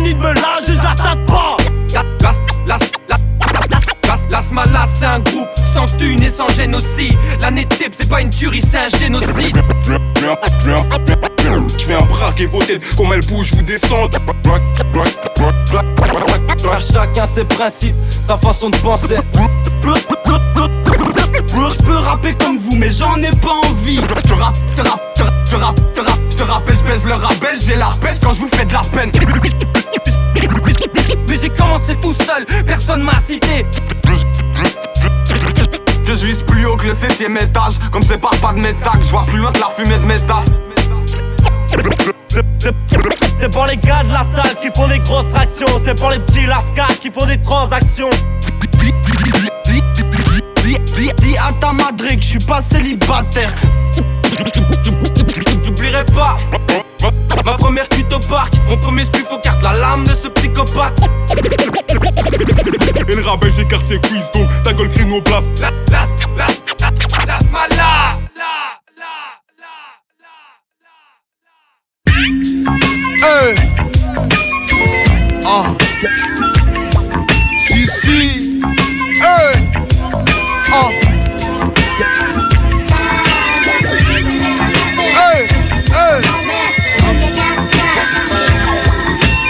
fini de me lâcher, je la tâte pas. Las Malas, c'est un groupe sans thune et sans génocide. L'année type, c'est pas une tuerie, c'est un génocide. J'viens braquer vos têtes, comme elles bougent, vous descendez. Chacun ses principes, sa façon de penser. J'peux rapper comme vous, mais j'en ai pas envie. Je te rappelle, je baise le rabel, j'ai la peste quand je vous fais de la peine. Mais j'ai commencé tout seul, personne m'a cité. Je vise plus haut que le 7ème étage. Comme c'est pas de mes tacs, je vois plus loin que la fumée de mes tafs. C'est pour les gars de la salle qui font des grosses tractions. C'est pour les petits lascars qui font des transactions. Dis à ta madre que je suis pas célibataire. J'oublierai pas ma première cuite au parc, mon premier spliff aux cartes, la lame de ce psychopathe. Et le rabel j'écarte ses quiz, donc ta gueule crie nos places. Las Malas. Hey. Ah. Si. Hey. Ah.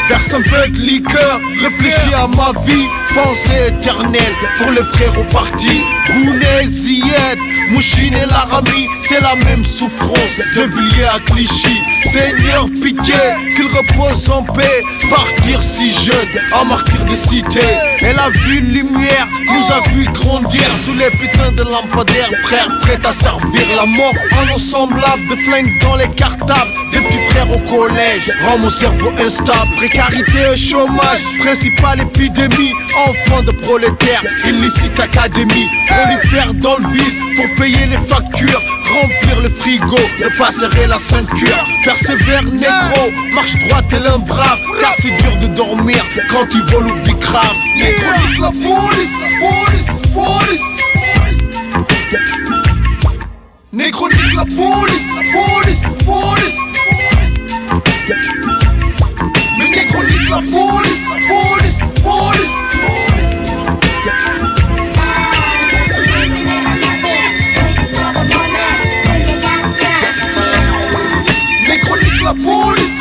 Verse un peu de liqueur, réfléchis à ma vie, pensée éternelle pour les frères au parti. Gounet, Ziyed, Mouchine et Laramie, c'est la même souffrance de Villiers à Clichy. Seigneur pitié, qu'il repose en paix, partir si jeune, en martyr de cité. Elle a vu lumière, nous a vu grandir sous les putains de lampadaires. Frères prêts à servir la mort en nos semblables, de flingues dans les cartables, des petits frères au collège, rend mon cerveau instable. Précarité et chômage, principale épidémie, enfants de prolétaires, illicite académie. Prolifère dans le vice pour payer les factures, remplir le frigo, ne pas serrer la ceinture. Persévère négro, marche droite et l'un brave, car c'est dur de dormir quand il vole ou bicrave. Négro nique la police. Négro nique la police. Mais négro nique la police. Négro nique la police.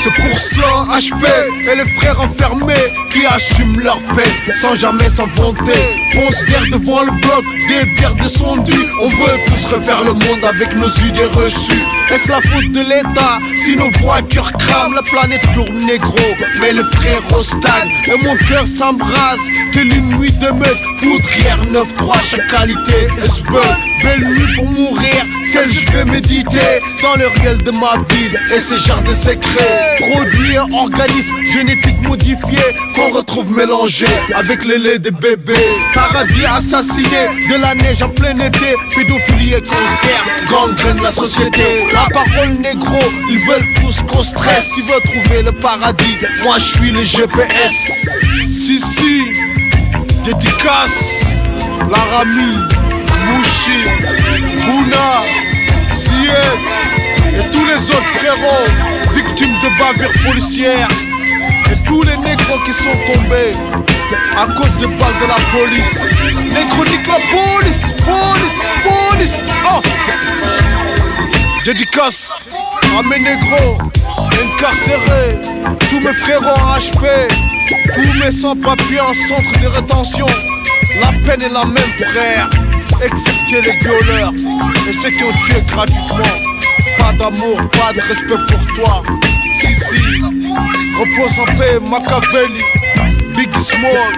C'est pour ça HP et les frères enfermés qui assument leur peine sans jamais s'inventer. Fonce guerre devant le bloc, des bières descendues. On veut tous refaire le monde avec nos idées reçues. Est-ce la faute de l'État si nos voitures crament? La planète tourne négro, mais le frère stagne et mon cœur s'embrase. Telle une nuit de meute, poudrière 9-3, chaque qualité est bug. Belle nuit pour mourir, celle je vais méditer dans le réel de ma ville et ses jardins secrets. Produits un organisme génétique modifié qu'on retrouve mélangé avec le lait des bébés. Paradis assassiné, de la neige en plein été, pédophilie et cancer, gangrène la société. La parole négro, ils veulent tous qu'on stresse. Tu veux trouver le paradis, moi je suis le GPS. Si, dédicace, Laramie, Mouchi, Bouna, Ziyed et tous les autres frérots victimes de bavures policières. Et tous les négros qui sont tombés à cause de balles de la police. Négro nique la police. Oh. Dédicace à mes négros incarcérés, tous mes frérots en HP, tous mes sans-papiers en centre de rétention. La peine est la même, frère, excepté les violeurs et ceux qui ont tué gratuitement. Pas d'amour, pas de respect pour toi. Si, repose en paix, Machiavelli, Big Small,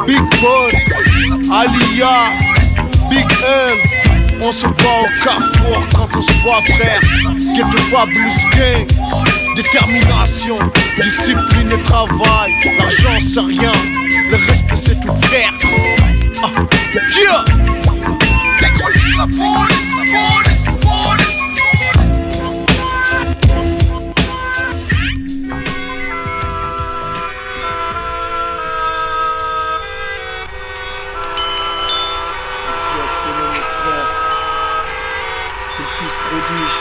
Big Paul, Alia, Big M. On se voit au carrefour quand on se voit, frère. Quelques fabulous gang, détermination, discipline et travail. L'argent c'est rien, le respect c'est tout, frère. Chia! Les chroniques, la police. prodige.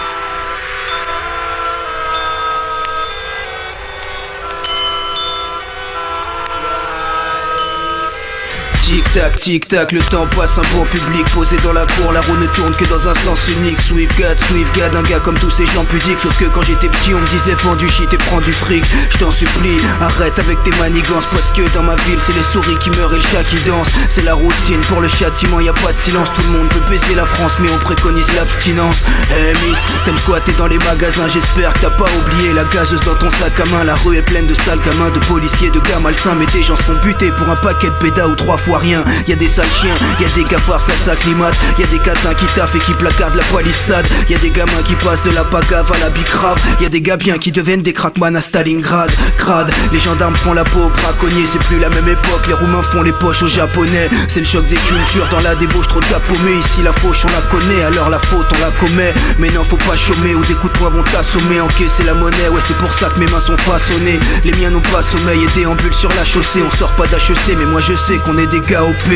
Tic tac, le temps passe, un bon public posé dans la cour, la roue ne tourne que dans un sens unique. Swift God, un gars comme tous ces gens pudiques. Sauf que quand j'étais petit on me disait vends du shit et prends du fric. Je t'en supplie, arrête avec tes manigances, parce que dans ma ville c'est les souris qui meurent et le chat qui danse. C'est la routine, pour le châtiment y a pas de silence. Tout le monde veut baiser la France mais on préconise l'abstinence. Hey miss, t'aimes squatter dans les magasins, j'espère que t'as pas oublié la gazeuse dans ton sac à main. La rue est pleine de sales gamins, de policiers, de gars malsains. Mais des gens se font buter pour un paquet de pédas ou 3 fois rien. Y'a des sales chiens, y'a des cafards, ça s'acclimate. Y'a des catins qui taffent et qui placardent la palissade. Y'a des gamins qui passent de la pagave à la bicrave. Y'a des gars bien qui deviennent des crackman à Stalingrad. Crade, les gendarmes font la peau aux braconniers. C'est plus la même époque, les roumains font les poches aux japonais. C'est le choc des cultures, dans la débauche trop tapomé. Ici la fauche on la connaît, alors la faute on la commet. Mais non faut pas chômer ou des coups de poing vont t'assommer. Encaisser la monnaie, ouais c'est pour ça que mes mains sont façonnées. Les miens n'ont pas sommeil et déambulent sur la chaussée. On sort pas d'HEC mais moi je sais qu'on est des gars OP.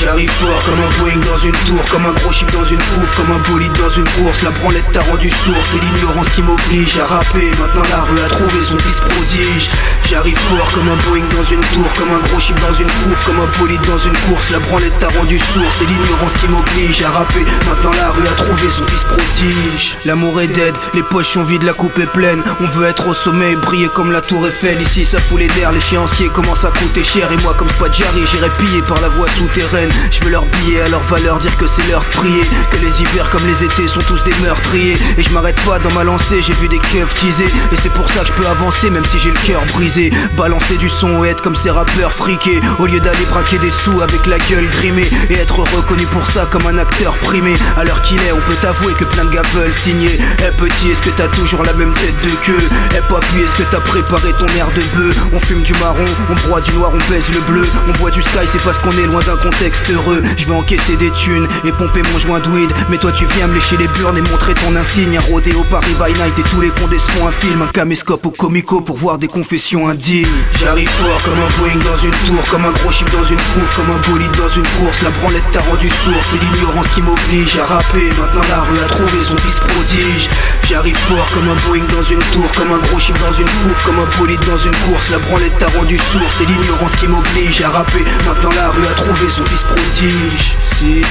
J'arrive fort comme un Boeing dans une tour, comme un gros chip dans une fouf, comme un bolide dans une course. La branlette t'a rendu sourd, c'est l'ignorance qui m'oblige à rapper. Maintenant la rue a trouvé son fils prodige. J'arrive fort comme un Boeing dans une tour, comme un gros chip dans une fouf, comme un bolide dans une course. La branlette t'a rendu sourd, c'est l'ignorance qui m'oblige à rapper. Maintenant la rue a trouvé son fils prodige. L'amour est dead, les poches sont vides, la coupe est pleine. On veut être au sommet, briller comme la tour Eiffel. Ici ça fout les d'air, l'échéancier commence à coûter cher. Et moi comme Spadjari j'irai piller par la voie souterraine. Je veux leur billet à leur valeur, dire que c'est l'heure de prier. Que les hivers comme les étés sont tous des meurtriers. Et je m'arrête pas dans ma lancée, j'ai vu des keufs teaser. Et c'est pour ça que je peux avancer même si j'ai le cœur brisé. Balancer du son et être comme ces rappeurs friqués. Au lieu d'aller braquer des sous avec la gueule grimée. Et être reconnu pour ça comme un acteur primé. À l'heure qu'il est on peut t'avouer que plein de gars veulent signer. Eh petit est-ce que t'as toujours la même tête de queue? Eh papy est-ce que t'as préparé ton air de bœuf? On fume du marron, on broie du noir, on baise le bleu. On boit du sky c'est parce qu'on est loin d'un contexte heureux. Je vais encaisser des thunes et pomper mon joint de weed. Mais toi tu viens me lécher les burnes et montrer ton insigne. Un rodéo Paris by night et tous les condés se font un film. Un caméscope au comico pour voir des confessions indignes. J'arrive fort comme un Boeing dans une tour, comme un gros chip dans une fouf, comme un bolide dans une course. La branlette t'a rendu sourd, c'est l'ignorance qui m'oblige à rapper. Maintenant la rue a trouvé son fils prodige. J'arrive fort comme un Boeing dans une tour, comme un gros chip dans une fouf, comme un bolide dans une course. La branlette t'a rendu sourd, c'est l'ignorance qui m'oblige à rapper. Maintenant la rue a trouvé son fils prodige. Si,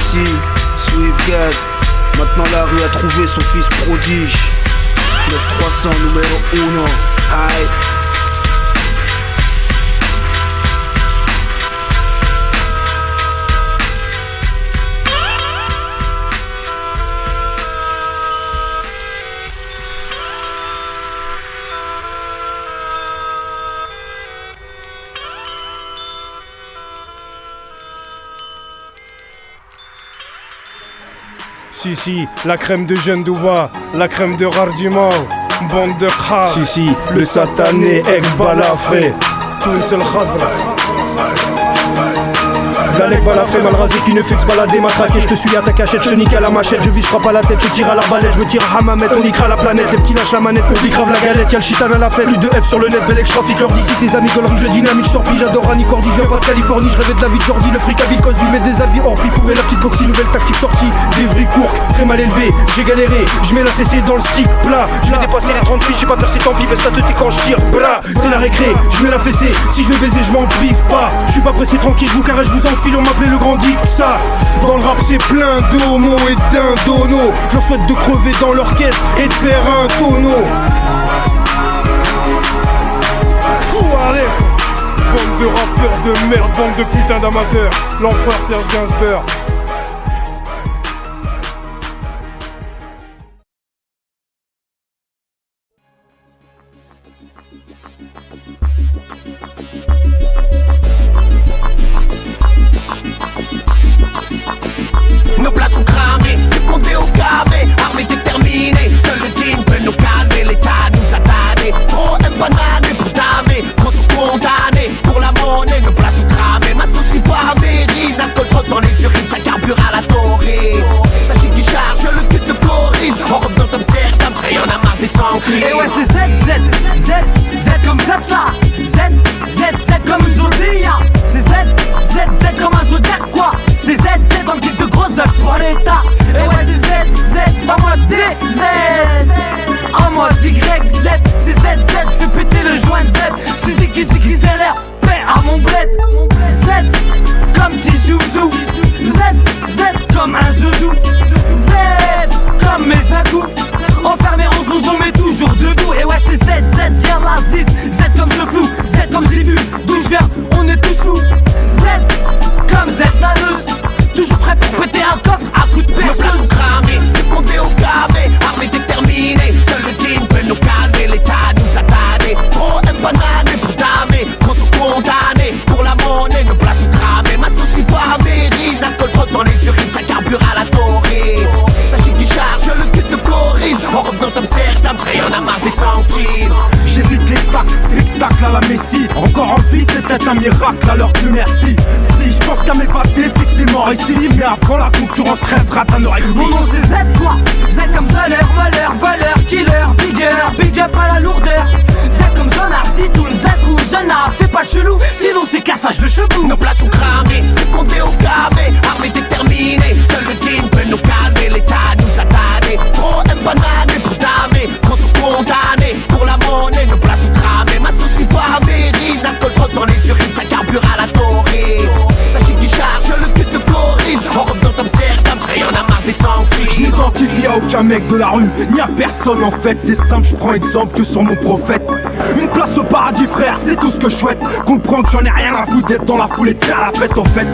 Swift God. Maintenant la rue a trouvé son fils prodige. 9300 numéro 1. Aïe. Si, la crème de jeunes d'Ouba, la crème de rare du Mao, bande de khar. Si, le satané, ex-balafré, tout une seule khadra. Galec balafré, mal rasé qui ne fixe balader, matraqué. Je te suis à ta cachette, je te nique à la machette. Je vise, je frappe à la tête, je tire à l'arbalète. Je me tire à Hammamet, on niquera la planète. Les petits lâchent la manette, on grave la galette. Y'a le chitan à la fête, plus de F sur le net. Bel trafic, leur d'ici tes amis, gaulerie, je dynamite. Je torpille, j'adore Annie Cordy, je viens pas de Californie. Je rêvais de la vie de Jordi, le fric à Bill Cosby. Mets des habits hors prix, fourré la petite coxie. Nouvelle tactique sortie, des vrais courts, très mal élevé. J'ai galéré, je mets la CC dans le stick plat. Je vais dépasser les 30 piges, j'ai pas percé, tant pis, baisse ta tête quand je tire. Bra, c'est la récré, je mets la fessée. Si je veux baiser, je m'en prive pas. Je suis pas pressé, tranquille, je vous carré, je vous enfile. On m'appelait le grand dick, ça. Dans le rap c'est plein d'homo et d'indono. Je leur souhaite de crever dans l'orchestre et de faire un tonneau. Allez, bande de rappeurs de merde, bande de putain d'amateurs. L'empereur Serge Gainsbourg. Nos places sont cramées, du compté au gavé, armés déterminés. Seul le digne peut nous calmer, l'état nous a tannés. Trop empanadés pour damer, trop sont condamnés pour la monnaie. Nos places sont cramées, ma sauce pas mérine. Alcool trop dans les urines, ça serait un miracle à l'heure du merci. Si je pense qu'à m'évader c'est que c'est mort ici. Mais avant la concurrence crèvera d'anorexie. Mon nom c'est Z quoi, Z comme Zeller, malheur, valeur, killer, big up à la lourdeur. Z comme Zonard, Zitoun, Zakou, Zona, fais pas le chelou, sinon c'est cassage de chebou. Nos places sont cramées, le compte est au camé, armé déterminé. Seul le jean peut nous calmer, l'état nous a damnés. Trop empanadés pour damer, trop sont condamnés. Pour la monnaie, nos places sont cramées. Ma sauce est pas amérine, alcool trop dans les urines, ça carbure à la taurine. Sachez qu'il charge le cul de Corinne. En revenant d'Amsterdam, et y'en a marre des sanctuaires. Je n'identifie à aucun mec de la rue, ni à personne en fait. C'est simple, je prends exemple que sur mon prophète. Une place au paradis frère, c'est tout ce que je souhaite. Comprends que j'en ai rien à foutre d'être dans la foule et de faire la fête en fait.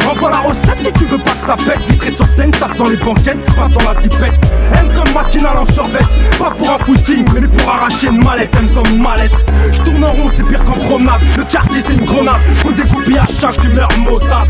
Envoie la recette si tu veux pas que ça pète. Vitré sur scène, tape dans les banquettes, pas dans la zipette. M comme matinale en survêt, pas pour un footing, mais pour arracher une mallette. M comme mallette. Je tourne en rond, c'est pire qu'en promenade. Le quartier c'est une grenade, faut découper à chaque humeur Mozart.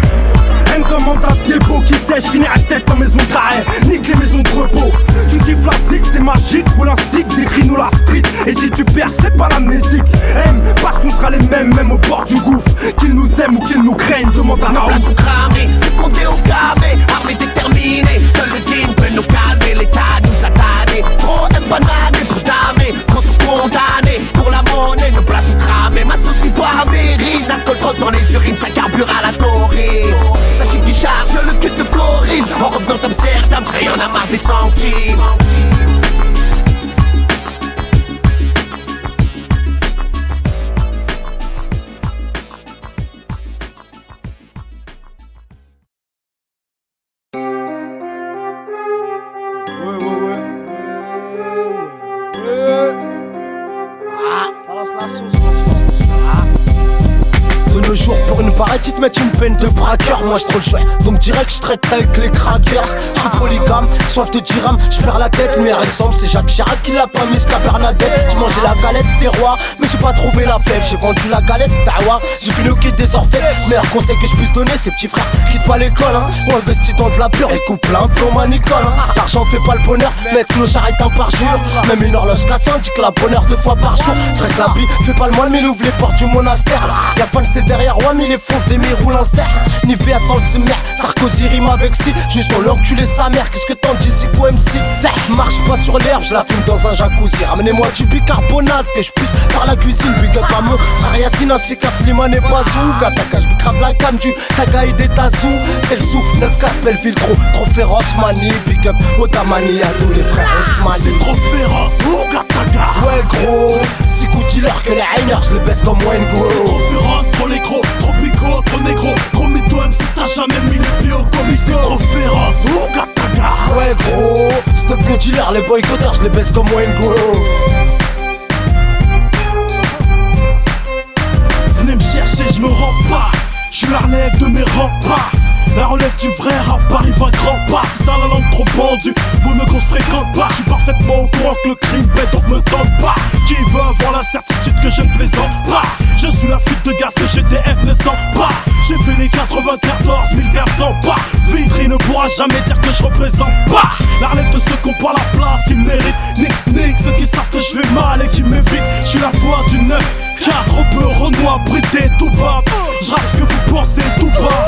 M comme mandat de dépôt qui sèche, finir la tête en maison d'arrêt. Nique les maisons de repos. Tu kiffes la zig, c'est magique, roule un stick, décris-nous la street. Et si tu perds, fais pas la musique. M, parce qu'on sera les mêmes, même au bord du gouffre. Qu'ils nous aiment ou qu'ils nous craignent, demande à Nos places sont cramées, le compte est au camé, armé déterminé. Seul le jean peut nous calmer, l'état nous a damnés. Trop empanadés pour damer, trop sont condamnés. Pour la monnaie, nos places sont cramées. Ma sauce est pas amérine, alcool trop dans les urines, ça carbure à la taurine. Sachez qu'il charge le cul de Corinne. En revenant d'Amsterdam, et y'en a marre des centimes. De nos jours pour une barrette ils te mettent une peine de braqueur. Moi je trop le chouette donc direct je traite avec les crackers. Je suis polygame, soif de dirham, je perds la tête. Le meilleur exemple c'est Jacques Chirac qui l'a pas mise qu'à Bernadette. J'ai mangé la galette des rois mais j'ai pas trouvé la fève. J'ai vendu la galette d'Awa, j'ai fini au quai des orfèvres. Meilleur conseil que je puisse donner c'est petits frères, quitte pas l'école hein. Ou investis dans de la pure et coupe plein plomb à Nicole hein. L'argent fait pas le bonheur, mettre clochard est un parjure. Même une horloge cassante dit que la bonheur 2 fois par jour. Serait que la vie fait pas le moine mais il ouvre les portes du monastère là. La fan c'était derrière roi mais les fonces des mes roule inster. Nivé attend le semer, Sarkozy rime avec si. Juste pour l'enculer sa mère, qu'est-ce que t'en dis si quoi M6 marche pas sur l'herbe, je la fume dans un jacuzzi. Ramenez-moi du bicarbonate que je puisse faire la cuisine. Big up à mon frère Yassine ainsi qu'à Slimane et Bazou. Gataka je crave la cam du Taga et des Tazou. C'est le souf, 9-4 Belleville trop féroce mani. Big up Otamani à tous les frères Osmani. C'est trop féroce, oh Gataka. Ouais gros, si coup dealer que les hainers je les baisse comme Wayne Go. C'est trop féroce, trop négro, trop pico, trop négro. Trop mytho, même si t'as jamais mis les pieds au commis. C'est trop féroce, oh Gataka. Ouais gros, stop le dealer, les boycotteurs je les baisse comme Wayne Go. Venez me chercher, je me rends pas. Je suis la relève de mes remparts. La relève du vrai rap arrive à grands pas. C'est dans la langue trop pendue, vaut mieux qu'on se fréquente pas. Je suis parfaitement au courant que le crime bête donc me tente pas. Qui veut avoir la certitude que je ne plaisante pas? Je suis la fuite de gaz que GTF ne sent pas. J'ai fait les 94 000 garçons pas. Vitry ne pourra jamais dire que je représente pas. La relève de ceux qui ont pas la place, qui méritent. Nick, ceux qui savent que je vais mal et qui m'évitent. Je suis la voix du 9, 4, peu Renoir, Brité, tout bas. Je rappe ce que vous pensez tout bas.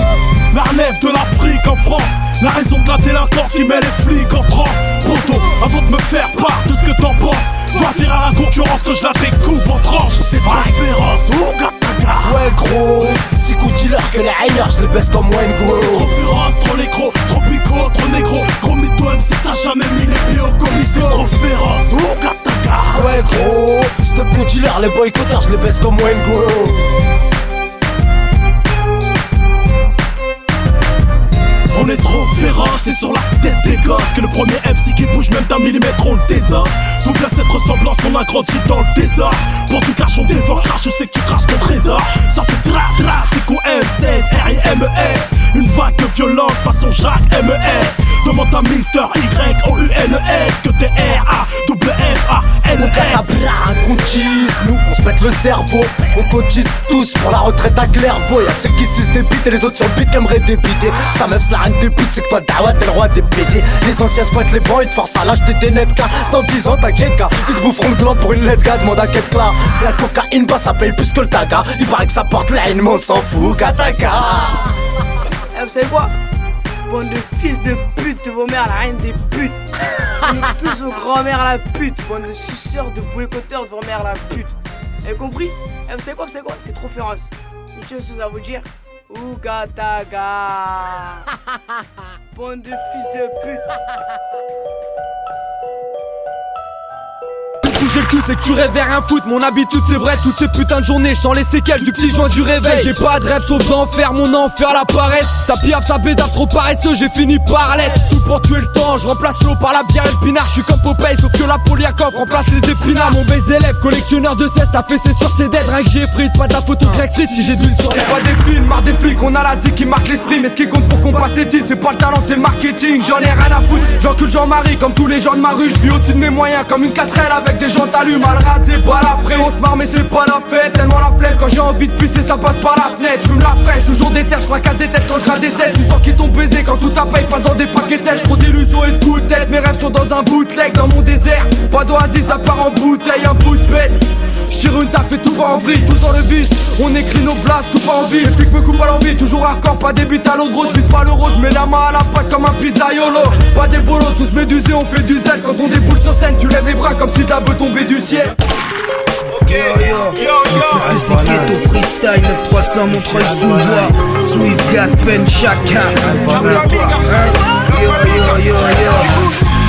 La relève de l'Afrique en France, la raison de la délinquance qui met les flics en transe. Poto, avant de me faire part de ce que t'en penses, va dire à la concurrence que je la découpe en tranches. C'est pas féroce, oh Gataka. Ouais gros, si coup dealer que les hainers je les baisse comme Wayne Go. C'est trop féroce, trop négro, trop pico, trop négro. Gros mytho même si t'as jamais mis les pieds au commis. C'est trop féroce, oh Gataka. Ouais gros, stop le dealer, les boycotteurs je les baisse comme Wayne Go. On est trop féroce et sur la tête des gosses que le premier MC qui bouge même d'un millimètre on le désosse. D'où vient cette ressemblance, on a grandi dans le désordre. Pour du cash on dévore, crache, je sais que tu craches ton trésor. Ça fait tra tra, c'est quoi M16, R-I-M-E-S. Une vague de violence façon Jacques M.E.S. Demande à Mister Y-O-U-N-E-S que t'es R-A-W-F-A-N-E-S. Un compte cotise. Nous on se pète le cerveau, on cotise tous pour la retraite à Clairvaux. Y'a ceux qui sucent des bites et les autres sur le beat qui aimeraient débiter. Si ta meuf se la reine des putes, c'est que toi Dawa t'es le roi des PD. Les anciens squattent les bancs, ils te forcent à l'acheter des netkas. Dans 10 ans t'inquiète gars, ils te boufferont le gland pour une lettre gars. Demande à Ketkla. La cocaïne bah ça paye plus que le taga. Il paraît que ça porte la haine mais on s'en fout Kataka. Vous savez quoi? Bande de fils de pute de vos mères, la reine des putes. On est tous vos grand-mères la pute. Bande de suceurs, de boycotteurs de vos mères la pute. Vous avez compris? Vous savez quoi? C'est trop féroce. Une chose à vous dire. Ougataga. Bande de fils de pute. J'ai le cul, c'est que tu rêves vers un foot. Mon habitude c'est vrai, toutes ces putains de journées, je sens les séquelles du petit joint du réveil. J'ai pas de rêve sauf d'en faire mon enfer la paresse. Ça piaffe, ça bédave trop paresseux, j'ai fini par l'être. Tout pour tuer le temps, je remplace l'eau par la bière et le pinard. Je suis comme Popeye, sauf que la Poliakov remplace les épinards. Mon baiser élève, collectionneur de cesse, t'as fessé sur ses dettes. Rien que j'ai frites, pas de la photo grec frite. Si j'ai d'huile sur les pas des films, marre des flics, on a la zik qui marque l'esprit. Mais ce qui compte pour qu'on passe les titres, c'est pas le talent, c'est le marketing. J'en ai rien à foutre, j'encule Jean-Marie comme tous les gens de ma rue. Je vis au-dessus de mes moyens comme une 4L avec des gens talus. Mal rasé, pas la fraie, on se marre mais c'est pas la fête. Tellement la flemme, quand j'ai envie de pisser ça passe par la fenêtre. J'fume la fraîche, toujours des terres, j'fracasse des têtes quand je gratte des selles. Tu sens qu'ils t'ont baisé quand tout ta paye passe dans des paquets de sèche. Trop d'illusions et de coups de tête, mes rêves sont dans un bootleg. Dans mon désert, pas d'oasis, ça part en bouteille, un bout de bête. J'tire une tape et tout va en vrille, tout dans le vice. On écrit nos blasts, tout pas en vie. Les flics me coupent à l'envie, toujours hardcore, pas des buts à l'eau gros. J'vise pas l'euro, j'mets la main à la pâte comme un pizzaiolo. Pas des bolos, tous médusés, on fait du zèle. Quand on déboule sur scène, tu lèves les bras comme si de la beuh tombait du ciel. Parce que c'est ghetto freestyle 9300 Montreuil sous bois Swift Gat Pen chacun. Je voulais quoi hein?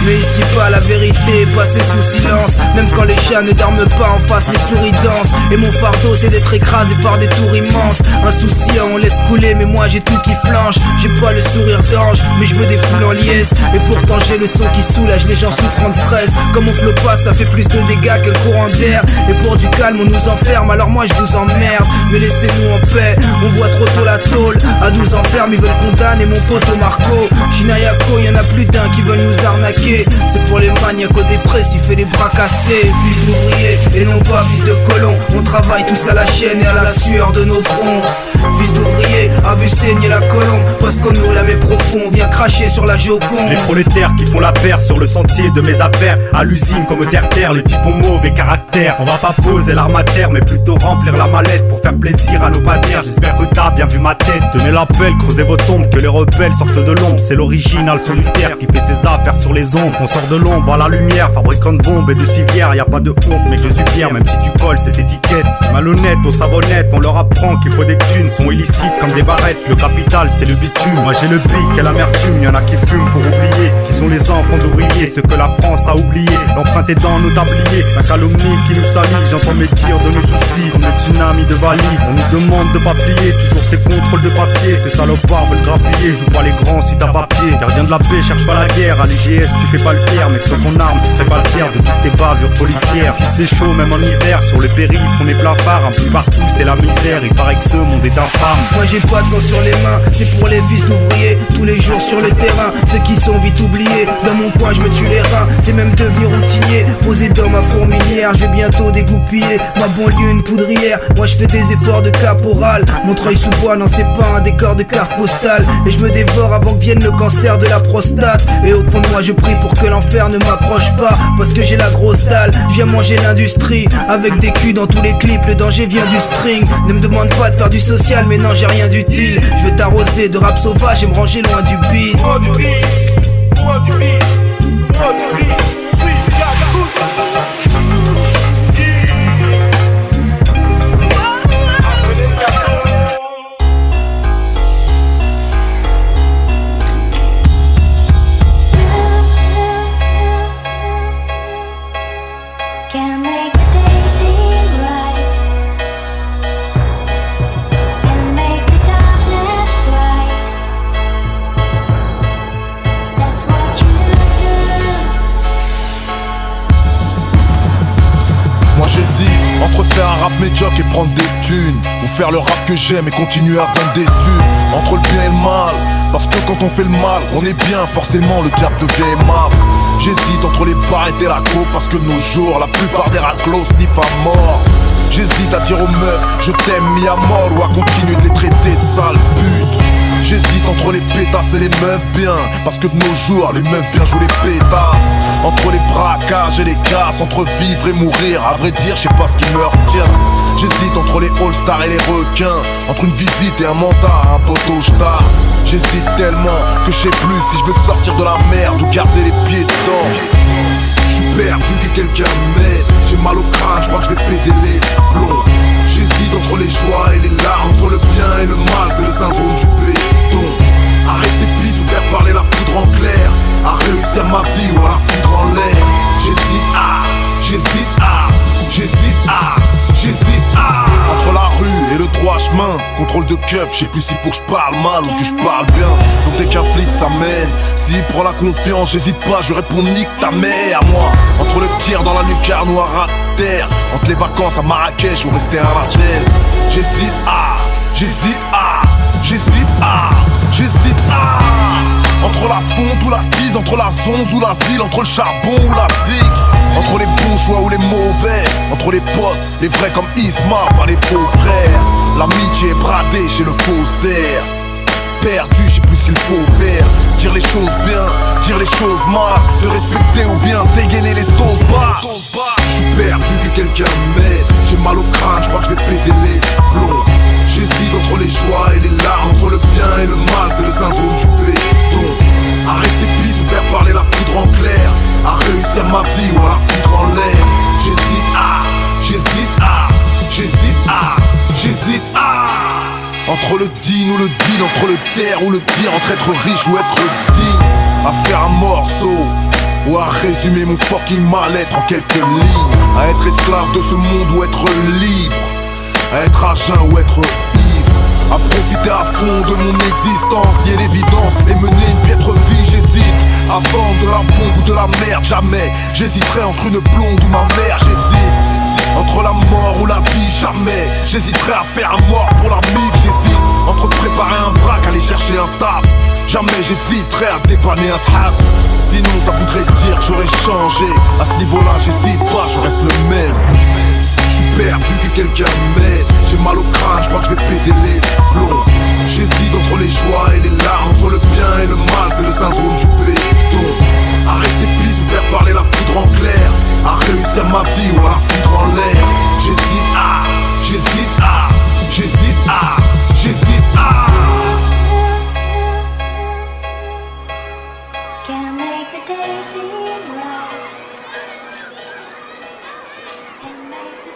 Mais ici pas la vérité, passée sous silence. Même quand les chats ne dorment pas en face, les souris dansent. Et mon fardeau c'est d'être écrasé par des tours immenses. Insouciant on laisse couler mais moi j'ai tout qui flanche. J'ai pas le sourire d'ange mais je veux des foules en liesse. Et pourtant j'ai le son qui soulage les gens souffrant de stress. Comme on flotte pas ça fait plus de dégâts qu'un courant d'air. Et pour du calme on nous enferme alors moi je vous emmerde. Mais laissez-nous en paix, on voit trop tôt la tôle. À 12 ans ferme ils veulent condamner mon poteau Marco. Chinayako y'en a plus d'un qui veulent nous arnaquer. C'est pour les maniaques dépressifs et les bras cassés. Fils d'ouvriers et non pas fils de colons. On travaille tous à la chaîne et à la sueur de nos fronts. Fils d'ouvriers a vu saigner la colombe. Parce qu'on nous la met profond, on vient cracher sur la Joconde. Les prolétaires qui font la paire sur le sentier de mes affaires. À l'usine comme terre-terre, les types ont mauvais caractère. On va pas poser l'arme à terre mais plutôt remplir la mallette. Pour faire plaisir à nos panières, j'espère que t'as bien vu ma tête. Tenez l'appel, creusez vos tombes, que les rebelles sortent de l'ombre. C'est l'original solitaire qui fait ses affaires sur les ondes. On sort de l'ombre à la lumière, fabricant de bombes et de civières. Y'a pas de honte mais je suis fier, même si tu colles cette étiquette. Malhonnête aux savonnettes, on leur apprend qu'il faut des thunes. Sont illicites comme des barrettes, le capital c'est le bitume. Moi j'ai le bic et l'amertume, y'en a qui fument pour oublier. Qui sont les enfants d'ouvriers, ce que la France a oublié. L'empreinte est dans nos tabliers, la calomnie qui nous salit. J'entends mes tirs de nos soucis, comme le tsunami de Bali. On nous demande de pas plier, toujours ces contrôles de papier. Ces salopards veulent grappiller, joue pas les grands si t'as pas pied. Gardien de la paix, cherche pas la guerre, à l'IGS tu fais pas le fier. Mais que sans ton arme, tu ferais pas le tiers de toutes tes bavures policières. Si c'est chaud, même en hiver, sur les périphes, on est blafards. Un peu partout, c'est la misère, il paraît que ce monde est infâme. Moi j'ai pas de sang sur les mains, c'est pour les fils d'ouvriers. Tous les jours sur le terrain, ceux qui sont vite oubliés. Dans mon coin, je me tue les reins, c'est même devenu routinier. Posé dans ma fourmilière, je vais bientôt dégoupiller ma banlieue, une poudrière. Moi je fais des efforts de caporal. Montreuil sous bois, non c'est pas un décor de carte postale. Et je me dévore avant que vienne le cancer de la prostate. Et au fond de moi je prie pour que l'enfer ne m'approche pas. Parce que j'ai la grosse dalle, je viens manger l'industrie. Avec des culs dans tous les clips, le danger vient du string. Ne me demande pas de faire du social, mais non j'ai rien d'utile. Je veux t'arroser de rap sauvage et me ranger loin du bis. Entre faire un rap médiocre et prendre des thunes, ou faire le rap que j'aime et continuer à vendre des thunes. Entre le bien et le mal, Parce que quand on fait le mal, on est bien, forcément le diable devient aimable. J'hésite entre les barrettes et la coke, parce que de nos jours, la plupart des raclos sniffent à mort. J'hésite à dire aux meufs, je t'aime mis à mort, ou à continuer de les traiter de sales putes. J'hésite entre les pétasses et les meufs bien, parce que de nos jours, les meufs bien jouent les pétasses. Entre les braquages et les casses, entre vivre et mourir, à vrai dire, je sais pas ce qui me retient. J'hésite entre les all-stars et les requins, entre une visite et un mandat à un poteau star. J'hésite tellement que je sais plus si je veux sortir de la merde ou garder les pieds dedans. J'suis perdu que quelqu'un m'aide, j'ai mal au crâne, j'crois que j'vais péter les plombs. J'hésite entre les joies et les larmes, entre le bien et le mal, c'est le syndrome du béton. À rester pisse ou faire parler la poudre en clair, à réussir ma vie ou à la foutre en l'air. J'hésite entre la rue et le droit chemin. Contrôle de keuf, je sais plus s'il faut que je parle mal ou que je parle bien. Donc dès qu'un flic s'amène, s'il prend la confiance, j'hésite pas, je réponds nique ta mère. Moi, entre le tir dans la lucarne ou à terre, entre les vacances à Marrakech ou rester à la thèse. J'hésite entre la fonte ou la tise, entre la zonze ou l'asile, entre le charbon ou la zig, entre les bourgeois ou les mauvais, entre les potes, les vrais comme Isma, pas les faux frères. L'amitié est bradée chez le faussaire. Perdu, j'ai plus qu'il faut faire. Dire les choses bien, dire les choses mal, te respecter ou bien dégainer les stoses bas. J'suis perdu que quelqu'un m'aide, j'ai mal au crâne, j'crois que j'vais péter les plombs. J'hésite entre les joies et les larmes, entre le bien et le mal, c'est le syndrome du béton. À rester pisse ou faire parler la poudre en clair, à réussir ma vie ou à la foutre en l'air. J'hésite entre le digne ou le deal, entre le taire ou le dire, entre être riche ou être digne. À faire un morceau ou à résumer mon fucking mal-être en quelques lignes. À être esclave de ce monde ou être libre, à être à jeun ou être ivre, à profiter à fond de mon existence, nier l'évidence et mener une piètre vie. J'hésite à vendre de la pompe ou de la merde, jamais j'hésiterai entre une blonde ou ma mère. J'hésite entre la mort ou la vie, jamais j'hésiterai à faire un mort pour la mif. J'hésite entre préparer un braque, aller chercher un taf, jamais j'hésiterai à dépanner un sahab. Sinon ça voudrait dire que j'aurais changé. À ce niveau-là j'hésite pas, je reste le même. J'suis perdu que quelqu'un m'aide, j'ai mal au crâne, j'crois que j'vais péter les plombs. J'hésite entre les joies et les larmes, entre le bien et le mal, c'est le syndrome du béton. À rester pisse ou faire parler la poudre en clair, à réussir ma vie ou à la foutre en l'air. J'hésite Can make the day seem right. Can make the day.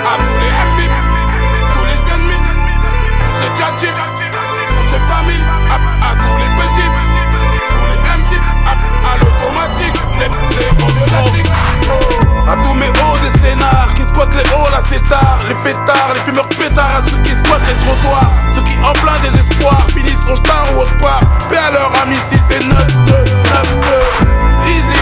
À tous les ennemis, tous les ennemis de Tchatchi, toutes les familles, à tous les petits, tous les MC, à l'automatique, les héros de l'Afrique. À tous mes hauts des scénars qui squattent les halls assez tard, les fêtards, les fumeurs pétards, à ceux qui squattent les trottoirs, ceux qui en plein désespoir finissent au star ou autre part. Paix à leur ami si c'est 9-2, 9-2, easy.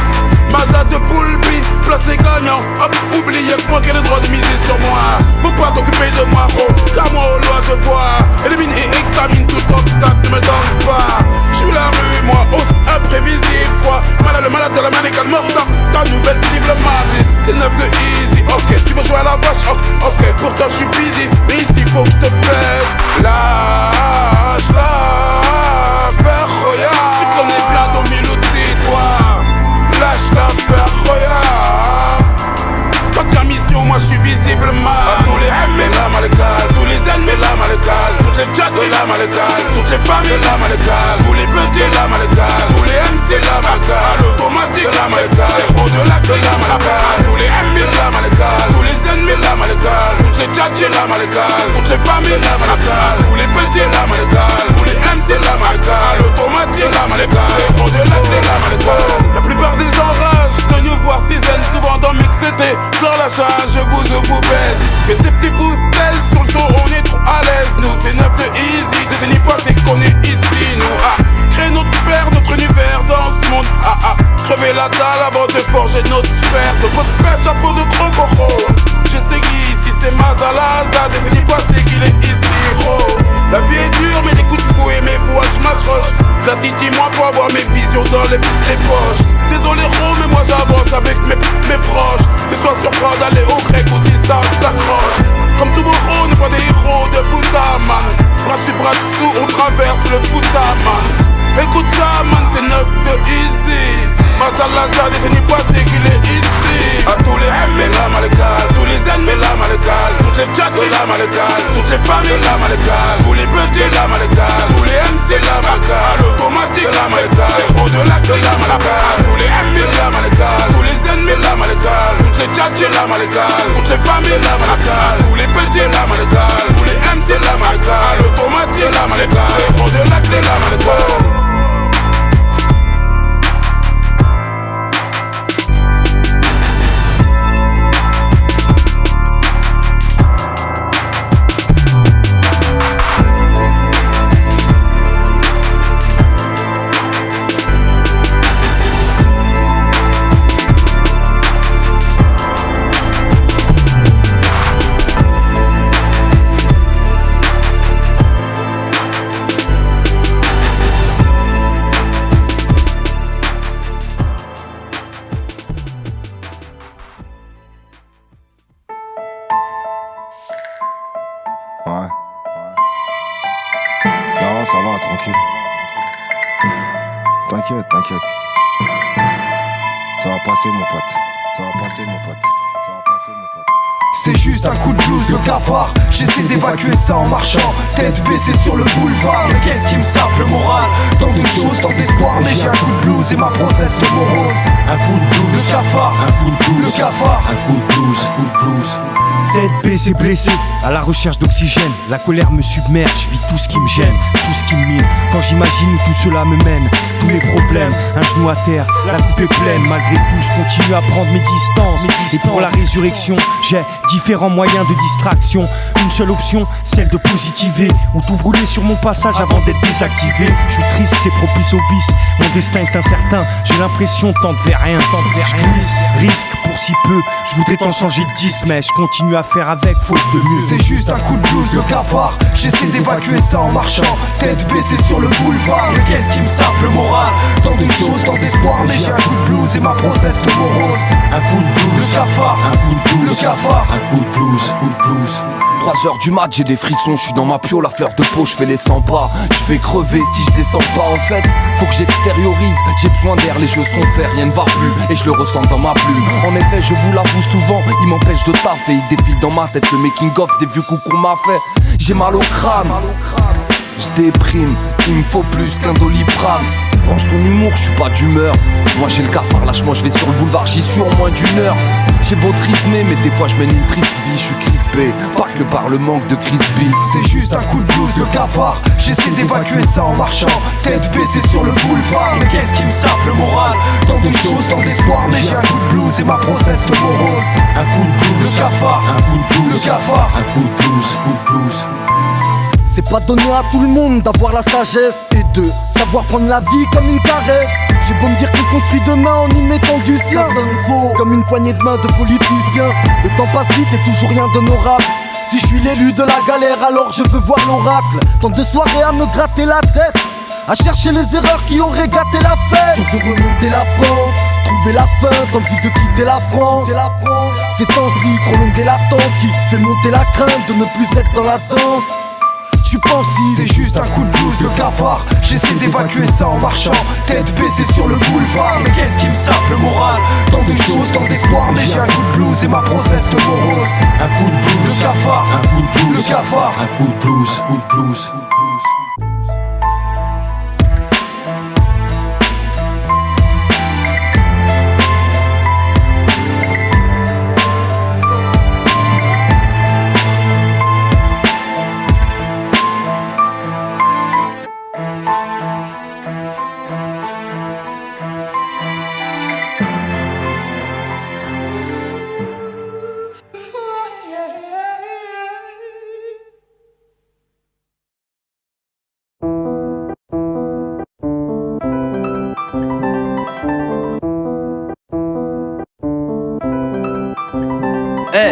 Maza de Poulpi, placé gagnant. Hop, oubliez que moi qui ai le droit de miser sur moi. Faut pas t'occuper de moi, gros, car moi au loin je vois. Élimine et extermine tout obstacle, ne me donne pas. J'suis la rue, moi, aussi imprévisible, quoi. Malade, le malade de la manicale morte, ta nouvelle cible, Mazine. C'est 9 de easy, ok. Tu veux jouer à la vache, ok. Pourtant j'suis busy, mais ici faut que je te plaise. Lâche la faire roya. Tu connais plein d'Omilouti, toi. Lâche l'affaire royale. Quand y'a mission, moi j'suis visible mal. Tous les ennemis, la malégale. Tous les ennemis, la malégale. Toutes les tchatchis, la malégale. Toutes les familles, la malégale. Tous les petits, la malégale. Tous les MC, la malégale. L'automatique, la malégale. Les héros de la clé, la malégale. Tous les ennemis, la malégale. Tous les ennemis, la malégale. Toutes les tchatchis, la malégale. Toutes les familles, la malégale. Tous les petits, la malégale. Tous les MC, la malégale. L'automatique, la malégale. Les héros de la clé, la malégale. La plupart des gens ragent de nous voir si zen, souvent dans mix c'était dans la charge, je vous baise. Que ces petits foustels sur le son, on est trop à l'aise. Nous c'est 9 de easy, décennies passées qu'on est ici. Nous créer notre fer, notre univers dans ce monde. Crever la dalle avant de forger notre sphère. De votre pêche à peau de crocoro. Je sais qu'ici c'est Mazalaza, décennies passées qu'il est ici, gros. La vie est dure mais des coups de fouet, mes voix je m'accroche. La dis-moi pour avoir mes visions dans les poches. Désolé gros mais moi j'avance avec mes proches. Que ce soit sur Prod, d'aller au grec ou si ça s'accroche. Comme tout héros, n'est pas des héros de Boutaman. Bras dessus, bras dessous, on traverse le Boutaman. Écoute ça man, c'est 9 de easy. Mazalaza, décennies passées qu'il est ici. A tous les M et la malégale, tous les ennemis la malégale, toutes les tchatchis la malégale, toutes les familles la malégale, tous les petits la malégale, tous les MC la malégale, l'automatique la malégale, les gros de la clé la malégale, tous les M la malégale, tous les ennemis la malégale, toutes les tchatchis la malégale, toutes les familles la malégale, tous les petits la malégale, tous les MC la malégale, l'automatique la malégale, les gros de la clé la malégale. T'inquiète. Ça va passer mon pote. Ça va passer mon pote. C'est juste un coup de blues, le cafard. J'essaie d'évacuer ça en marchant, tête baissée sur le boulevard. Mais qu'est-ce qui me sape le moral? Tant de choses, tant d'espoir, mais j'ai un coup de blues et ma prose reste morose. Un coup de blues, le cafard. Un coup de blues, le cafard. Un coup de blues. Tête baissée, blessée, à la recherche d'oxygène. La colère me submerge, je vis tout ce qui me gêne, tout ce qui me mine. Quand j'imagine où tout cela me mène, tous les problèmes, un genou à terre, la coupe est pleine. Malgré tout, je continue à prendre mes distances. Et pour la résurrection, j'ai différents moyens de distraction. Une seule option, celle de positiver ou tout brûler sur mon passage avant d'être désactivé. Je suis triste, c'est propice au vice. Mon destin est incertain, j'ai l'impression de tendre vers rien. Je glisse, risque pour si peu. Je voudrais t'en changer de 10, mais je continue à faire avec, faute de mieux. C'est juste un coup de blues, le cafard. J'essaie d'évacuer ça en marchant, tête baissée sur le boulevard. Mais qu'est-ce qui me sape le moral? Tant de choses, tant d'espoir, mais j'ai un coup de blues et ma prose reste morose. Un coup de blues, le cafard. Un coup de blues, le cafard. Un coup de blues. 3h du mat, j'ai des frissons, je suis dans ma pio, la fleur de peau, je fais les 100 pas. Je vais crever si je descends pas en fait. Faut que j'extériorise, j'ai besoin d'air, les jeux sont faits, rien ne va plus. Et je le ressens dans ma plume. En effet, je vous l'avoue souvent, il m'empêche de taffer. Il défile dans ma tête le making of des vieux coups qu'on m'a fait. J'ai mal au crâne, je déprime, il me faut plus qu'un Doliprane. Range ton humour, je suis pas d'humeur. Moi j'ai le cafard, lâche-moi, je vais sur le boulevard, j'y suis en moins d'une heure. J'ai beau trismer, mais des fois je mène une triste vie, je suis crispé, pas que par le manque de crispy. C'est juste un coup de blues, le cafard. J'essaie d'évacuer ça en marchant, tête baissée sur le boulevard. Mais qu'est-ce qui me sape le moral? Tant de choses, tant d'espoir, mais j'ai un coup de blues et ma prose reste morose. Un coup de blues, le cafard. Un coup de blues, le cafard. Un coup de blues. C'est pas donné à tout le monde d'avoir la sagesse et de savoir prendre la vie comme une caresse. J'ai beau me dire qu'on construit demain en y mettant du sien, ça sonne faux comme une poignée de main de politiciens. Le temps passe vite et toujours rien d'honorable. Si je suis l'élu de la galère, alors je veux voir l'oracle. Tant de soirées à me gratter la tête, à chercher les erreurs qui auraient gâté la fête. Tôt de remonter la pente, trouver la feinte, envie de quitter la France. Ces temps-ci, prolonger l'attente qui fait monter la crainte de ne plus être dans la danse. Je suis pensif. C'est juste un coup de blues, le cafard. J'essaie d'évacuer ça en marchant, tête baissée sur le boulevard. Mais qu'est-ce qui me sape le moral? Tant de choses, tant d'espoir, mais j'ai un coup de blues et ma prose reste morose. Un coup de blues, le cafard. Un coup de blues, le cafard. Un coup de blues.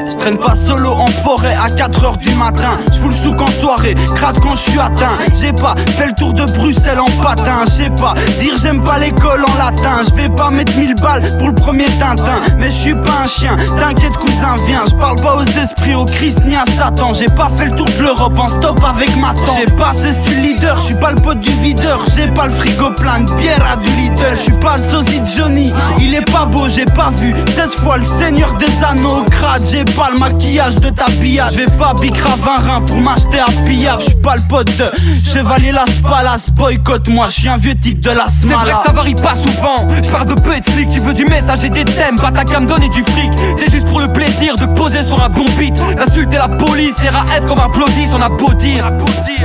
je traîne pas solo en forêt à 4h du matin. J'fous le souk en soirée, crade quand j'suis atteint. J'ai pas fait le tour de Bruxelles en patin. J'sais pas dire j'aime pas l'école en latin. J'vais pas mettre 1000 balles pour le premier Tintin. Mais j'suis pas un chien, t'inquiète cousin viens. J'parle pas aux esprits, au Christ ni à Satan. J'ai pas fait le tour de l'Europe en stop avec ma tante. J'ai passé sur le leader, j'suis pas le pote du videur. J'ai pas le frigo plein de bière à du Lidl. J'suis pas le sosie de Johnny, il est pas beau, j'ai pas vu 16 fois le Seigneur des Anneaux au crâne. J'ai pas le maquillage de t'habillage. J'vais pas bicrave un rein pour m'acheter à pillave. J'suis pas le pote de Chevalier Las Palas. Boycott moi, j'suis un vieux type de la smala. C'est vrai que ça varie pas souvent. J'parle de peu et de flics. Tu veux du message et des thèmes, pas ta qu'à me donner du fric. C'est juste pour le plaisir de poser sur un bon beat. D'insulter la police, RAF comme applaudissent, on a beau dire.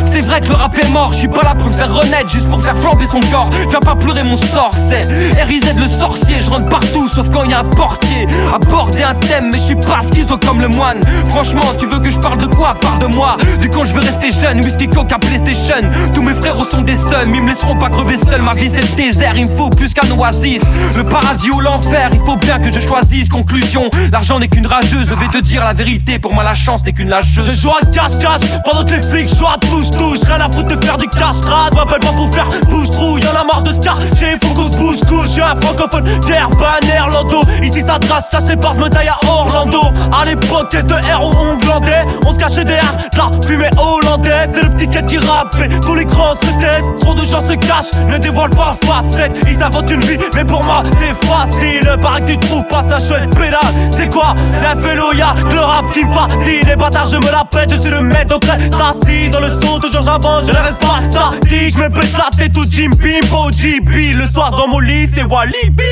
C'est vrai que le rap est mort, j'suis pas là pour le faire renaître, juste pour faire flamber son corps. J'viens pas pleurer mon sort, c'est RIZ le sorcier. J'rentre partout sauf quand y'a un portier. Aborder un thème mais j'suis pas schizo comme le moine. Franchement tu veux que j'parle de quoi? Parle de moi. Du coup je veux rester jeune, whisky coca PlayStation. Tous mes frères sont des seuls, ils me laisseront pas crever seul. Ma vie c'est le désert, il me faut plus qu'un oasis. Le paradis ou l'enfer, il faut bien que je choisisse. Conclusion, l'argent n'est qu'une rageuse. Je vais te dire la vérité, pour moi la chance n'est qu'une lâcheuse. Je joue à cache-cache, pendant que les flics jouent à touche-touche. Rien à foutre de faire du cache-rade, m'appelle pas pour faire bouche-trou. Y'en a marre de Scar, j'ai faut qu'on se bouge-couche. J'suis un francophone, Verban, Néerlando. Ici ça trace, ça sépare, me taille à Orlando. À l'époque, test de R ou onglandais. On se cachait derrière la fumée hollandaise. C'est le petit quête qui rappelle, tous les grands se taisent. Trop de gens se cachent, ne dévoilent pas facette. Ils inventent une vie, mais pour moi c'est facile. Paraît que tu trouves pas ça chouette pédale. C'est quoi? C'est un vélo, y'a que le rap qui me fascine. Les bâtards je me la pète, je suis le maître donc assis dans le son, toujours j'avance, je ne reste pas statique. Je me pète la tête tout Jim Pimpo GB. Le soir dans mon lit c'est Walibi.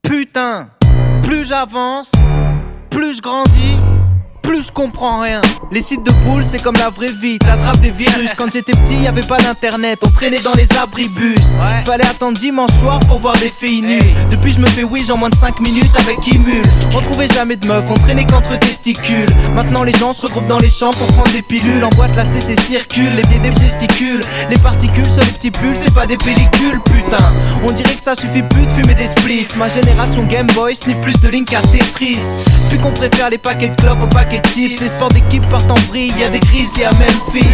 Putain, plus j'avance, plus je grandis, plus je comprends rien. Les sites de poules c'est comme la vraie vie, t'attrapes des virus. Quand j'étais petit y'avait pas d'internet, on traînait dans les abribus. Fallait attendre dimanche soir pour voir des filles nues. Depuis je me fais wish en moins de 5 minutes avec Imul. On trouvait jamais de meufs, on traînait qu'entre testicules. Maintenant les gens se regroupent dans les champs pour prendre des pilules. En boîte la CC circule, les pieds des testicules. Les particules sur les petits pulls, c'est pas des pellicules putain. On dirait que ça suffit plus de fumer des spliffs. Ma génération Game Boy sniff plus de Link à Tetris. Plus qu'on préfère les paquets de clopes aux paquets de chips. Les sports d'équipe partent en vrille, y'a des crises, y'a Memphis.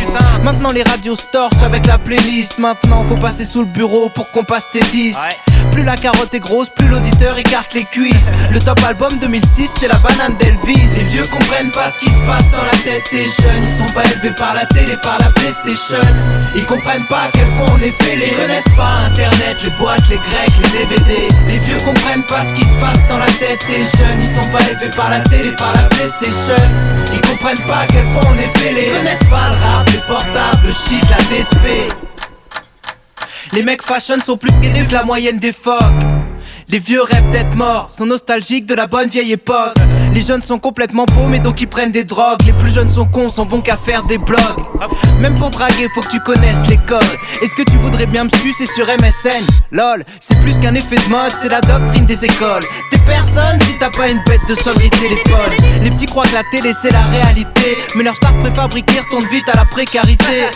Maintenant les radios se torchent avec la playlist. Maintenant faut passer sous le bureau pour qu'on passe tes disques. Plus la carotte est grosse, plus l'auditeur écarte les cuisses. Le top album 2006 c'est la banane d'Elvis. Les vieux comprennent pas ce qui se passe dans la tête des jeunes. Ils sont pas élevés par la télé, par la PlayStation. Ils comprennent pas à quel point on est fêlés. Ils connaissent pas internet, les boîtes, les grecs, les DVD. Les vieux comprennent pas ce qui se passe dans la tête des jeunes. Ils sont pas élevés par la télé, par la PlayStation. Ils comprennent pas à quel point on est fêlés. Ils connaissent pas le rap, les portables, le shit, la DSP. Les mecs fashion sont plus gainés que la moyenne des phoques. Les vieux rêvent d'être morts, sont nostalgiques de la bonne vieille époque. Les jeunes sont complètement paumés donc ils prennent des drogues. Les plus jeunes sont cons, sont bons qu'à faire des blogs. Même pour draguer faut que tu connaisses les codes. Est-ce que tu voudrais bien me sucer sur MSN? Lol, c'est plus qu'un effet de mode, c'est la doctrine des écoles. T'es personne si t'as pas une bête de somme et téléphone. Les petits croient que la télé c'est la réalité, mais leur star préfabriquée retourne vite à la précarité.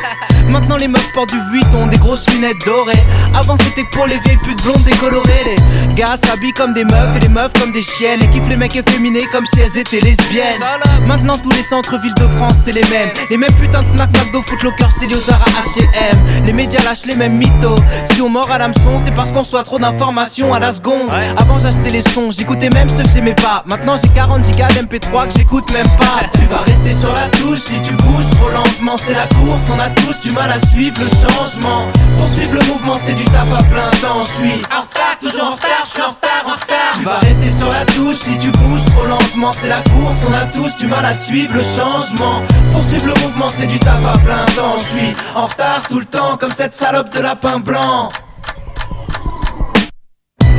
Maintenant les meufs portent du Vuitton, des grosses lunettes dorées. Avant c'était pour les vieilles putes blondes décolorées. Les gars s'habillent comme des meufs et les meufs comme des chiennes. Et kiffent les mecs efféminés comme si elles étaient lesbiennes. Maintenant tous les centres-villes de France c'est les mêmes. Les mêmes putains de Fnac, McDo, Footlocker, Célio, Zara, H&M. Les médias lâchent les mêmes mythos. Si on mord à l'hameçon c'est parce qu'on reçoit trop d'informations à la seconde. Avant j'achetais les sons, j'écoutais même ceux que j'aimais pas. Maintenant j'ai 40 gigas d'MP3 que j'écoute même pas. Tu vas rester sur la touche si tu bouges trop lentement. C'est la course, on a tous du mal à suivre le changement. Poursuivre le mouvement c'est du taf à plein temps. Je suis en retard, toujours en retard, je suis en retard, en retard. Tu vas rester sur la touche si tu bouges trop lentement. C'est la course, on a tous du mal à suivre le changement. Poursuivre le mouvement c'est du taf à plein temps. Je suis en retard tout le temps comme cette salope de lapin blanc.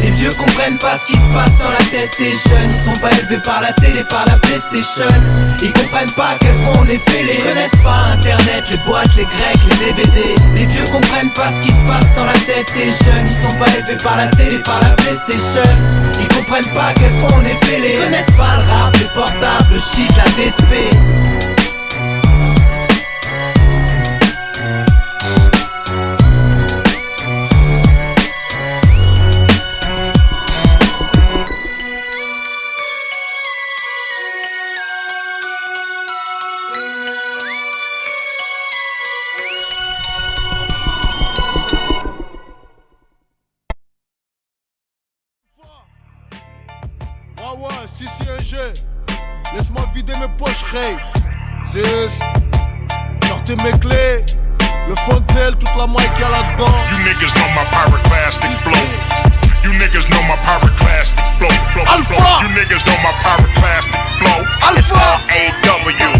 Les vieux vieux comprennent pas ce qui se passe dans la tête des jeunes. Ils sont pas élevés par la télé, par la PlayStation. Ils comprennent pas à quel point on est fêlés. Ils connaissent pas internet, les boîtes, les grecs, les DVD. Les vieux comprennent pas ce qui se passe dans la tête des jeunes. Ils sont pas élevés par la télé, par la PlayStation. Ils comprennent pas à quel point on est fêlés. Ils connaissent pas le rap, les portables, le shit, la DSP. Laisse-moi vider mes poches, Ray. Sortez mes clés. Le Fontel, toute la maille qu'il y a là-dedans. You niggas know my pyroclastic flow. You niggas know my pyroclastic flow. Alpha. You niggas know my pyroclastic flow. Alpha. R-A-W.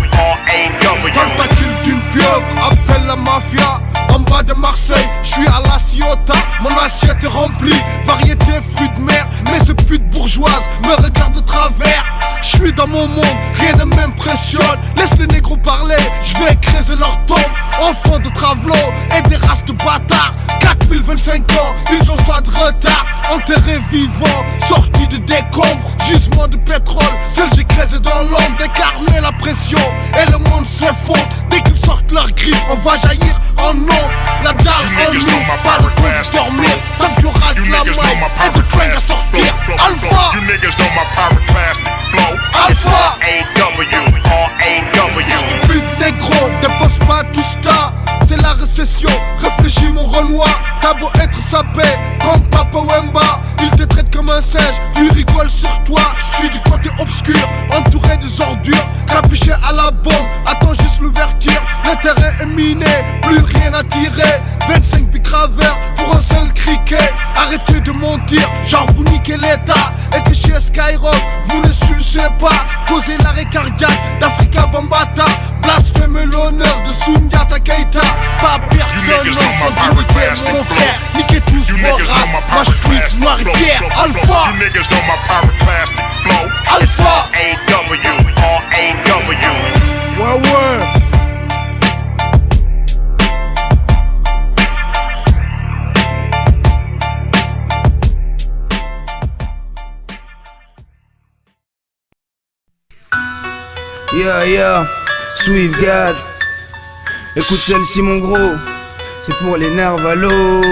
Tentacule d'une pieuvre, appelle la mafia. En bas de Marseille, je suis à la Ciotat. Mon assiette est remplie, variété fruits de mer. Mais ce pute bourgeoise me regarde de travers. Je suis dans mon monde, rien ne m'impressionne. Laisse les négros parler, je vais creuser leur tombe. Enfants de travelots et des races de bâtards. 4025 ans, ils ont ça de retard. Enterrés vivants, sortis de décombres. Gisement de pétrole, seul j'ai creusé dans l'ombre. Décarner la pression et le monde s'effondre. Dès qu'ils sortent leurs griffes, on va jaillir en nombre. La dalle en nous, pas le temps de dormir. Tant qu'il y aura de la maille et de flingues à sortir. Alpha. You niggas know my pyroclastic flow. Alpha. R-A-W. Stupide négro, dépose pas tout ça. C'est la récession, réfléchis mon Renoir. T'as beau être sapé comme Papa Wemba, il te traite comme un singe, lui rigole sur toi. Je suis du côté obscur, entouré des ordures, capuché à la bombe, attends juste l'ouverture. Le terrain est miné, plus rien à tirer. 25 bicraveurs pour un seul criquet. Arrêtez de mentir, genre vous niquez l'état. Et que chez Skyrock, vous ne sucez pas. Causez l'arrêt cardiaque d'Africa Bambata. Blasphème l'honneur de Sundiata Keita. Pas pire qu'un homme sans dignité, mon frère. Niquez tous vos races, moi je suis noir et fier. Alpha. You niggas know my pyroclastic flow. Alpha. R-A-W. Ouais ouais. Yeah, Swift God. Écoute celle-ci mon gros, c'est pour les narvalos.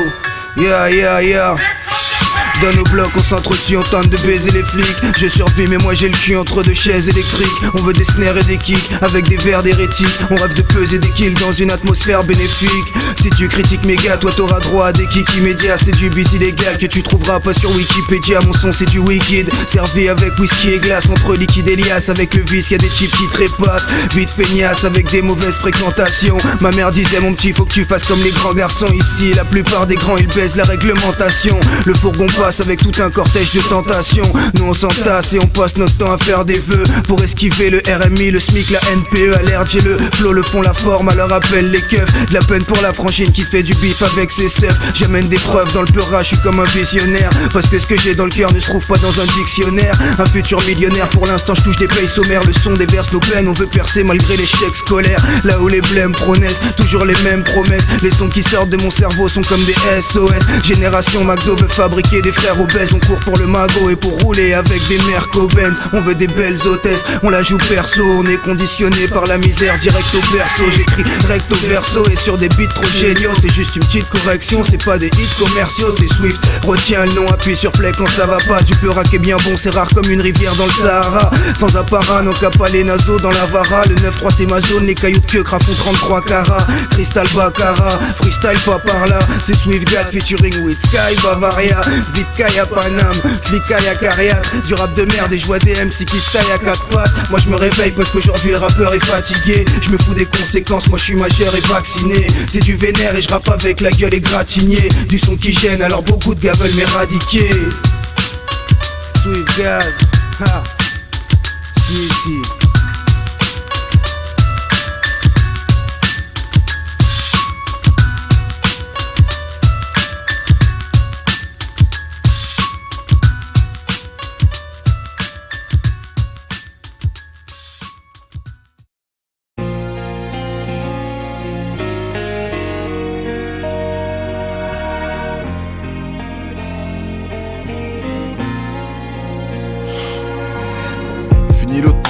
Yeah. Dans nos blocs on s'entretue, on tente de baiser les flics. Je survis mais moi j'ai le cul entre deux chaises électriques. On veut des snares et des kicks avec des verres d'hérétiques. On rêve de peser des kills dans une atmosphère bénéfique. Si tu critiques mes gars, toi t'auras droit à des kicks immédiats. C'est du bis illégal que tu trouveras pas sur Wikipédia. Mon son c'est du wicked, servi avec whisky et glace. Entre liquide et liasse, avec le vice y'a des types qui trépassent. Vite feignasse avec des mauvaises fréquentations. Ma mère disait mon petit faut que tu fasses comme les grands garçons. Ici la plupart des grands ils baisent la réglementation. Le fourgon passe avec tout un cortège de tentations. Nous on s'entasse et on passe notre temps à faire des vœux pour esquiver le RMI, le SMIC, la NPE. Alerte, j'ai le flow, le fond, la forme, alors appelle les keufs. De la peine pour la frangine qui fait du bif avec ses seufs. J'amène des preuves dans le peurage, je suis comme un visionnaire. Parce que ce que j'ai dans le cœur ne se trouve pas dans un dictionnaire. Un futur millionnaire, pour l'instant je touche des payes sommaires. Le son déverse nos peines, on veut percer malgré l'échec scolaire. Là où les blêmes promesses, toujours les mêmes promesses. Les sons qui sortent de mon cerveau sont comme des SOS. Génération McDo veut fabriquer des frères obèses. On court pour le magot et pour rouler avec des Merco-Benz. On veut des belles hôtesses, on la joue perso. On est conditionné par la misère direct au berceau. J'écris recto verso et sur des beats trop géniaux. C'est juste une petite correction, c'est pas des hits commerciaux. C'est Swift, retiens le nom, appuie sur play quand ça va pas. Du peurak est bien bon, c'est rare comme une rivière dans le Sahara. Sans apparat, nos capas les naseaux dans la vara. Le 9-3 c'est ma zone, les cailloux de queue crafont 33 carats. Crystal Baccarat, freestyle pas par là. C'est Swift God featuring with Sky Bavaria. Vitkaya Panam, Flikaya Cariat. Du rap de merde et je vois des MC qui se taillent à 4 pattes. Moi je me réveille parce qu'aujourd'hui le rappeur est fatigué. Je me fous des conséquences, moi je suis majeur et vacciné. C'est du vénère et je rappe avec la gueule égratignée. Du son qui gêne alors beaucoup de gars veulent m'éradiquer. Swift God, ha, si.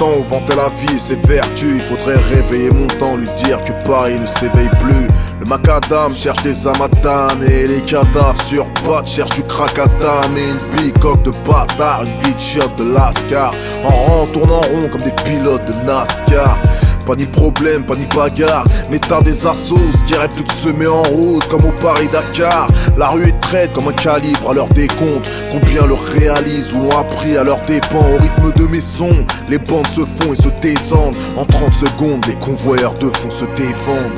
temps on vantait la vie et ses vertus. Il faudrait réveiller mon temps, lui dire que Paris ne s'éveille plus. Le macadam cherche des amatanes et les cadavres sur pattes cherchent du crack à dame et une bicoque de bâtard, une vie de chiotte de Lascar. En rang, tourne en rond comme des pilotes de NASCAR. Pas ni problème, pas ni bagarre, mais t'as des assos qui rêvent de se mettre en route comme au Paris-Dakar. La rue est traite comme un calibre à leur décompte. Combien le réalisent ou l'ont appris à leur dépens. Au rythme de mes sons, les bandes se font et se descendent. En 30 secondes, les convoyeurs de fond se défendent.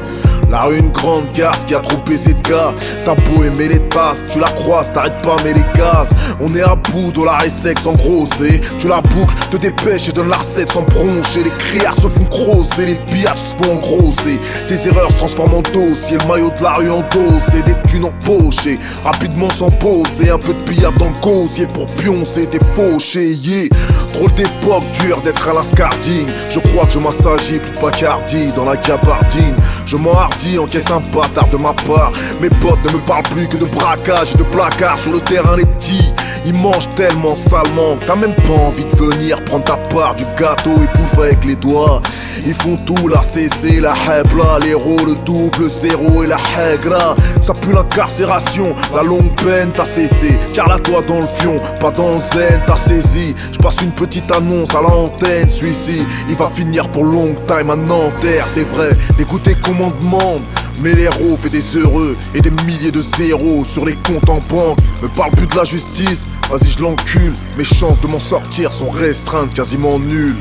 La rue une grande garce qui a trop baisé de gars. T'as beau aimer les tasses, tu la croises, t'arrêtes pas mais les gaz. On est à bout, dollar et sexe en gros, c'est tu la boucles, te dépêches et donne la recette sans broncher. Les criards se font crosser, les pillages se font engrosser. Tes erreurs se transforment en dossier, le maillot de la rue en dossier. Des thunes empochées, rapidement sans poser. Un peu de billard dans le gosier pour pioncer, t'es fauché, yeah. Drôle d'époque, dur d'être à l'ascardine. Je crois que je m'assagis, plus de Bacardi dans la gabardine. Je m'enhardis, encaisse un bâtard de ma part. Mes potes ne me parlent plus que de braquage et de placard. Sur le terrain les petits, ils mangent tellement salement que t'as même pas envie de venir prendre ta part du gâteau et bouffer avec les doigts. Ils font tout, la CC, la hebla, l'héros, le double zéro et la hegra. Ça pue l'incarcération, la longue peine t'as cessé. Car la toi dans le fion, pas dans le zen, t'as saisi. Je passe une petite annonce à l'antenne, celui-ci il va finir pour long time à Nanterre. C'est vrai, d'écouter comment on demande. Mais l'héros fait des heureux et des milliers de zéros sur les comptes en banque. Me parle plus de la justice, vas-y je l'encule. Mes chances de m'en sortir sont restreintes, quasiment nulles.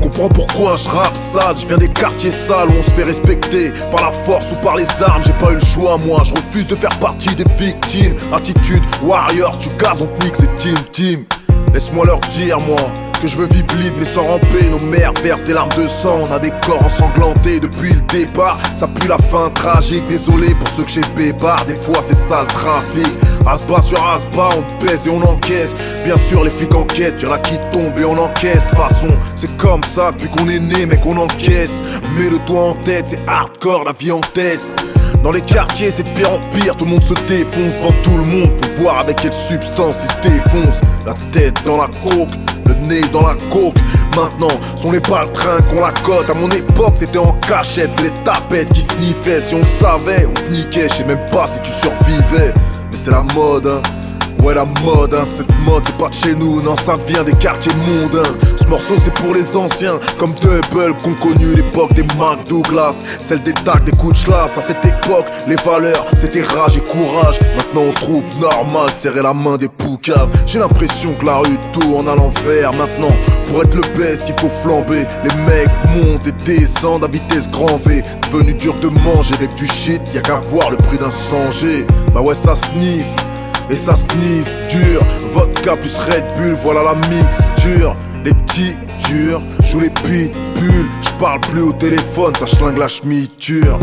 Comprends pourquoi je rappe sale, je viens des quartiers sales où on se fait respecter par la force ou par les armes. J'ai pas eu le choix moi, je refuse de faire partie des victimes. Attitude warriors, tu gazes, on te nique, c'est team. Laisse-moi leur dire moi que je veux vivre libre mais sans ramper. Nos mères versent des larmes de sang, on a des corps ensanglantés depuis le départ. Ça pue la fin tragique, désolé pour ceux que j'ai bébard. Des fois c'est ça le trafic. Asbas sur Asbas, on te baise et on encaisse. Bien sûr les flics enquêtent, y'en a qui tombent et on encaisse. De toute façon c'est comme ça depuis qu'on est né mec on encaisse. Mets le doigt en tête, c'est hardcore la vie en tête. Dans les quartiers c'est de pire en pire, tout le monde se défonce devant tout le monde. Faut voir avec quelle substance ils se défoncent. La tête dans la coke, le nez dans la coke. Maintenant sont les baltrins qu'on la cote. À mon époque c'était en cachette, c'est les tapettes qui sniffaient. Si on savait, on te niquait, je sais même pas si tu survivais. Mais c'est la mode hein. Ouais la mode hein, cette mode c'est pas de chez nous, non ça vient des quartiers mondains. Ce morceau c'est pour les anciens, comme Double qu'on connu l'époque des Mark Douglas. Celle des tacs, des coups de chlasse, à cette époque les valeurs c'était rage et courage. Maintenant on trouve normal de serrer la main des poucaves. J'ai l'impression que la rue tourne à l'envers maintenant. Pour être le best il faut flamber. Les mecs montent et descendent à vitesse grand V. Devenu dur de manger avec du shit, y'a qu'à voir le prix d'un 100G. Bah ouais ça sniffe. Et ça sniffe dur, vodka plus Red Bull, voilà la mixture. Les petits durs, joue les pitbulls. J'parle plus au téléphone, ça schlingue la schmiture.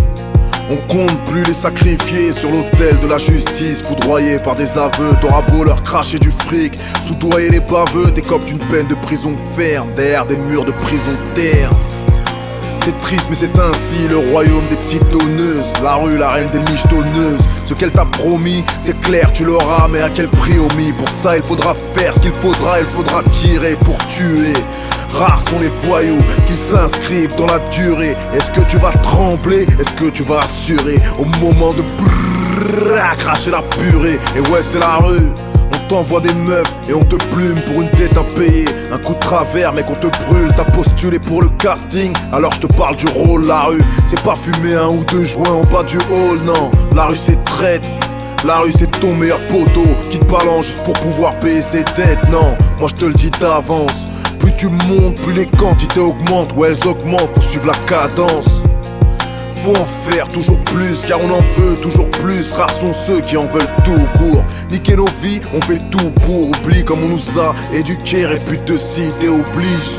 On compte plus les sacrifiés sur l'autel de la justice. Foudroyés par des aveux, t'auras beau leur cracher du fric. Soudoyer les baveux, t'écopes d'une peine de prison ferme. Derrière des murs de prison terre. C'est triste mais c'est ainsi le royaume des petites donneuses. La rue, la reine des michetonneuses. Ce qu'elle t'a promis, c'est clair tu l'auras. Mais à quel prix omis? Pour ça il faudra faire ce qu'il faudra. Il faudra tirer pour tuer. Rares sont les voyous qui s'inscrivent dans la durée. Est-ce que tu vas trembler? Est-ce que tu vas assurer? Au moment de cracher la purée. Et ouais c'est la rue. On t'envoie des meufs et on te plume pour une dette impayée. Un coup de travers mec on te brûle. T'as postulé pour le casting, alors je te parle du rôle. La rue c'est pas fumer un ou deux joints en bas du hall, non. La rue c'est traite. La rue c'est ton meilleur poteau qui te balance juste pour pouvoir payer ses dettes. Non, moi je te le dis d'avance. Plus tu montes, plus les quantités augmentent. Ouais elles augmentent, faut suivre la cadence. Faut en faire toujours plus car on en veut toujours plus. Rares sont ceux qui en veulent tout court. Niquer nos vies, on fait tout pour. Oublie comme on nous a éduqués, répute de cité oblige.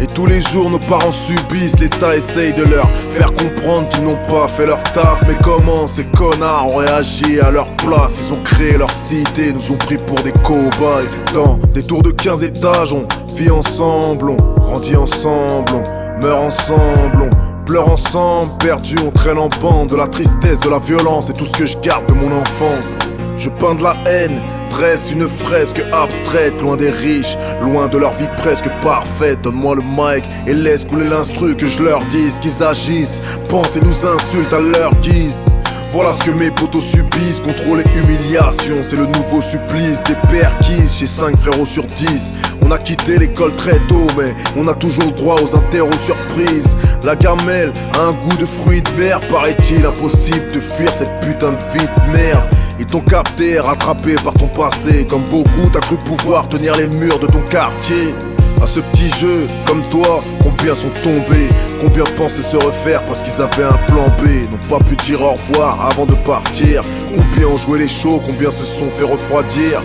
Et tous les jours nos parents subissent. L'État essaye de leur faire comprendre qu'ils n'ont pas fait leur taf. Mais comment ces connards ont réagi à leur place? Ils ont créé leur cité, nous ont pris pour des cobayes. Dans des tours de 15 étages, on vit ensemble, on grandit ensemble, on meurt ensemble, on pleure ensemble, perdu, on traîne en bande. De la tristesse, de la violence, c'est tout ce que je garde de mon enfance. Je peins de la haine, dresse une fresque abstraite, loin des riches, loin de leur vie presque parfaite. Donne-moi le mic et laisse couler l'instru, que je leur dise qu'ils agissent, pensent et nous insultent à leur guise. Voilà ce que mes potos subissent, contrôle et humiliation, c'est le nouveau supplice des perquises chez 5 frérots sur 10. On a quitté l'école très tôt, mais on a toujours le droit aux interros surprises. La gamelle a un goût de fruits de mer, paraît-il impossible de fuir cette putain de vie de merde. Ils t'ont capté, rattrapé par ton passé, comme beaucoup t'as cru pouvoir tenir les murs de ton quartier. À ce petit jeu, comme toi, combien sont tombés, combien pensaient se refaire parce qu'ils avaient un plan B, n'ont pas pu dire au revoir avant de partir. Combien ont joué les shows, combien se sont fait refroidir,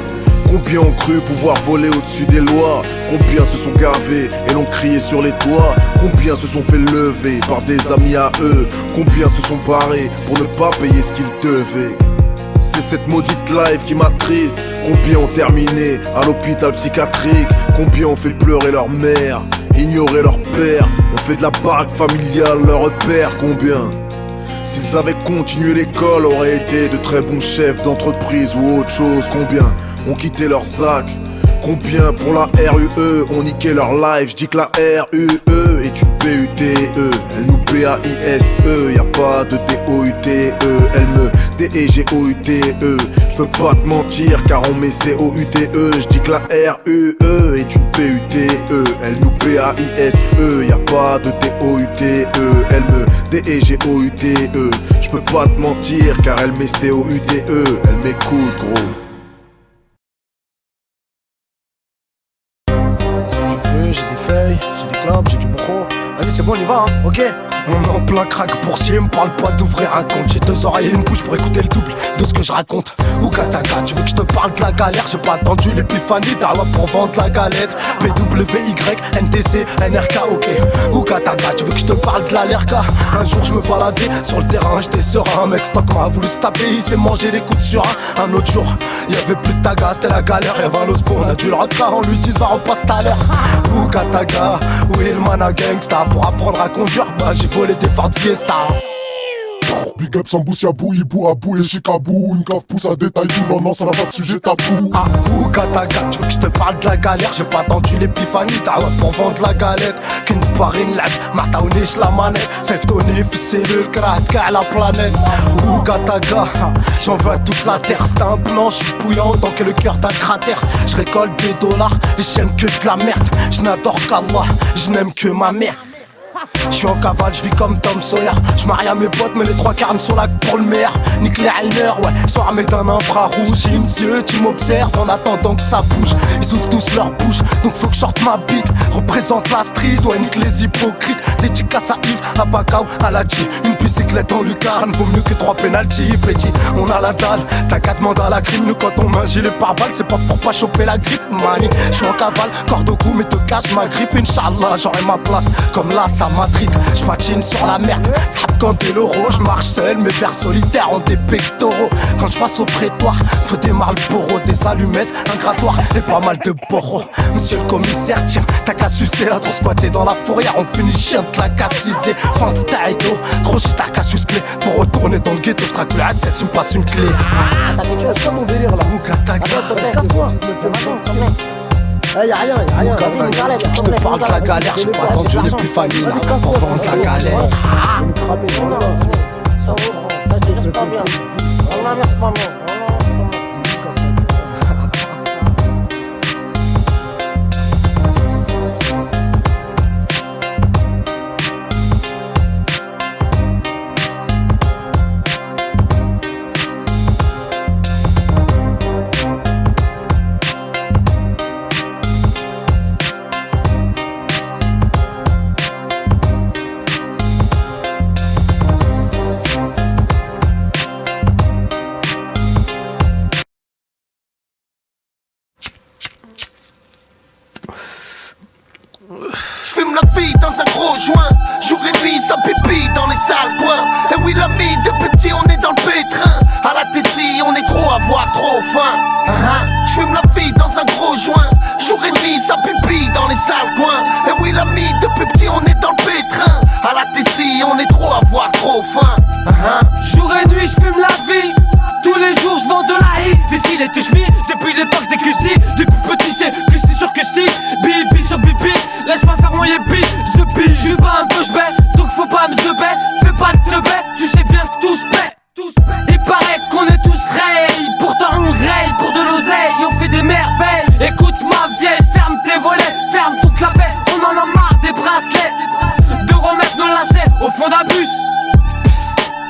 combien ont cru pouvoir voler au-dessus des lois, combien se sont gavés et l'ont crié sur les toits, combien se sont fait lever par des amis à eux, combien se sont barrés pour ne pas payer ce qu'ils devaient. C'est cette maudite life qui m'attriste. Combien ont terminé à l'hôpital psychiatrique, combien ont fait pleurer leur mère, ignorer leur père, ont fait de la baraque familiale leur repère. Combien, s'ils avaient continué l'école, auraient été de très bons chefs d'entreprise ou autre chose. Combien ont quitté leur sac, combien pour la RUE ont niqué leur life. J'dis que la RUE est une PUTE, elle nous PAISE, y'a pas de DOUTE, elle me DEGOUTE. J'peux pas te mentir car on met COUTE. J'dis que la RUE est une PUTE, elle nous PAISE, y'a pas de DOUTE, elle me DEGOUTE. J'peux pas te mentir car elle met COUTE, elle m'écoute gros. J'ai des feuilles, j'ai des clopes, j'ai du bro. Vas-y c'est bon on y va hein, ok. On est en plein crack boursier, me parle pas d'ouvrir un compte. J'ai 2 oreilles et une bouche pour écouter le double de ce que je raconte. Ou Kataka, tu veux que je te parle de la galère? J'ai pas attendu l'épiphanie d'Allah pour vendre la galette. PWY, NTC, NRK, ok. Ou Kataka, tu veux que je te parle de l'ALRK? Un jour je me baladais sur le terrain, j'étais serein. Un mec stock m'a voulu se taper, il s'est mangé des coups de surin. Un autre jour, y'avait plus de taga, c'était la galère. Y'avait un ospo, on a dû le retrait en lui disant on passe tout à l'heure. Ou Kataka, où est le mana gangsta? Pour apprendre à conduire, bah j'ai volé des Ford Fiesta. Big up Sambous, Yabou, Hibou, Abou et Chicabou. Une cave pousse à détail, non, ça n'a pas de sujet tabou. Ah, ou Kataka, tu veux que je te parle de la galère? J'ai pas attendu l'épiphanie d'Allah pour vendre la galette. Qu'une parine lab, m'attaounish la manette. Safe Tony, c'est le crack à la planète. Ou Kataka, j'en veux à toute la terre. C'est un blanc, j'suis bouillant tant que le cœur d'un cratère. J'récolte des dollars, j'aime que de la merde. J'n'adore qu'Allah, j'n'aime que ma mère. J'suis en cavale, j'vis comme Tom Sawyer. J'marie à mes potes, mais les 3 quarts ne sont là que pour le maire. Nique les Heiner, ouais, sont armés d'un infrarouge. Ils me disent, tu m'observes en attendant que ça bouge. Ils ouvrent tous leur bouche, donc faut que sorte ma bite. Représente la street, ouais, nique les hypocrites. Dédicace à Yves, à Bacao, à la G. Une bicyclette en lucarne, vaut mieux que 3 pénaltys. Petit, on a la dalle, t'as 4 mandats à la crime. Nous quand on met un gilet pare-balles, c'est pas pour pas choper la grippe, mani. J'suis en cavale, corde au cou, mais te cache ma grippe. Inch'Allah, j'aurai ma place, comme là, ça m'attrite. J'patine sur la merde, zap quand t'es l'euro. J'marche seul, mes vers solitaires ont des pectoraux. Quand j'passe au prétoire, faut des Marlboro, des allumettes, un grattoir et pas mal de boros. Monsieur le commissaire, tiens, t'as qu'à sucer, à trop squatter dans la fourrière. On finit chien de la cassisée, fin de taïdo. Gros shit, t'as qu'à sucer clé pour retourner dans le ghetto. J'traque le SS, il me passe une clé. T'as fait quoi, c'est quoi ton délire là? Ou Kataka, casse-toi. Y'a rien, y'a rien. Vas-y, une galette. Je te parle de la galère, j'ai pas attendu l'épiphanie là pour vendre la galère. Ça va, je te dis, c'est pas bien. C'est pas bien. J'fume la vie dans un gros joint. Jour et nuit ça pipi dans les sales coins. Et oui l'ami depuis petit on est dans le pétrin. À la Tessie on est trop à voir trop faim. J'fume la vie dans un gros joint. Jour et nuit ça pipi dans les sales coins. Et oui l'ami depuis petit on est dans le pétrin. À la Tessie on est trop à voir trop faim. Jour et nuit j'fume la vie. Tous les jours j'vends enfant de la haie, puisqu'il était ch'mi depuis l'époque des Custy. Depuis petit c'est Custy sur Custy, Bibi sur Bibi. Laisse-moi faire mon yépi, The Bee. J'suis pas un peu j'bais, donc faut pas me zeber. Fais pas le teubé, tu sais bien que tout s'paie. Il paraît qu'on est tous rails, pourtant on se raye pour de l'oseille. On fait des merveilles, écoute ma vieille, ferme tes volets, ferme toute la paix. On en a marre des bracelets, de remettre nos lacets au fond d'un bus.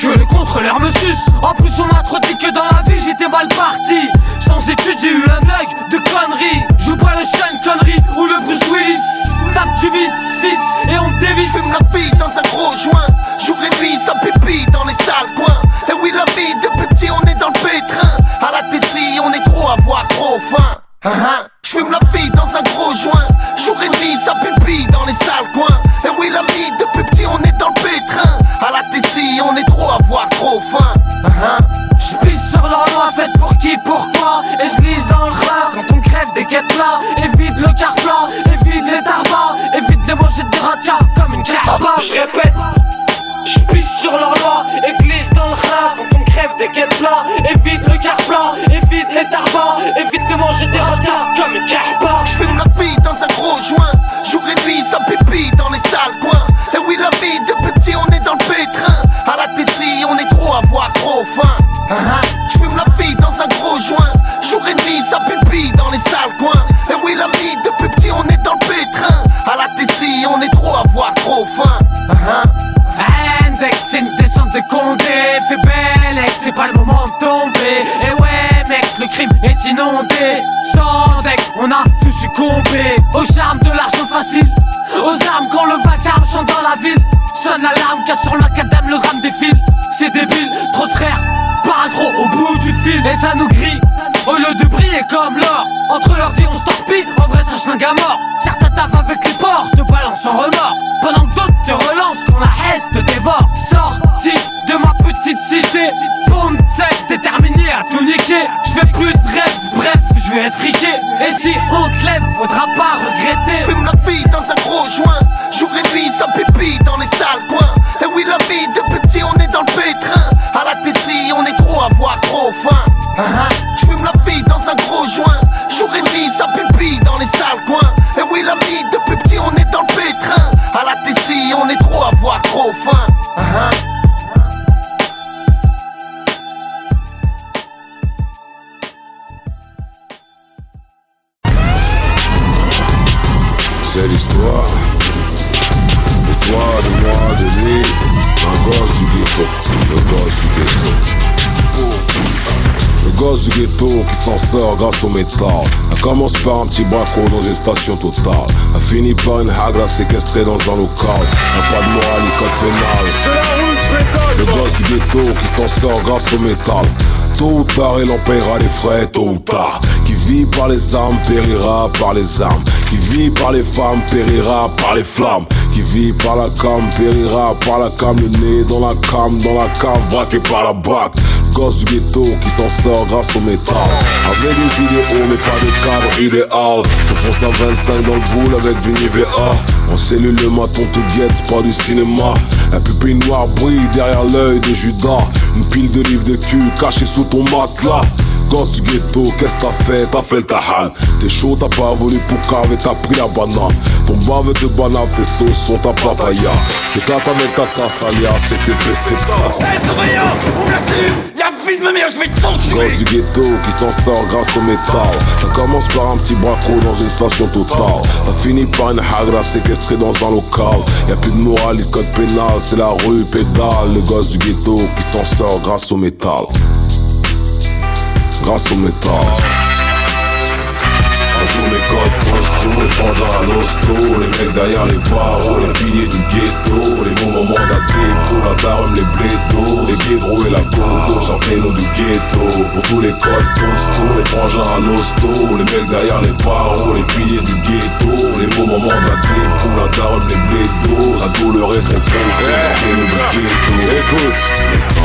Que les contrôleurs me sucent. En plus on m'a trop dit que dans la vie j'étais mal parti. Sans études j'ai eu un deuil de conneries. Joue pas le Sean Connery ou le Bruce Willis. Tape tu vis fils et on te dévisse. Fume la vie dans un gros joint. Jour et nuit ça pipi dans les sales coins. Et oui l'ami depuis petit on est dans le pétrin. À la Tessie on est trop à voir trop faim. J'fume la vie dans un gros joint. Jour et nuit ça pipi dans les sales coins. Et oui l'ami depuis petit on est dans le pétrin. À la Tessie on est trop à voir trop faim. J'pisse sur leur loi faite pour qui, pourquoi. Et j'glisse dans le rap quand on crève des quêtes là. Évite le car plat, évite les tarbas. Évite de manger des ratia comme une carba. Je répète, j'pisse sur leur loi et glisse dans le rap quand on crève des quêtes là. Évite le car plat, évite les tarbas. Évite de manger des ratia comme une carba. J'fume la vie dans un gros joint. Jour et nuit ça pipi dans les sales coins. Et oui l'ami depuis petit on est dans le pétrin. À la Tessie on est trop à voir trop faim. J'fume la vie dans un gros joint. Jour et nuit ça pipi dans les sales coins. Et oui l'ami depuis petit on est dans le pétrin. À la Tessie on est trop à voir trop faim. Index c'est une descente de Condé. Fais belle ex, c'est pas le moment de tomber. Et ouais mec le crime est inondé. Sans deck on a tout succombé. Au charme de l'argent facile, aux armes quand le vacarme chante dans la ville. Sonne l'alarme, casse sur l'acadème, le rame défile. C'est débile, trop de frères parlent trop au bout du fil. Et ça nous grille, au lieu de briller comme l'or. Entre leurs dits on se torpille, en vrai ça schlingue à mort. Certains taffent avec les porcs, te balancent en remords. Pendant que d'autres te relancent, quand la haine te dévore. Sorti de ma petite cité, bombe sec, déterminé à tout niquer. J'fais plus de rêve, bref, j'vais être friqué. Et si on te lève, faudra pas regretter. J'fume la vie dans un gros joint. Jour et nuit ça pipi dans les sales coins. Et oui l'ami depuis petit on est dans le pétrin. À la Tessie on est trop à voir trop faim. J'fume la vie dans un gros joint. Jour et nuit ça pipi dans les sales coins. Et oui l'ami depuis petit on est dans le pétrin. À la Tessie on est trop à voir trop faim. C'est l'histoire de toi, de moi, de lui, un gosse du ghetto, le gosse du ghetto. Le gosse du ghetto qui s'en sort grâce au métal. Elle commence par un petit braco dans une station Total. Elle finit par une hagra séquestrée dans un local. Un pas de morale et code pénal. C'est la route pétale. Le gosse du ghetto qui s'en sort grâce au métal. Tôt ou tard il en paiera les frais, tôt ou tard. Qui vit par les armes périra par les armes. Qui vit par les femmes périra par les flammes. Qui vit par la cam périra par la cam. Le nez dans la cave braqué par la bac. Gosse du ghetto qui s'en sort grâce au métal. Avec des idéaux mais pas de cadre idéal. Se fonce à 25 dans le boule avec du Nivea. En cellule le maton te guette, pas du cinéma. La pupille noire brille derrière l'œil de Judas. Une pile de livres de cul cachée sous ton matelas. Gosse du ghetto, qu'est-ce t'as fait le tahal. T'es chaud, t'as pas volé pour cave et t'as pris la banane. Ton bave te banave, tes sauces sont ta papaya. C'est quand avec ta castalia, c'est tes PC traces. Hey surveillant, ouvre la cellule, y'a vie de ma mère, je vais t'enculer. Gosse du ghetto qui s'en sort grâce au métal. Ça commence par un petit braco dans une station Total. Ça finit par une hagra séquestrée dans un local. Y'a plus de morale, de code pénal, c'est la rue pédale. Le gosse du ghetto qui s'en sort grâce au métal. Grâce au métal. Sous les codes postaux, les frangins à l'hosto, les mecs derrière les barreaux, les piliers du ghetto, les bons moments d'adépo, la daronne, les blédos, les guédros et la coco, chanter nous du ghetto. Pour tous les codes postaux, les frangins à l'hosto, les mecs derrière les barreaux, les piliers du ghetto, les bons moments d'adépo, la daronne, les blédos, la douleur est très chanter nous du ghetto. Écoute,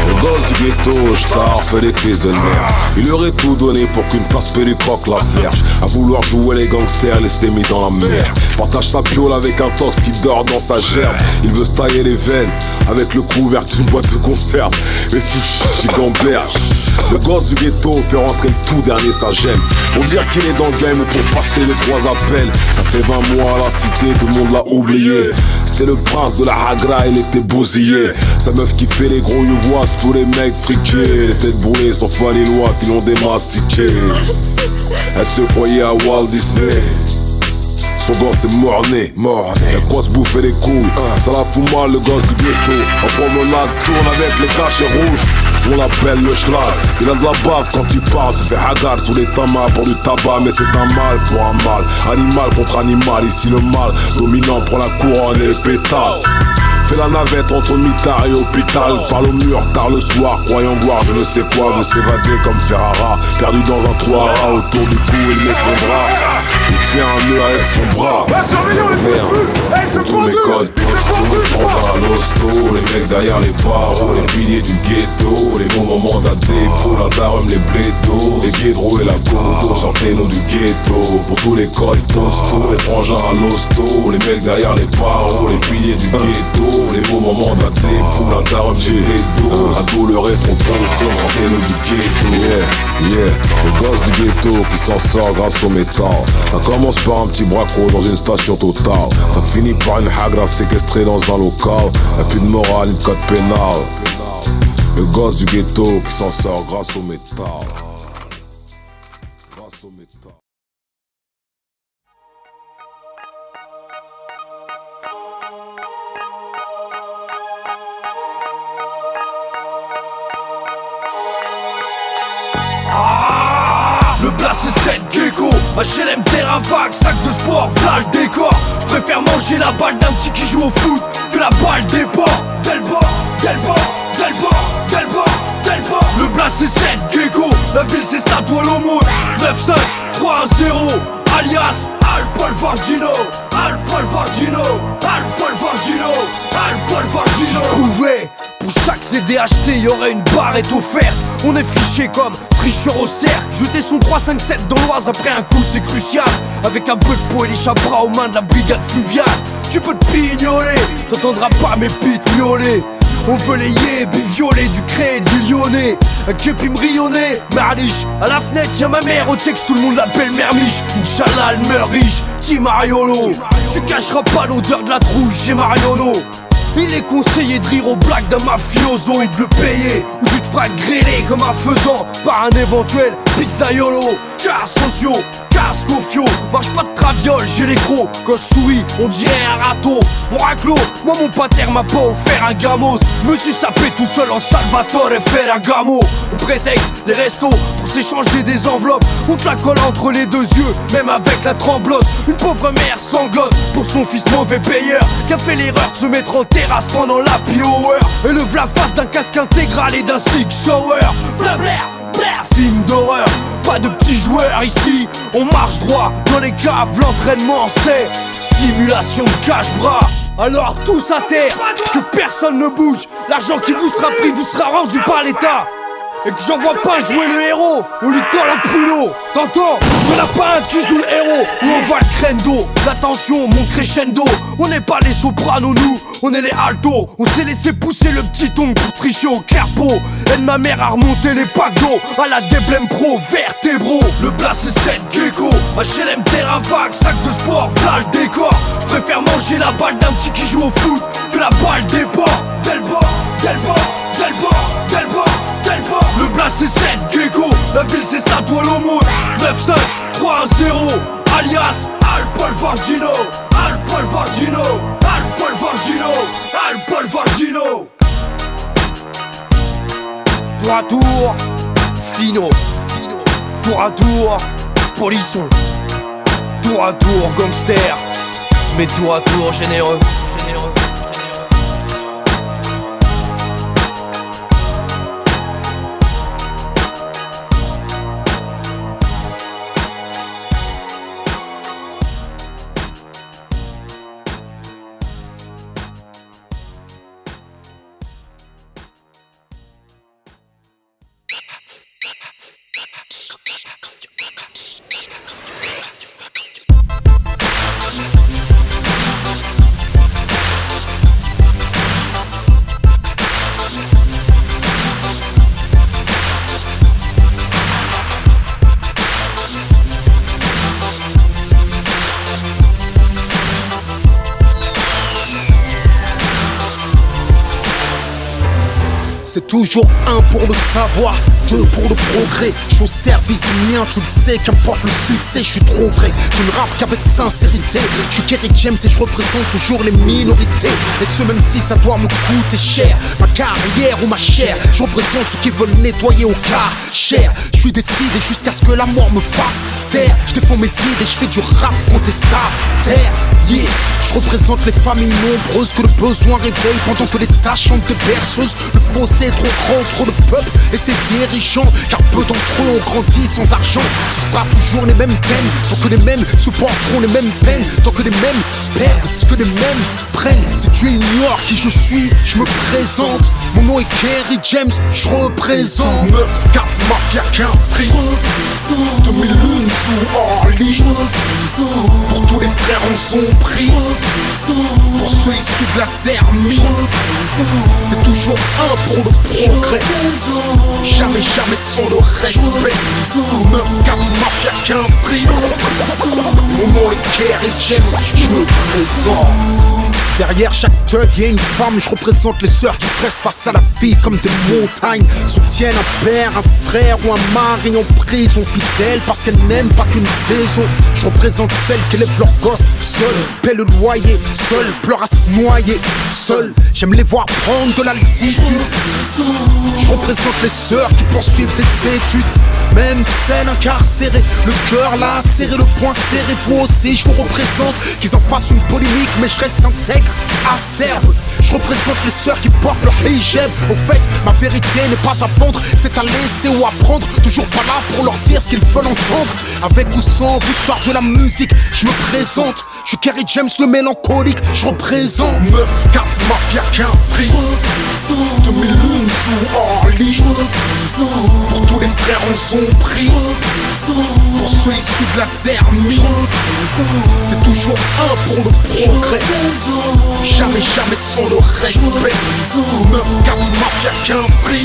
le gosse du ghetto, j't'ar fait des crises de nerfs. Il aurait tout donné pour qu'une tasse pédicroque la verge. À vouloir jouer où est les gangsters, laissez mis dans la mer. Partage sa piole avec un tox qui dort dans sa gerbe. Il veut se tailler les veines avec le couvercle d'une boîte de conserve. Et si gamberge. Le gosse du ghetto fait rentrer le tout dernier, ça gêne. Pour dire qu'il est dans le game ou pour passer les 3 appels. Ça fait 20 mois à la cité, tout le monde l'a oublié. C'était le prince de la Hagra, il était bousillé. Sa meuf qui fait les gros youvoises pour les mecs friqués. Les têtes brûlées sans foi les lois qui l'ont démastiqué. Elle se croyait à Walt Disney. Son gosse est mort-né. Elle croit se bouffer les couilles. Ça la fout mal le gosse du ghetto. En promenade tourne avec les cachets rouges. On l'appelle le schlag. Il a de la bave quand il parle. Se fait hagar sous les tamas pour du tabac. Mais c'est un mal pour un mal. Animal contre animal. Ici le mal dominant prend la couronne et les pétales. Fait la navette entre mitard et hôpital. Parle au mur tard le soir, croyant voir je ne sais quoi. Veut s'évader comme Ferrara. Perdu dans un trou à rat. Autour du cou il met son bras. Il fait un nœud avec son bras. Merde, tous mes codes postaux. On va à l'hosto. Les mecs derrière les barreaux. Les piliers du ghetto. Les bons moments datés. Pour la darum les blédos. Les guédros et la condo. Sortez-nous du ghetto. Pour tous les codes postaux. Les frangins à l'hosto. Les mecs derrière les barreaux. Les piliers du ghetto. Les beaux moments datés pour la daronne j'ai les dos. La douleur est trop profonde, sortez-nous du ghetto. Le gosse du ghetto qui s'en sort grâce au métal. Ça commence par un petit braco dans une station totale. Ça finit par une hagra séquestrée dans un local. Y'a plus de morale ni de code pénal. Le gosse du ghetto qui s'en sort grâce au métal. Grâce au métal. Le plat c'est 7 gecko, HLM terrain vague, sac de sport, v'là le décor. J'préfère manger la balle d'un petit qui joue au foot que la balle des bords. Del bord, del bord, del bord, del bord, del bord. Le plat c'est 7 gecko, la ville c'est Statoil l'aumône. 9-5, 3-0, alias Alpol Vargino, Alpol Vargino, Alpol Vargino, Alpol Vargino. J'trouvais pour chaque CD acheté y'aurait une barrette offerte. On est fiché comme tricheur au cercle. Jeter son 3-5-7 dans l'Oise après un coup c'est crucial. Avec un peu de peau et les chabras aux mains de la brigade fluviale. Tu peux te pignoler, t'entendras pas mes pites miauler. On veut les yébis violer du cré et du lyonnais. Un képi m'rionner, Marliche. À la fenêtre y'a ma mère au texte, tout le monde l'appelle Mermiche. Inch'Allah elle meurt riche, petit Mariolo. Tu cacheras pas l'odeur de la trouille chez Mariolo. Il est conseillé de rire aux blagues d'un mafioso et de le payer. Ou tu te feras grêler comme un faisant par un éventuel pizzaiolo. Car socio, car scofio, marche pas de traviole, j'ai les crocs. Quand je souris, on dirait un râteau. Mon raclo, moi mon pater m'a pas offert un gamos. Me suis sapé tout seul en Salvatore Ferragamo. Au prétexte des restos pour s'échanger des enveloppes. On te la colle entre les deux yeux, même avec la tremblote. Une pauvre mère sanglote pour son fils mauvais payeur qui a fait l'erreur de se mettre en terrasse pendant l'happy hour. Et le v'la face d'un casque intégral et d'un Sig Shower. Blablaire, blaire, film d'horreur. Pas de petits joueurs ici, on marche droit dans les caves, l'entraînement c'est simulation de cache-bras. Alors tous à terre, que personne ne bouge. L'argent qui vous sera pris vous sera rendu par l'État. Et que j'en vois pas jouer le héros, on lui colle un pruneau. T'entends, y'en a pas un qui joue le héros, où on voit le crendo. L'attention, mon crescendo, on n'est pas les sopranos nous, on est les altos. On s'est laissé pousser le petit ongle pour tricher au carpo. Aide ma mère à remonter les packs d'eau à la Déblème Pro, vertébro. Le plat c'est 7 gecko, HLM terrain vague, sac de sport, v'là le décor. J'préfère manger la balle d'un petit qui joue au foot que la balle des bords. Del bord, del bord, del bord, del bord, del bord. Le plat c'est 7 gecko, la ville c'est Statoil l'aumône. 9-5, 3-0, alias Alpol Vargino, Alpol Vargino, Alpol Vargino, Alpol Vargino. Tour à tour, Fino. Tour à tour, Polisson. Tour à tour, gangster. Mais tour à tour, généreux. C'est toujours un pour le savoir, deux pour le progrès. Je suis au service du mien, tu le sais, qu'importe le succès, je suis trop vrai. Je ne rappe qu'avec sincérité. Je suis Kerry James et je représente toujours les minorités. Et ce même si ça doit me coûter cher, ma carrière ou ma chair. Je représente ceux qui veulent nettoyer au cas cher. Je suis décidé jusqu'à ce que la mort me fasse taire. Je défends mes idées, je fais du rap contestataire. Yeah. Je représente les familles nombreuses que le besoin réveille pendant que les tâches chantent des berceuses. Le fossé est trop grand entre le peuple et ses dirigeants, car peu d'entre eux ont grandi sans argent. Ce sera toujours les mêmes thèmes, tant que les mêmes supporteront les mêmes peines, tant que les mêmes perdent ce que les mêmes prennent. Si tu ignores qui je suis, je me présente. Mon nom est Kerry James, je représente 9-4 mafia qu'un fric, 2001 sous Orly. Pour tous les frères en son prix, pour ceux issus de la Zermie, c'est toujours un pour le progrès, jamais sans le respect. 9-4 mafia qu'un fric, mon nom est Kerry James, je me présente. Derrière chaque thug y'a une femme, je représente les sœurs qui stressent face à la vie comme des montagnes. Soutiennent un père, un frère ou un mari en prison, fidèles parce qu'elles n'aiment pas qu'une saison. Je représente celles qui élèvent leurs gosses seules, paient le loyer, seules, pleurent à se noyer, seules. J'aime les voir prendre de l'altitude. Je représente les sœurs qui poursuivent des études, même celles incarcérées, le cœur là serré, le poing serré. Vous aussi je vous représente, qu'ils en fassent une polémique, mais je reste intègre, acerbe. Je représente les sœurs qui portent leur hijab. Au fait, ma vérité n'est pas à vendre, c'est à laisser ou à prendre. Toujours pas là pour leur dire ce qu'ils veulent entendre. Avec ou sans victoire de la musique, je me présente. Je suis Kerry James le mélancolique, je représente 9-4 mafia qu'un fric, 2001 sous Orly. Pour tous les frères en son prix, pour ceux issus de la Zermie, c'est toujours un pour le progrès, jamais sans le respect. 9-4 mafia qu'un fric,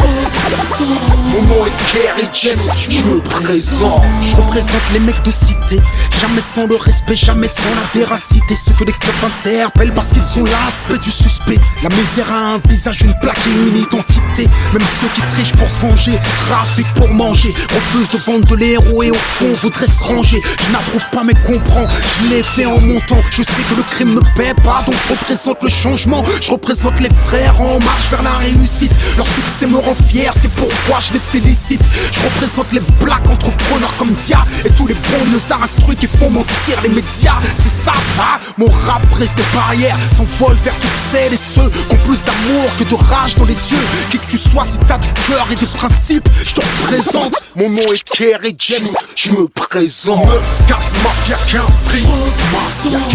mon nom est Kerry James, je me présente. Je représente les mecs de cité, jamais sans le respect, jamais sans la véracité. Ceux que les clubs interpellent parce qu'ils ont l'aspect du suspect. La misère a un visage, une plaque et une identité. Même ceux qui trichent pour se venger, trafiquent pour manger, refusent de vendre de l'héros et au fond voudraient se ranger. Je n'approuve pas mais comprends, je l'ai fait en montant. Je sais que le crime ne paie pas, donc je représente le changement. Je représente les frères en marche vers la réussite. Leur succès me rend fier, c'est pourquoi je les félicite. Je représente les black entrepreneurs comme Dia et tous les banlieusards instruits qui font mentir les médias. C'est ça, hein? Mon rap brise des barrières, s'envole vers toutes celles et ceux qui ont plus d'amour que de rage dans les yeux. Qui que tu sois, si t'as du cœur et des principes, je te représente. Mon nom est Kerry James, je me présente. 9-4 mafia qu'un fric,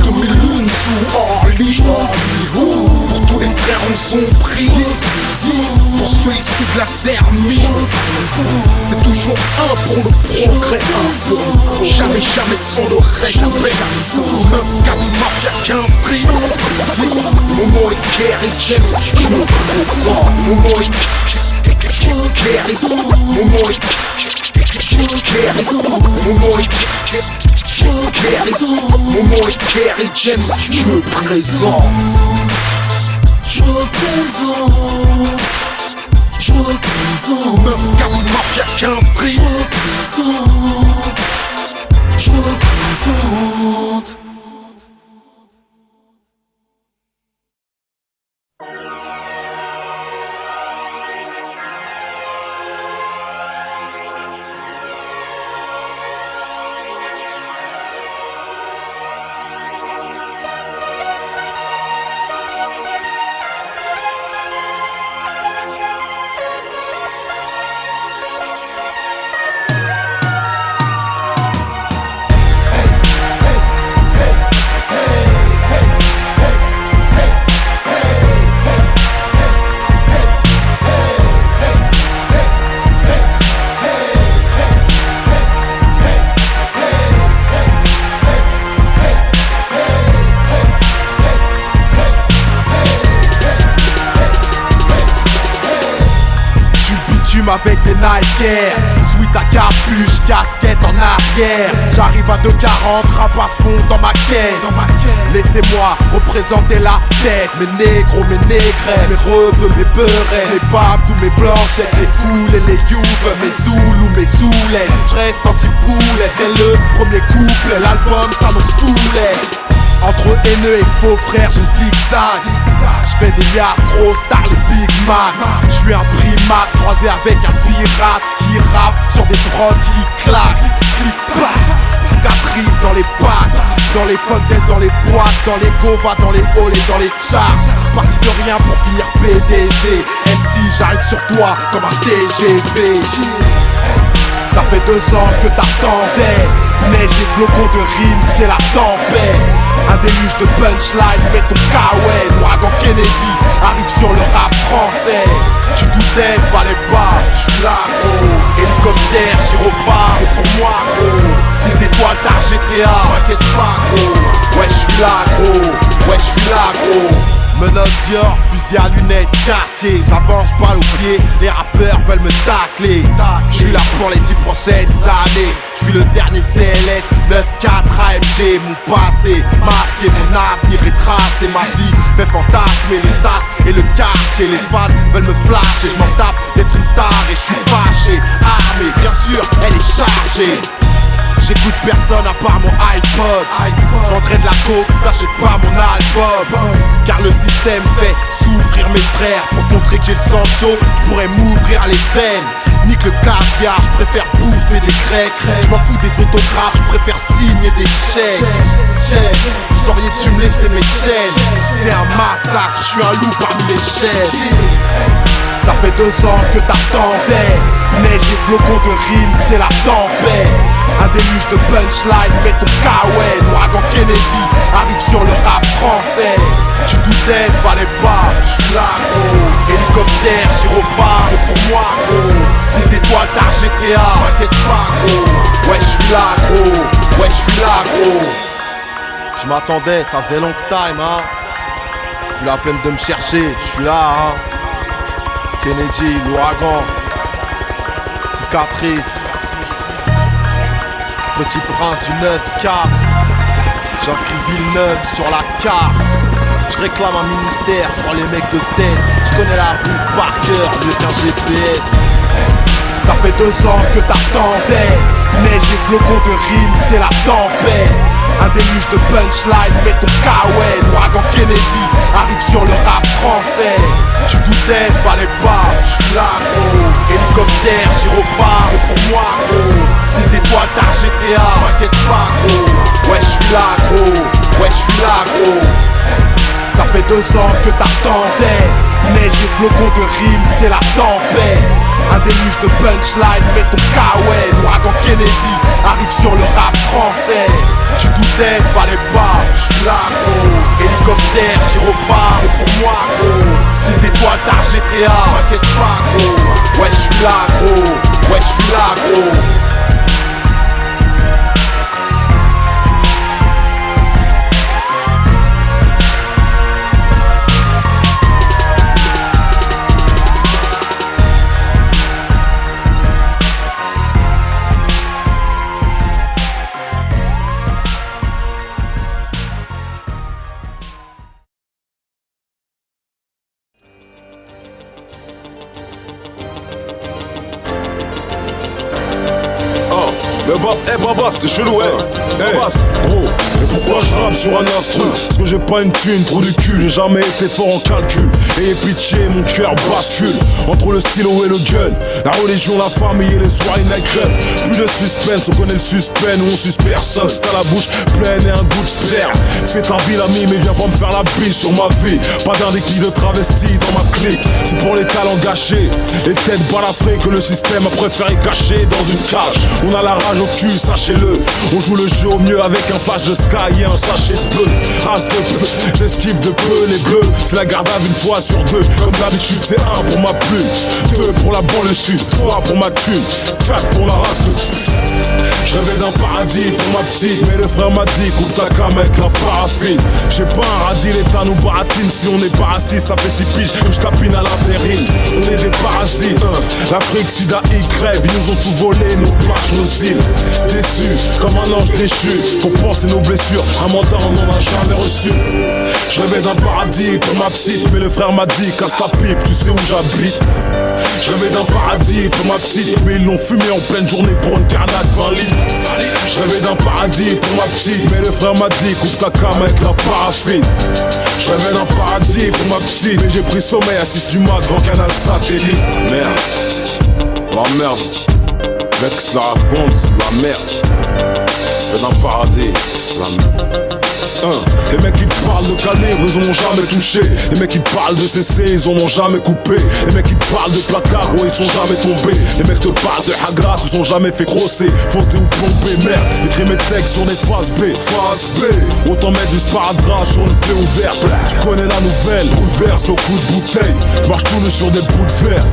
2001 sous Orly. Pour tous les frères en son prix, pour ceux issus de la Zermie, c'est toujours un pour le progrès, jamais sans le respect. 9-4 mafia qu'un fric, mon nom est Kerry James, je me présente. Mon nom est Kerry, mon nom est Kerry, mon nom est Kerry, mon nom est Kerry James, je me présente. Je représente 9-4 mafia qu'un fric, je représente. Avec des Nike Air, sweat à capuche, casquette en arrière. J'arrive à 2,40, rap à fond dans ma caisse. Laissez-moi représenter la tête. Mes négros, mes négresses, mes rebeux, mes beurrés, mes babes, tous mes blanchettes, les cools et les youves, mes zoulous, mes zoulettes. J'reste anti-poulet dès le premier couplet. L'album s'annonce foulet. Entre haineux et faux frères, je zigzag. J'fais des liasses, gros stars, les Big Mac. J'suis un primate croisé avec un pirate qui rappe sur des drogues qui claquent. Clic-clac, cicatrices dans les packs, dans les fontaines, dans les boîtes, dans les govas, dans les halls et dans les charts. Parti de rien pour finir PDG. MC, j'arrive sur toi comme un TGV. Ça fait 2 ans que t'attendais. Neige et flocons de rimes, c'est la tempête. Un déluge de punchline, mets ton kawaii. L'ouragan Kennedy arrive sur le rap français. Tu doutais, fallait pas, j'suis là gros. Hélicoptère, gyrophare, c'est pour moi gros. 6 étoiles d'art GTA, t'inquiète pas gros. Ouais j'suis là gros, ouais j'suis là gros. Menottes Dior, fusil à lunettes, quartier. J'avance pas au pied, les rappeurs veulent me tacler. J'suis là pour les 10 prochaines années. J'suis le dernier CLS, 9-4 AMG. Mon passé masqué, mon avenir est tracé. Ma vie fait fantasmer les tasses et le quartier. Les fans veulent me flasher, j'm'en tape d'être une star et j'suis fâché. Armé, bien sûr, elle est chargée. J'écoute personne à part mon iPod. J'vendrai de la coke, t'achètes pas mon album. Car le système fait souffrir mes frères. Pour te montrer que j'ai le sang chaud, j'pourrais m'ouvrir les veines. Nique le caviar, j'préfère bouffer des grecs. J'm'en fous des autographes, j'préfère signer des chèques. Vous sauriez-tu me laisser mes chaînes? C'est un massacre, j'suis un loup parmi les chaînes. Ça fait 2 ans que t'attendais. Neige et flocons de rimes, c'est la tempête. Un déluge de punchline, mets ton kawaii. L'ouragan Kennedy arrive sur le rap français. Tu doutais, fallait pas, j'suis là gros. Hélicoptère, gyrophare, c'est pour moi gros. 6 étoiles d'art GTA, t'inquiète pas gros. Ouais j'suis là gros, ouais j'suis là gros. J'm'attendais, ça faisait long time hein. Plus la peine de me chercher, j'suis là hein. Kennedy, l'ouragan, cicatrice, petit prince du 9-4. J'inscris Villeneuve sur la carte. Je réclame un ministère pour les mecs de thèse. Je connais la rue par cœur, mieux qu'un GPS. Ça fait 2 ans que t'attendais. Neige et flocons de rimes, c'est la tempête. Un déluge de punchline, mets ton kawaii. L'ouragan Kennedy arrive sur le rap français. Tu doutais, fallait pas, j'suis là gros. Hélicoptère, gyrophare, c'est pour moi gros. 6 étoiles d'art GTA, t'inquiète pas gros. Ouais j'suis là gros, ouais j'suis là gros. Ça fait 2 ans que t'attendais. Neige et flocons de rimes, c'est la tempête. Un déluge de punchline, mets ton kawaii. L'ouragan Kennedy arrive sur le rap français. Tu doutais, fallait pas, j'suis là gros. Hélicoptère, gyrophare, c'est pour moi gros. 6 étoiles d'art GTA, t'inquiète pas gros. Ouais j'suis là gros, ouais j'suis là gros. Baba, c'était chelou, Baba, gros, mais pourquoi je rappe sur un instru? Parce que j'ai pas une thune, trop du cul, j'ai jamais été fort en calcul. Et pitié, mon cœur bascule entre le stylo et le gun. La religion, la famille et les soirées night club. Plus de suspense, on connaît le suspense, où on suce personne. C'est à la bouche pleine et un goût de sperme. Fais ta vie l'ami, mais viens pas me faire la bise sur ma vie. Pas d'un déclic de travesti dans ma clique. C'est pour les talents gâchés, les têtes balafrées que le système a préféré cacher dans une cage. On a la rage au cul, sachez-le. On joue le jeu au mieux avec un flash de sky et un sachet de bleu. Race de peu, j'esquive de peu les bleus. C'est la garde à vue 1 fois sur 2. Comme d'habitude c'est 1 pour ma plume, 2 pour la banlieue sud, 3 pour ma thune, 4 pour la race de... Je rêvais d'un paradis pour ma petite, mais le frère m'a dit coupe ta cam avec la paraffine. J'ai pas un radis, l'état nous baratine. Si on n'est pas assis, ça fait 6 piges que je tapine à l'intérim. On est des parasites, L'Afrique, sida, ils crèvent. Ils nous ont tout volé, nos plages, nos îles. Des déçu, comme un ange déchu. Pour penser nos blessures, un mandat on n'en a jamais reçu. Je rêvais d'un paradis pour ma petite, mais le frère m'a dit casse ta pipe, tu sais où j'habite. Je rêvais d'un paradis pour ma petite, mais ils l'ont fumé en pleine journée pour une carnade 20 litres. Je rêvais d'un paradis pour ma petite, mais le frère m'a dit coupe ta cam avec la paraffine. Je rêvais d'un paradis pour ma petite, mais j'ai pris sommeil à 6 du mat devant Canal Satellite. Merde, la merde, mec se la raconte, c'est de la merde. Je rêvais d'un paradis, la merde. Les mecs qui parlent de calibre, ils en ont jamais touché. Les mecs qui parlent de CC, ils en ont jamais coupé. Les mecs qui parlent de placard, gros, ils sont jamais tombés. Les mecs te parlent de Hagra, se sont jamais fait grosser. Fausse D ou plombé, merde, écris mes textes sur des phases B. Phase B, autant mettre du sparadrap sur une plaie ouverte. Tu connais la nouvelle, bouleverse au coup de bouteille. Je marche tout nu sur des bouts de verre.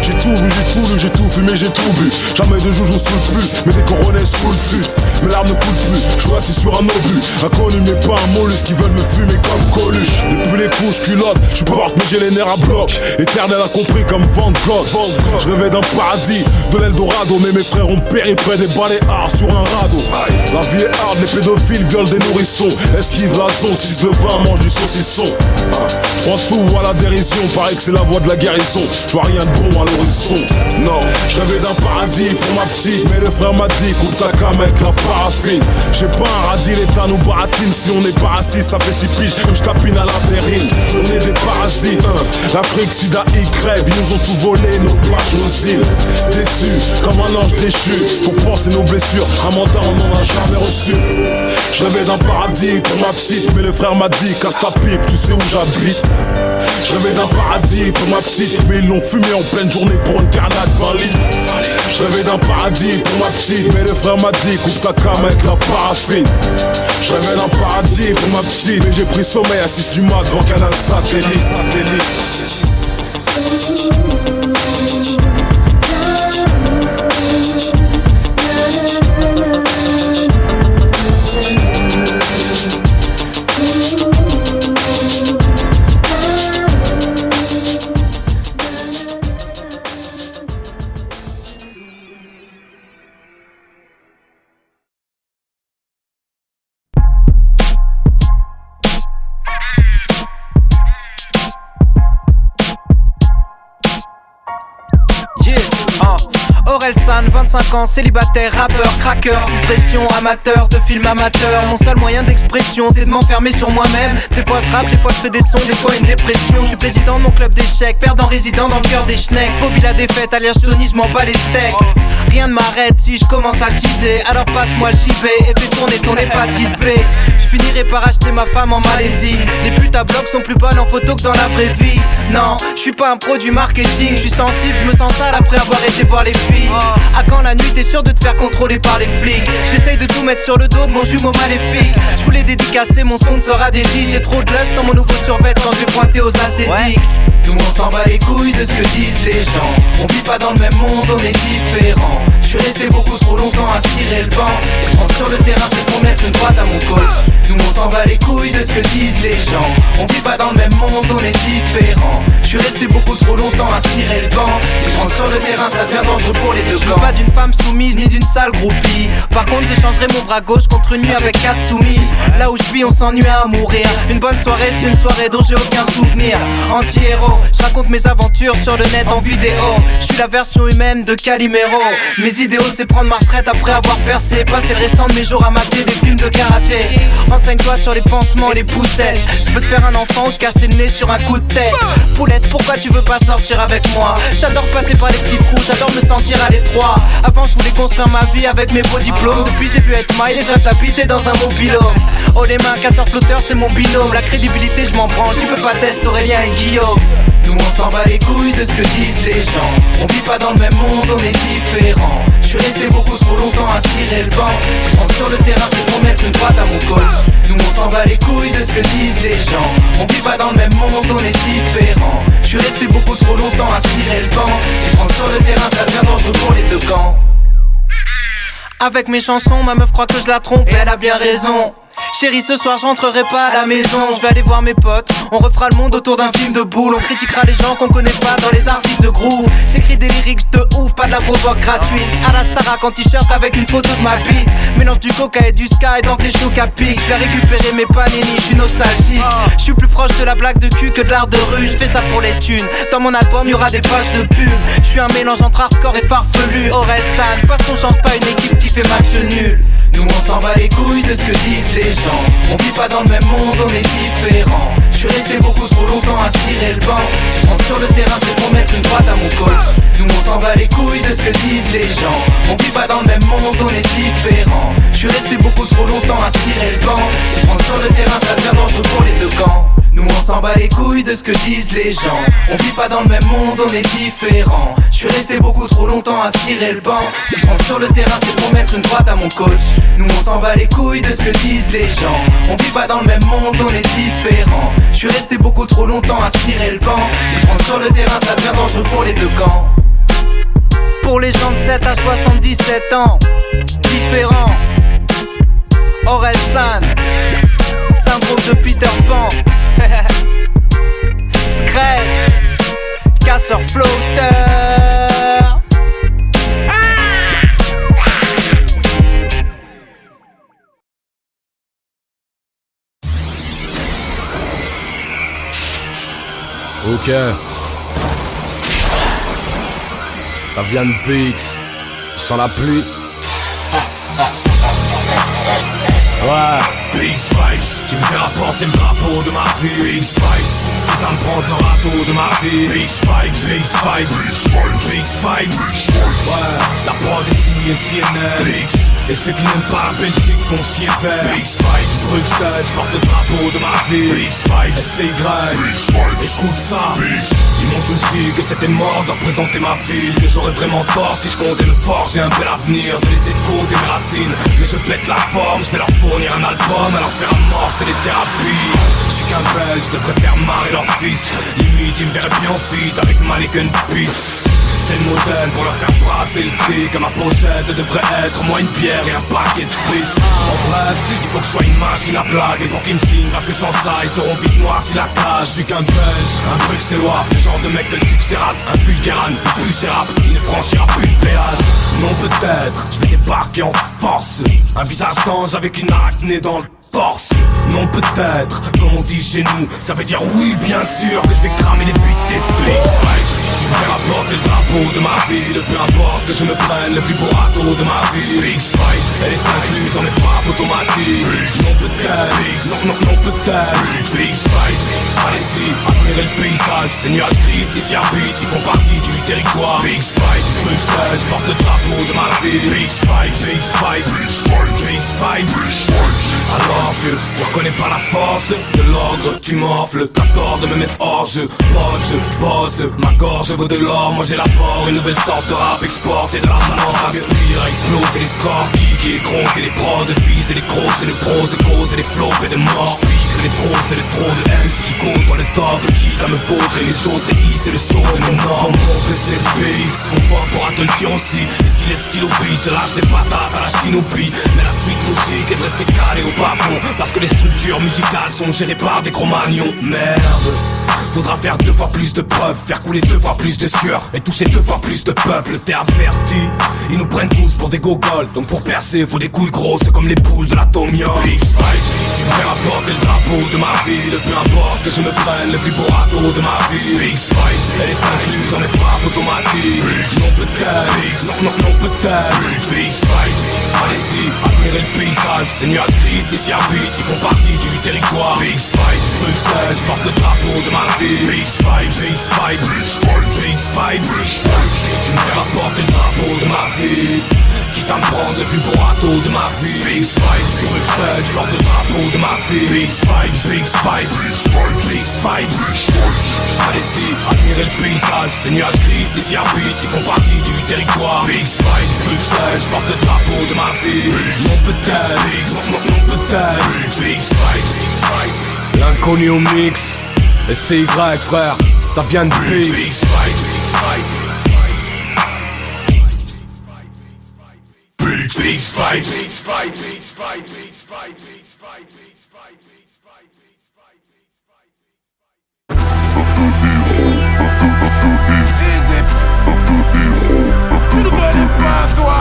J'ai tout vu, j'ai tout lu, j'ai tout fumé, j'ai tout bu. Jamais de joujou sous le plus, mais des coronets sous le fût. Mes larmes ne coulent plus, je suis assis sur un obus. Inconnu mais pas un mollusque qui veulent me fumer comme Coluche. Depuis les couches culottes, je porte mais j'ai les nerfs à bloc. Éternel a compris comme Van Gogh. Je rêvais d'un paradis, de l'Eldorado, mais mes frères ont péri près des baléares sur un radeau. La vie est hard, les pédophiles violent des nourrissons. Esquive la sauce, 6 de vin, mange du saucisson. Je prends tout à la dérision, paraît que c'est la voie de la guérison. Je vois rien de bon à l'horizon. Non, je rêvais d'un paradis pour ma petite, mais le frère m'a dit coupe ta cam avec la paraffine. J'ai pas un radis, l'état nous baratine. Si on n'est pas assis, ça fait 6 piges que je tapine à la périne. On est des parasites, l'Afrique, Sida, ils crèvent. Ils nous ont tout volé, nos plages, nos îles. Déçus, comme un ange déchu. Pour penser nos blessures, un mandat on n'en a jamais reçu. Je rêvais d'un paradis pour ma petite, mais le frère m'a dit casse ta pipe, tu sais où j'habite. Je rêvais d'un paradis pour ma petite, mais ils l'ont fumé en pleine journée pour une carnade 20 litres. Je rêvais d'un paradis pour ma petite, mais le frère m'a dit coupe ta cam avec la paraffine. Je rêvais d'un paradis pour ma petite, mais j'ai pris sommeil à 6 du mat devant Canal Satellite. Orelsan, 25 ans, célibataire, rappeur, cracker, sous pression, amateur de films amateurs. Mon seul moyen d'expression, c'est de m'enfermer sur moi-même. Des fois je rappe, des fois je fais des sons, des fois une dépression. Je suis président de mon club d'échecs, perdant résident dans le cœur des schnecks. Bobby la défaite, alias Johnny, je m'en bats les steaks. Rien ne m'arrête si je commence à teaser. Alors passe-moi JB et fais tourner ton hépatite B. Je finirai par acheter ma femme en Malaisie. Les putes à bloc sont plus bonnes en photo que dans la vraie vie. Non, je suis pas un pro du marketing. Je suis sensible, je me sens sale après avoir été voir les filles. À quand la nuit t'es sûr de te faire contrôler par les flics. J'essaye de tout mettre sur le dos de mon jumeau maléfique. Je voulais dédicacer mon sponsor à Dédi. J'ai trop de lust dans mon nouveau survêt quand je vais pointer aux ascétiques. Nous on s'en bat les couilles de ce que disent les gens. On vit pas dans le même monde, on est différents. Je suis resté beaucoup trop longtemps à cirer le banc. Si je rentre sur le terrain c'est pour mettre une droite à mon coach. Nous on s'en bat les couilles de ce que disent les gens. On vit pas dans le même monde, on est différents. Je suis resté beaucoup trop longtemps à cirer le banc. Si je rentre sur le terrain ça devient dangereux pour les deux camps. Je veux pas d'une femme soumise ni d'une sale groupie. Par contre j'échangerai mon bras gauche contre une nuit avec 4 soumis. Là où je vis on s'ennuie à mourir. Une bonne soirée c'est une soirée dont j'ai aucun souvenir. Anti-héros, je raconte mes aventures sur le net en vidéo. Je suis la version humaine de Calimero. Mes idéaux c'est prendre ma retraite après avoir percé. Passer le restant de mes jours à mater des films de karaté. Renseigne-toi sur les pansements, les poussettes. Je peux te faire un enfant ou te casser le nez sur un coup de tête. Poulette, pourquoi tu veux pas sortir avec moi? J'adore passer par les petits trous, j'adore me sentir à l'étroit. Avant je voulais construire ma vie avec mes beaux diplômes. Depuis j'ai vu être maille et je rêve d'habiter dans un mobilhome. Oh les mains, casseur flotteur c'est mon binôme. La crédibilité je m'en branche, tu peux pas tester Aurélien et Guillaume. Nous on s'en bat les couilles de ce que disent les gens. On vit pas dans le même monde, on est différents. Je suis resté beaucoup trop longtemps à cirer le banc. Si je rentre sur le terrain c'est pour mettre une droite à mon coach. Nous on s'en bat les couilles de ce que disent les gens. On vit pas dans le même monde, on est différents. Je suis resté beaucoup trop longtemps à cirer le banc. Si je rentre sur le terrain ça devient dangereux pour les deux camps. Avec mes chansons, ma meuf croit que je la trompe et elle a bien raison. Chérie, ce soir j'entrerai pas à la maison. Je vais aller voir mes potes, on refera le monde autour d'un film de boule. On critiquera les gens qu'on connaît pas dans les articles de groove. J'écris des lyrics de ouf, pas de la provoque gratuite. À la Starac en t-shirt avec une photo de ma bite. Mélange du coca et du sky dans tes chocs à pic. Je vais récupérer mes panini, je suis nostalgique. Je suis plus proche de la blague de cul que de l'art de rue. Je fais ça pour les thunes. Dans mon album y'aura des pages de pub. Je suis un mélange entre hardcore et farfelu. Aurel San, parce qu'on change pas une équipe qui fait match nul. Nous on s'en bat les couilles de ce que disent les gens. On vit pas dans le même monde, on est différents. Je suis resté beaucoup trop longtemps à cirer le banc. Si je rentre sur le terrain c'est pour mettre une droite à mon coach. Nous on s'en bat les couilles de ce que disent les gens. On vit pas dans le même monde, on est différents. Je suis resté beaucoup trop longtemps à cirer le banc. Si je rentre sur le terrain ça devient dangereux pour les deux camps. Nous on s'en bat les couilles de ce que disent les gens. On vit pas dans le même monde, on est différents. Je suis resté beaucoup trop longtemps à cirer le banc. Si je rentre sur le terrain c'est pour mettre une droite à mon coach. Nous on s'en bat les couilles de ce que disent les gens. On vit pas dans le même monde, on est différents. Je suis resté beaucoup trop longtemps à cirer le banc. Si je rentre sur le terrain ça devient dangereux pour les deux camps. Pour les gens de 7 à 77 ans, différents. Aurel San, syndrome de Peter Pan. Scred, casseur flotteur. Ok. Ça vient de BX. Tu sens la pluie? Ouais. Big Spikes, tu me fais rapporter le drapeau de ma vie. Big Spikes, putain de prendre le râteau de ma vie. Big Spikes, Big Spikes, Big Spikes. Ouais, la prod est signée CNN. Et ceux qui n'aiment pas la Belgique font chier vert. Big Spikes, Bruxelles, je porte le drapeau de ma vie. Big Spikes, SCY, écoute ça. Ils m'ont tous dit que c'était mort de représenter ma ville. Que j'aurais vraiment tort si je comptais le fort. J'ai un bel avenir, de les échos des racines. Que je pète la forme, je vais leur fournir un album. Alors faire à mort c'est les thérapies. Je suis qu'un belge, je devrais faire marrer leur fils. Limite ils me verraient bien en feat avec Malik and Peace. C'est le modèle pour leur faire brasser le fric. Ma pochette devrait être moi une bière et un paquet de frites. En bref, il faut que je sois une machine à blague. Et pour qu'ils me signent, parce que sans ça ils seront vite noirs si la cage. Je suis qu'un belge, un bruxellois, le genre de mec de succès rap. Un vulgaran, plus c'est rap, il ne franchira plus de péage. Non peut-être, je vais débarquer en force. Un visage d'ange avec une arachnée dans le torse. Non peut-être, comme on dit chez nous, ça veut dire oui bien sûr que je vais cramer les buts des flics. Tu me fais rapporter le drapeau de ma ville. Peu importe que je me prenne le plus beau râteau de ma vie. Big Spikes, elle est incluse dans les frappes automatiques. Non peut-être, non peut-être. Big Spikes, allez-y, admirez le paysage. C'est nuages gris, ici habitent, ils font partie du territoire. Big Spikes, Bruxelles, je porte le drapeau de ma ville. Big Spikes, Big Spikes, Big Spikes. Alors vieux, tu reconnais pas la force de l'ordre, tu m'enfles. T'as tort de me mettre hors jeu. Je bosse, ma gorge vaut de l'or. Moi j'élabore une nouvelle sorte de rap, exporté de la France. Le pire a explosé les scores, kick et les gros, et les pros de fils et les grosses et les pros et causes et les flops et des morts. C'est les trônes, c'est les trônes de MC qui comptent dans le top. Quitte à me vaudre et les choses réhissent et le saut de nos normes. On c'est le pays, mon poids pourra te le dire aussi. Et si les stylos brillent, te lâche des patates à la chinopie. Mais la suite logique est de rester calé au bas-fond. Parce que les structures musicales sont gérées par des cro-magnons. Merde, faudra faire 2 fois plus de preuves, faire couler 2 fois plus de sueur et toucher 2 fois plus de peuple. T'es averti, ils nous prennent tous pour des gogoles. Donc pour percer, faut des couilles grosses comme les boules de l'atomium. Big Spikes, tu me fais rapporter le drapeau de ma ville. Peu importe que je me prenne le plus beau râteau de ma vie. Big Spikes, elle est incluse dans les frappes automatiques. Non peut-être, non peut-être. Big Spikes, allez-y, admirez le paysage. Ces nuages gris, ici habitent, ils font partie du territoire. Big Spikes, Bruxelles, je porte le drapeau de ma vie. Big Spikes, Big Spikes, Big Spikes. Tu me fais rapporter le drapeau de ma vie. Quitte à me prendre le plus beau râteau de ma vie. Big Spikes, Bruxelles, je porte le drapeau de ma vie. Big Spikes, Big Spikes, Big Spikes. Allez-y, admirez le paysage. Ces nuages gris, ici habitent, ils font partie du territoire. Big Spikes, Bruxelles, je porte le drapeau de ma vie. Non peut-être, non peut-être. Big Spikes, l'inconnu au mix. SCY frère, ça vient de BX. Big Spikes, Big Spikes, Big Spikes, Big Spikes, Big Spikes. Tu ne connais pas toi.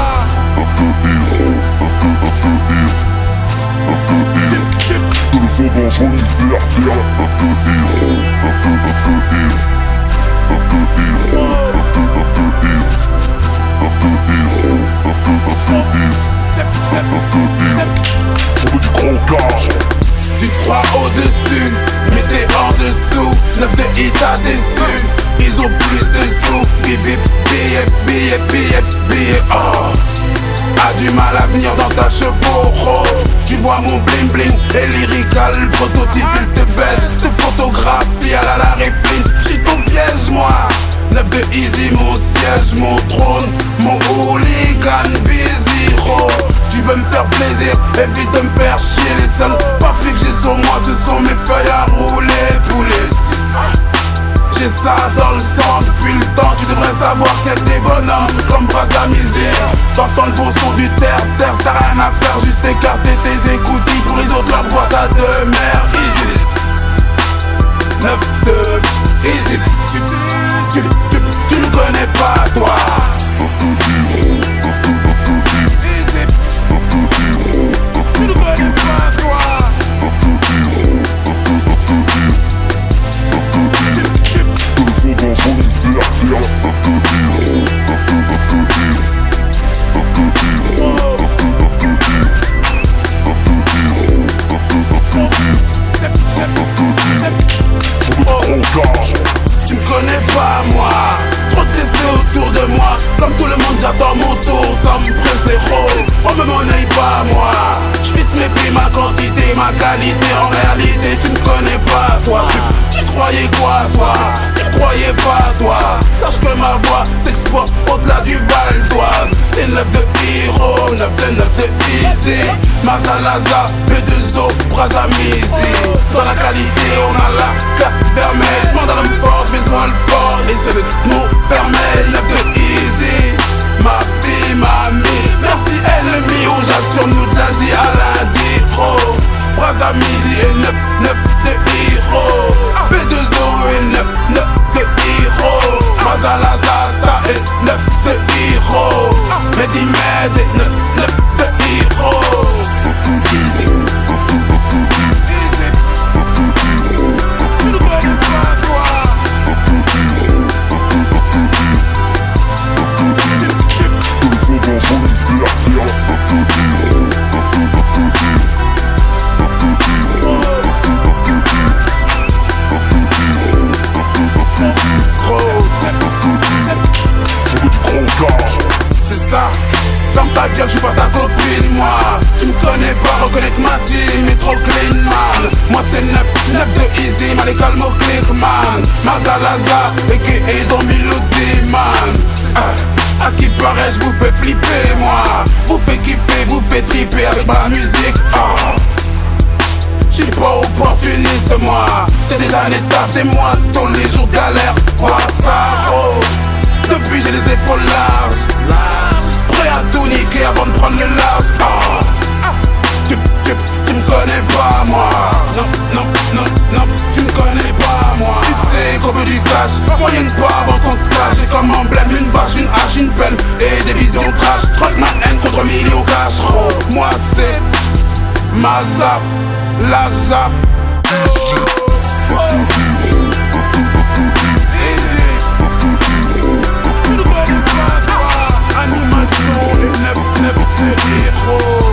Tu crois au-dessus, mais t'es en dessous. 9 de hit t'as déçu. Ils ont plus de sous. Billet, oh. A du mal à venir dans ta chevaux. Tu vois mon bling bling et lyrical prototype, il te baisse. Te photographie à la Larry Flint. J'suis ton piège moi. 9 de easy, mon siège, mon trône, mon hooligan, busy road. Tu veux me faire plaisir, évite de me faire chier. Les seuls papiers que j'ai sur moi, ce sont mes feuilles à rouler, poulet. J'ai ça dans le sang depuis le temps. Tu devrais savoir qu'il y a des bonhommes comme Brazza Misère. T'entends le bon son du terre-terre, t'as rien à faire, juste écarter tes écoutilles. Pour les autres, leur boîte à deux mères. Easy 9-2, easy. Tu ne connais pas toi. Easy. Tu ne connais pas toi. Tu me connais pas moi. Trop de décès autour de moi. Comme tout le monde j'attends mon tour. Sans me presser trop. On me monnaie pas moi. J'fixe mes prix, ma quantité, ma qualité. En réalité tu me connais pas toi. Tu croyais quoi toi? Tu croyais pas toi? Sache que ma voix s'exporte au-delà du Val d'Oise. C'est 9 de Hero, 9 de Easy. Mazalaza, P2O, Brazza Misi. Dans la qualité on a la carte fermée. Demande à l'homme fort, besoin le fort. Et c'est le mot fermé, 9 de Easy. Ma fille, mamie, merci ennemi. On j'assure nous de lundi à lundi. Trop Brazza Misi et 9 de Hero. P2O et 9 de Hero. Mazalaza et 9 de Hero. Mehdi Med et 9 de Hero. Tu ne connais pas toi. C'est ça, ferme ta gueule, j'suis pas ta copine moi. Tu me connais pas, reconnaître ma team est trop clean man. Moi c'est 9 de easy, mal et calme au click man. Mazalaza, a.k.a. Don Miluzzi man. À ce qui paraît, j'vous fais flipper moi. Vous faites kiffer, vous faites triper avec ma musique. J'suis pas opportuniste moi. C'est des années de taf, c'est moi tous les jours de galère. Vois ça gros. Depuis j'ai les épaules larges. Prêt à tout niquer avant de prendre le large. Tu me connais pas moi. Non, tu me connais pas moi. Tu sais qu'on veut du cash, moyenne pas avant qu'on se cache. J'ai comme emblème une vache, une hache, une pelle et des visions trash. Traque ma haine contre millions cash. Oh, moi c'est ma zap, la zap. Tu ne connais pas toi. Animal son et 9 de héros.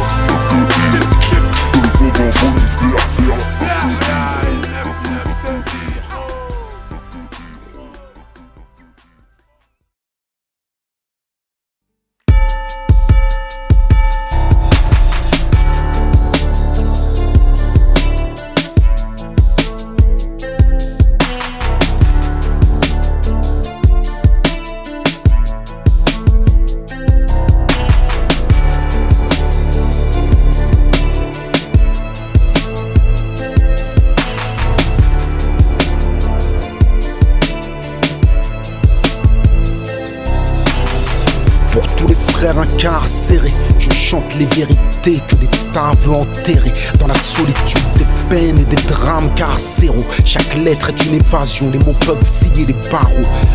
Incarcéré, je chante les vérités que les destin veut enterrer dans la solitude des peines et des drames carcéraux. Chaque lettre est une évasion, les mots peuvent scier les barreaux.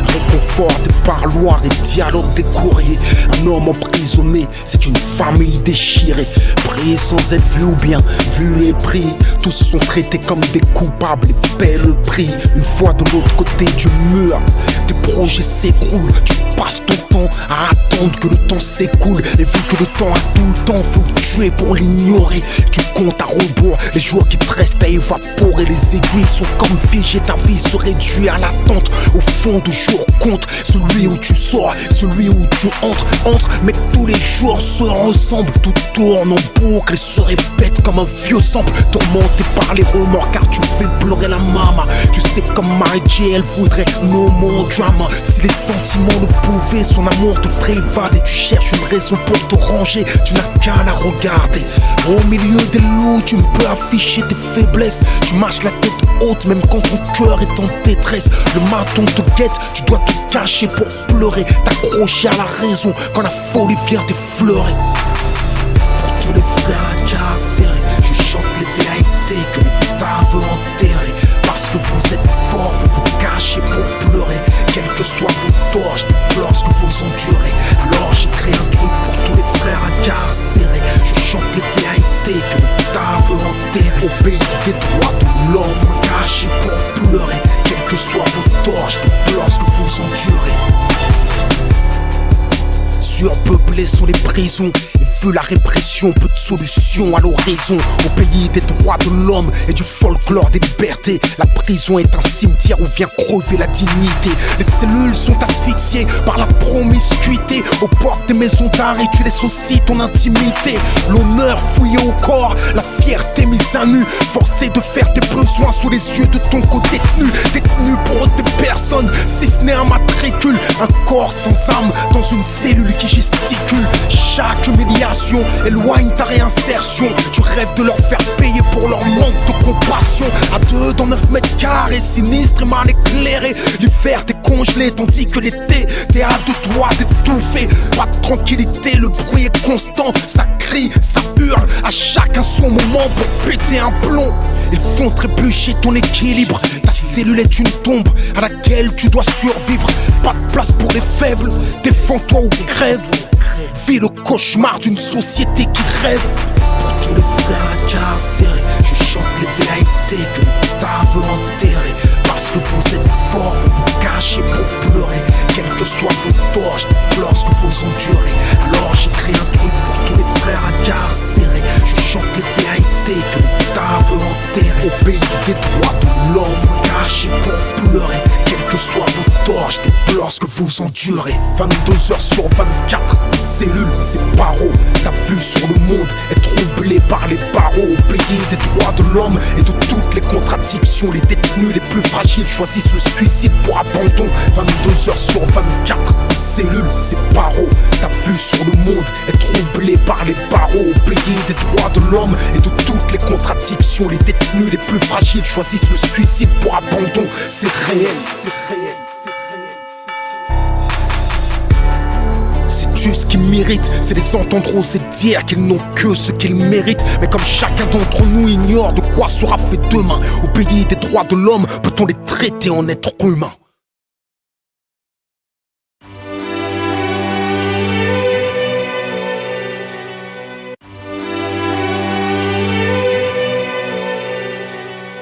Réconfort des parloirs et dialogue des courriers. Un homme emprisonné, c'est une famille déchirée. Pris sans être vu ou bien vu et pris. Tous sont traités comme des coupables et paient le prix. Une fois de l'autre côté du mur, tes projets s'écroulent. Tu passes ton temps à attendre que le temps s'écoule. Et vu que le temps a tout le temps, faut le tuer pour l'ignorer. Tu comptes à rebours les jours qui te restent à évaporer. Les aiguilles sont comme figées, ta vie se réduit à l'attente. Au fond du jour compte celui où tu sors, celui où tu entres. Mais tous les jours se ressemblent, tout tourne en boucle et se répète comme un vieux sample. Tourmenté par les remords car tu fais pleurer la maman. Tu sais comme Mary J, elle voudrait no more drama. Si les sentiments ne pouvaient, son amour te ferait évader. Tu cherches une raison pour te ranger, tu n'as qu'à la regarder. Au milieu des loups, tu ne peux afficher tes faiblesses. Tu marches la tête haute même quand ton cœur est en détresse. Le maton te guette, tu dois te cacher pour pleurer. T'accrocher à la raison quand la folie vient t'effleurer. Pour tous les frères incarcérés, je chante les vérités que l'État veut enterrer. Parce que vous êtes forts, vous vous cachez pour pleurer. Quels que soient vos torts, je pleure ce que vous endurez. Alors j'ai créé un truc pour tous les frères incarcérés. Je chante les vérités que l'État veut enterrer. Au pays des droits de l'homme, vous cachez pour pleurer. Quels que soient vos torts, je pleure ce que vous endurez. Surpeuplées sont les prisons. Et vu la répression, peu de solutions à l'horizon. Au pays des droits de l'homme et du folklore des libertés, la prison est un cimetière où vient crever la dignité. Les cellules sont asphyxiées par la promiscuité. Aux portes des maisons d'arrêt, tu laisses aussi ton intimité. L'honneur fouillé au corps, la fierté mise à nu. Forcé de faire tes besoins sous les yeux de ton co-détenu. Détenu pour des personnes, si ce n'est un matricule. Un corps sans âme dans une cellule qui gesticule. Chaque humiliation éloigne ta réinsertion. Tu rêves de leur faire payer pour leur manque de compassion. À deux dans 9 mètres carrés, sinistre et mal éclairé. L'hiver t'es congelé tandis que l'été t'es à deux doigts d'étouffer. Pas de tranquillité, le bruit est constant. Ça crie, ça hurle, à chacun son moment pour péter un plomb. Ils font trébucher ton équilibre. Ta cellule est une tombe à laquelle tu dois survivre. Pas de place pour les faibles, défends-toi ou crève. Vis le cauchemar d'une société qui rêve. Pour tous les frères incarcérés, je chante les vérités que l'État veut enterrer. Parce que vous êtes forts, vous vous cachez pour pleurer. Quels que soient vos torts, je pleure ce que vous endurez. Alors j'ai créé un truc pour tous les frères incarcérés. Je chante les vérités que l'État veut enterrer. Au pays des droits de l'homme, vous cachez pour pleurer. Quels que soient vos torts, je pleure ce que vous endurez. 22h sur 24, cellules, c'est barreaux. Ta vue sur le monde est troublée par les barreaux. Au pays des droits de l'homme et de toutes les contradictions, les détenus les plus fragiles choisissent le suicide pour abandon. 22h sur 24, cellules, c'est barreaux. Ta vue sur le monde est troublée par les barreaux. Au pays des droits de l'homme et de toutes les contradictions, les détenus les plus fragiles choisissent le suicide pour abandon. C'est réel, c'est réel. Sais-tu ce qu'ils méritent? C'est les entendre oser dire qu'ils n'ont que ce qu'ils méritent. Mais comme chacun d'entre nous ignore de quoi sera fait demain, au pays des droits de l'homme, peut-on les traiter en êtres humains?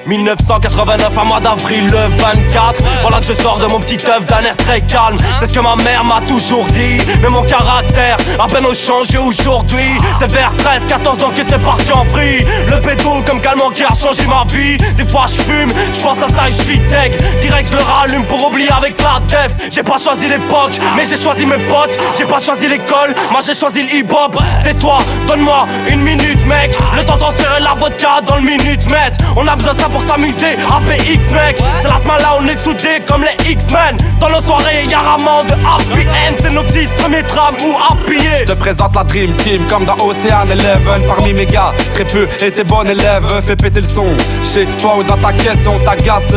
« 1989, un mois d'avril, le 24. Voilà que je sors de mon petit œuf d'un air très calme. C'est ce que ma mère m'a toujours dit. Mais mon caractère a peine changé aujourd'hui. C'est vers 13-14 ans que c'est parti en vrille. Le pédo comme calmant qui a changé ma vie. Des fois je fume, je pense à ça et je suis tech. Direct je le rallume pour oublier avec la def. J'ai pas choisi l'époque, mais j'ai choisi mes potes. J'ai pas choisi l'école, moi j'ai choisi le hip-hop. Tais-toi, donne-moi une minute mec. Le temps transférer la vodka dans le minute-mètre. On a besoin de ça pour s'amuser, APX mec. C'est la semaine là on est soudés comme les X-Men. Dans nos soirées y'a rarement de happy end. C'est nos 10 premiers trams ou appuyés. Je te présente la Dream Team comme dans Ocean Eleven. Parmi mes gars, très peu étaient bons élèves. Fais péter le son, j'sais pas où dans ta caisse on t'agace.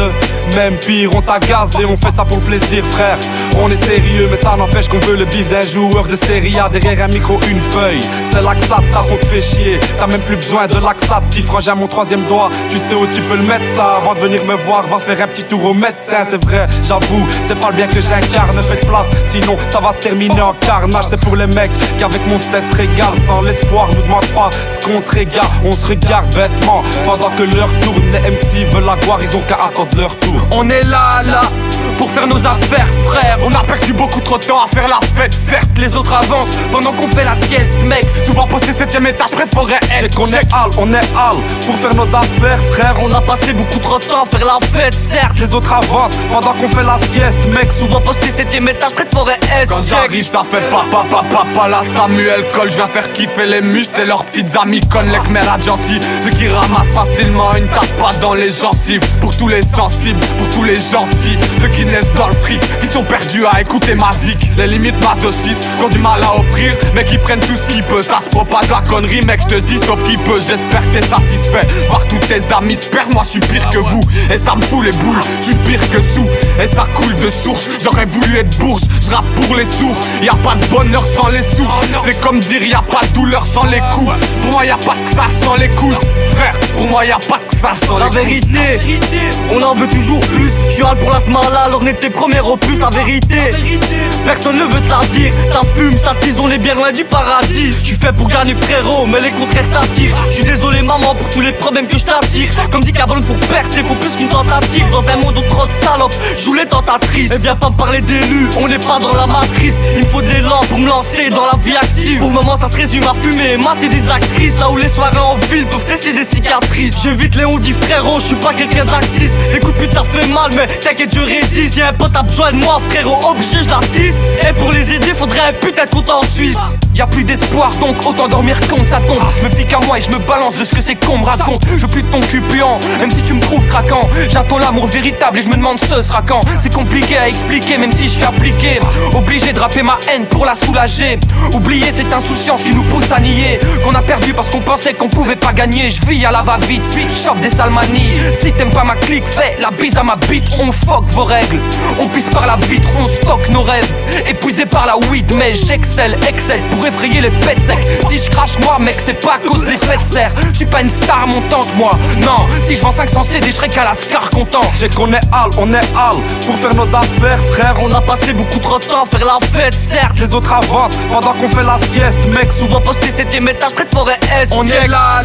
Même pire on t'agace et on fait ça pour le plaisir frère. On est sérieux mais ça n'empêche qu'on veut le bif d'un joueur de série A. Derrière un micro une feuille, c'est là que ça tape, on te fait chier. t'as même plus besoin de laxatif. Frangin mon troisième doigt, tu sais où tu peux le mettre ça. Avant de venir me voir, va faire un petit tour au médecin. C'est vrai, j'avoue, c'est pas le bien que j'incarne. Faites place, sinon ça va se terminer en carnage. C'est pour les mecs qui avec mon cesse régalent. Sans l'espoir, nous demande pas ce qu'on se régale. On se regarde bêtement pendant que l'heure tourne. Les MC veulent la gloire, ils ont qu'à attendre leur tour. On est là, pour faire nos affaires, frère. On a perdu beaucoup trop de temps à faire la fête, certes. Les autres avancent pendant qu'on fait la sieste, mec. Tu vas poster 7ème étage, préférerais être. C'est qu'on est hal, on est hal pour faire nos affaires, frère. On a passé beaucoup trop de temps à faire la fête, certes. Les autres avancent pendant qu'on fait la sieste, mec. Souvent poster 7ème étage, préférerais être. Quand j'arrive, ça fait papa, la Samuel Cole. Je viens faire kiffer les muscles et leurs petites amies connes. Les khmerades gentils, ceux qui ramassent facilement une tape dans les gencives. Pour tous les sensibles, pour tous les gentils, ceux qui naissent dans le fric, qui sont perdus à écouter ma zik. Les limites masochistes, qui ont du mal à offrir, mais qui prennent tout ce qu'ils peuvent. Ça se propage la connerie, mec, je te dis sauf qui peut. J'espère que t'es satisfait, voir tous tes amis se perdre. Moi je suis pire que vous, et ça me fout les boules. Je suis pire que sous, et ça coule de source. J'aurais voulu être bourge, je rappe pour les sourds. Y'a pas de bonheur sans les sous. C'est comme dire y'a pas de douleur sans les coups. Pour moi y'a pas de ça sans les couses. Frère, pour moi y'a pas de ça sans les couses. La vérité, on en veut toujours plus. Je suis hal pour la smala, alors on était premier opus. La vérité, personne ne veut te la dire. Ça fume, ça tise, on est bien loin du paradis. Je suis fait pour gagner frérot, mais les contraires s'attirent. Je suis désolé maman pour tous les problèmes que je t'attire. Comme dit Cabron pour percer, faut plus qu'une tentative. Dans un monde où trop de salopes, je joue les tentatrices. Et viens pas me parler d'élus, on n'est pas dans la matrice. Il me faut des lampes pour me lancer dans la vie active. Pour le moment ça se résume à fumer, mater des actrices. Là où les soirées en ville peuvent laisser des cicatrices. J'évite les on dit frérot, je suis pas quelqu'un d'axiste. Les coups de pute ça fait mal mais t'inquiète je résiste. Si un pote a besoin de moi frérot, obligé je l'assiste. Et pour les aider faudrait un putain de compte en Suisse. Y'a plus d'espoir donc autant dormir quand ça tombe. Je me fie qu'à moi et je me balance de ce que c'est qu'on me raconte. Je veux plus de ton cul puant, même si tu me trouves craquant. J'attends l'amour véritable et je me demande ce sera quand. C'est compliqué à expliquer même si je suis appliqué. Obligé de rapper ma haine pour la soulager. Oublier cette insouciance qui nous pousse à nier qu'on a perdu parce qu'on pensait qu'on pouvait pas gagner. Je vis à la va-vite, chope des salmanies. Si t'aimes pas ma clique, fais la bise à ma bite. On fuck vos règles, on pisse par la vitre, on stocke nos rêves. Épuisé par la weed mais excelle pour effrayer les pets secs. Si je crache moi mec c'est pas à cause des fêtes serre. Je suis pas une star montante moi, non. Si je vends 500 CD je serais qu'à la Scar content. J'ai qu'on est hal, on est hal pour faire nos affaires frère. On a passé beaucoup trop de temps à faire la fête certes. Les autres avancent pendant qu'on fait la sieste mec. Souvent poster 7ème étage près de forêt S. On est là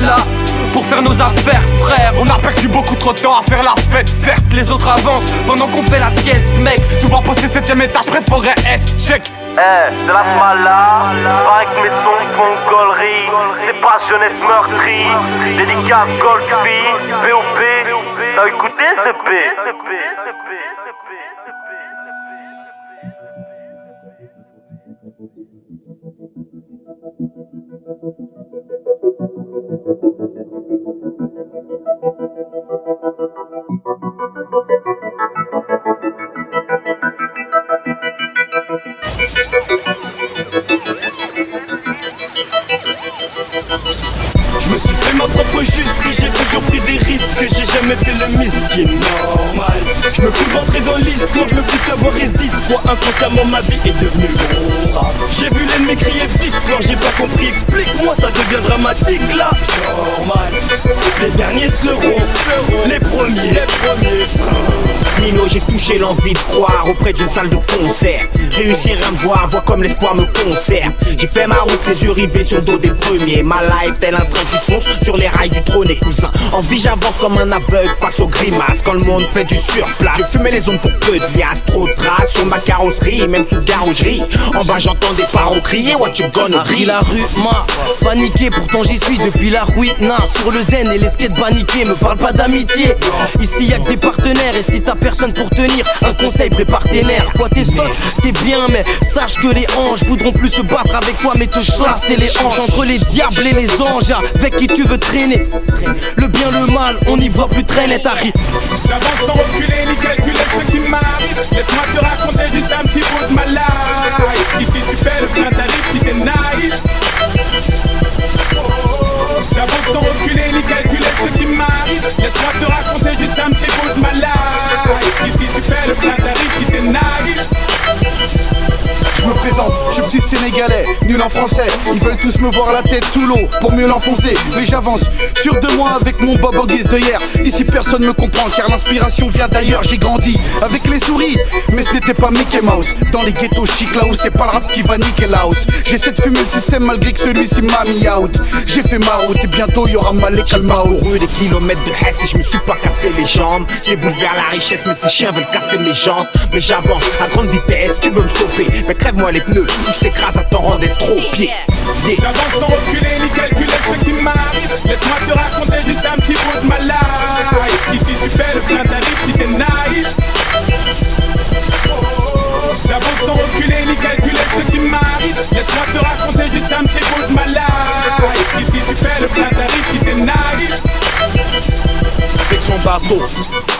pour faire nos affaires frère. On a perdu beaucoup trop de temps à faire la fête certes. Les autres avancent pendant qu'on fait la sieste mec. Souvent poster 7ème étage près de forêt S. Check. C'est la smala, pareil que mes sons font gaulerie. C'est pas jeunesse meurtrie. Dédicace Goldfi, VOP. T'as écouté CP? Je me suis fait ma propre juge, puis j'ai toujours pris des risques. J'ai jamais fait le miss, qui est normal. Je me fous rentrer dans l'histoire, je me fous savoir S10 fois inconsciemment ma vie est devenue grave. J'ai vu l'ennemi crier victoire, j'ai pas compris, explique-moi, ça devient dramatique là. Normal, les derniers seront les premiers. Nino, j'ai touché l'envie de croire auprès d'une salle de concert. Réussir à me voir comme l'espoir me conserve. J'ai fait ma route, les yeux rivés sur le dos des premiers. Ma life, tel un train qui fonce sur les rails du trône et cousin. En vie, j'avance comme un aveugle face aux grimaces. Quand le monde fait du surplace, je fumais les ondes pour peu de liasses. Trop de traces sur ma carrosserie, même sous garougerie. En bas, j'entends des parents crier what you gonna be. La rue m'a paniqué, pourtant j'y suis depuis la ruina. Sur le zen et les skates paniqués, me parle pas d'amitié. Ici y'a que des partenaires et si t'as personne pour tenir, un conseil prépare tes nerfs. Quoi tes stocks, c'est bien mais sache que les anges voudront plus se battre avec toi mais te chlasser les hanches. Entre les diables et les anges, avec qui tu veux traîner. Le bien, le mal, on y voit plus très net, Harry. J'avance sans reculer ni calculer ce qui m'arrive. Laisse-moi te raconter juste un petit bout de ma life. Ici tu fais le plein tarif si t'es nice. J'avance sans reculer ni calculer ce qui m'arrive. Laisse-moi te raconter juste un petit bout de ma life. Ici tu fais le plein tarif si t'es nice. Je me présente, je suis petit sénégalais, nul en français. Ils veulent tous me voir la tête sous l'eau pour mieux l'enfoncer. Mais j'avance, sûr de moi avec mon bob en guise de hier. Ici personne me comprend car l'inspiration vient d'ailleurs. J'ai grandi avec les souris, mais ce n'était pas Mickey Mouse. Dans les ghettos chic là où c'est pas le rap qui va niquer la house. J'essaie de fumer le système malgré que celui-ci m'a mis out. J'ai fait ma route et bientôt y aura Malek J'ai parcouru des kilomètres de Hesse et je me suis pas cassé les jambes. J'ai boule vers la richesse mais ces chiens veulent casser mes jantes. Mais j'avance à grande vitesse, tu veux me stopper, mais crève-moi les pneus ou je t'écrase à ton rang d'estropié. J'avance sans reculer ni calculer ce qui m'arrive. Laisse-moi te raconter juste un petit bout de ma life. Ici tu fais le plein tarif si t'es nice. J'avance sans reculer ni calculer ce qui m'arrive. Laisse-moi te raconter juste un petit bout de ma life. Ici tu fais le plein tarif si t'es nice. Section d'assaut,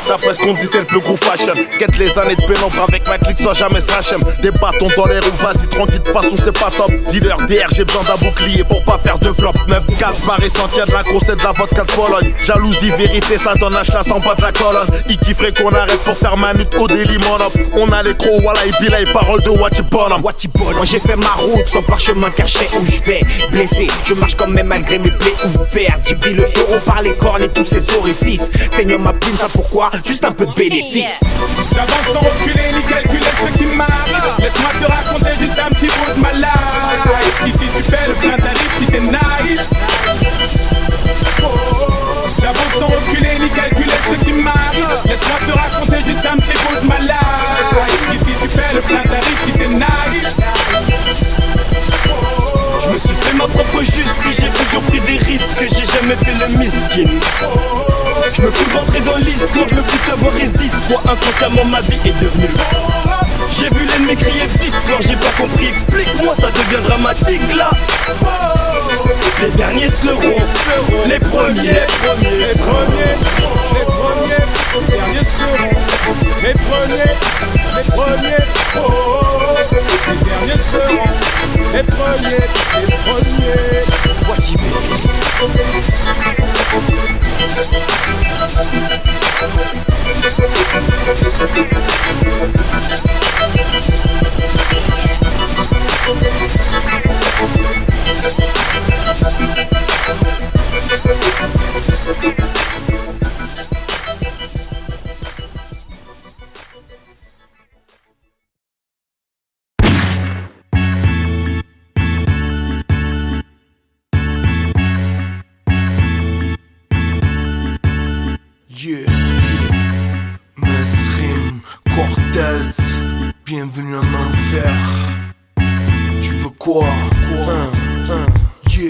d'après ce qu'on dit c'est le plus gros fashion. Quête les années de pénombre avec ma clique sans jamais s'HM. Des bâtons dans les roues, vas-y tranquille, de façon c'est pas top. Dealer DR, j'ai besoin d'un bouclier pour pas faire de flop. 9-4, Paris Santiago, de la grosse et de la vodka de Pologne. Jalousie, vérité, ça donne un chasse en bas de la colonne. Il kifferait qu'on arrête pour faire manute au délit monop. On a les crocs, voilà, il bilay, parole de Watty Bonhomme. Moi j'ai fait ma route sans parchemin caché où je vais blessé. Je marche quand même malgré mes plaies ouvertes. J'ai pris le taureau par les cornes et tous ses orifices. Seigneur ma plume, ça pourquoi? Juste un peu de bénéfice. J'avance sans reculer ni calculer ce qui m'arrive. Laisse-moi te raconter juste un petit bout de ma life. Ici tu fais le plein tarif si t'es nice. J'avance sans reculer ni calculer ce qui m'arrive. Laisse-moi te raconter juste un petit bout de ma life. Ici tu fais le plein tarif si t'es nice. Je me suis fait ma propre juste, puis j'ai toujours pris des risques, que j'ai jamais fait le miskin. Je me fous rentrer dans l'histoire, je me fous savoir est-ce 10 fois inconsciemment ma vie est devenue. J'ai vu l'ennemi crier victoire, j'ai pas compris, explique-moi, ça devient dramatique là. Les derniers seront les premiers. Les premiers, les derniers seront les premiers, les premiers. Les derniers seront les premiers, les premiers. Voici Yeah, Mesrim, Cortez, bienvenue en enfer. Tu veux quoi? Yeah.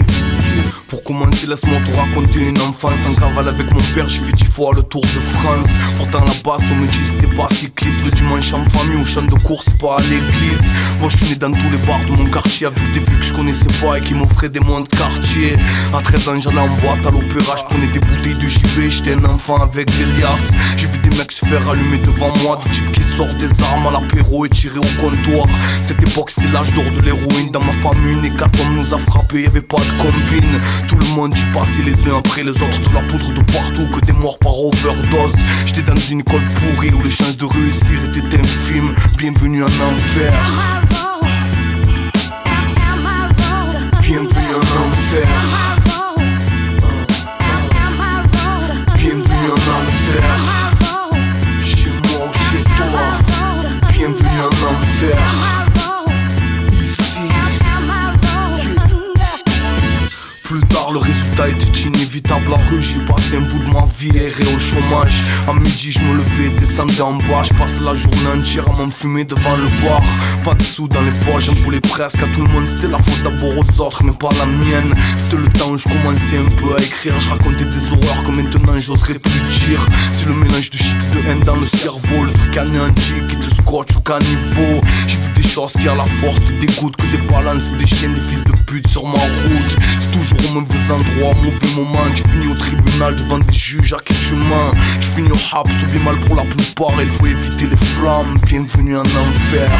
Pour commencer, laisse-moi te raconter une enfance. En cavale avec mon père, j'ai fait 10 fois le tour de France. Pourtant là-bas, on me dit c'était pas cycliste. Le dimanche en famille, au champ de course, pas à l'église. Moi je suis né dans tous les bars de mon quartier, avec des vues que je connaissais pas et qui m'offraient des mois de quartier. À 13 ans, j'allais en boîte à l'opéra, je prenais des bouteilles de JB. J'étais un enfant avec des liasses. J'ai vu des mecs se faire allumer devant moi, des types qui sortent des armes à l'apéro et tirer au comptoir. Cette époque c'était l'âge d'or de l'héroïne. Dans ma famille, une hécatombe nous a frappé, y'avait pas de combine. Tout le monde y passait les uns après les autres, de la poudre de partout, que des morts par overdose. J'étais dans une école pourrie où les chances de réussir étaient infimes. Bienvenue en enfer. Bienvenue en enfer. Bienvenue en enfer. Chez moi ou chez toi. Bienvenue en enfer. Plus tard le résultat était inévitable. La rue, j'ai passé un bout de ma vie erré au chômage. À midi je me levais, descendais en bas. Je passe la journée entière à m'enfumer devant le bar. Pas de sous dans les poches, j'en voulais presque à tout le monde. C'était la faute d'abord aux autres mais pas la mienne. C'était le temps où je commençais un peu à écrire. Je racontais des horreurs que maintenant j'oserais plus dire. C'est le mélange de shit et de haine dans le cerveau. Le truc anéanti qui te scotche au caniveau. J'ai vu des choses qui à la force te dégoûtent, que des balances, des chiens, des fils de pute sur ma route. C'est toujours au mauvais endroit, au mauvais moment. Tu finis au tribunal devant des juges à qui tu mens. Je finis au haps, ou bien mal pour la plupart. Il faut éviter les flammes, bienvenue en enfer.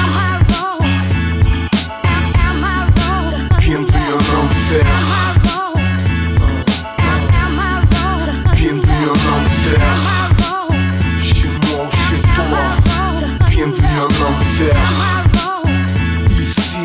Bienvenue en enfer. Bienvenue en enfer. Chez moi ou chez toi. Bienvenue en enfer. Ici.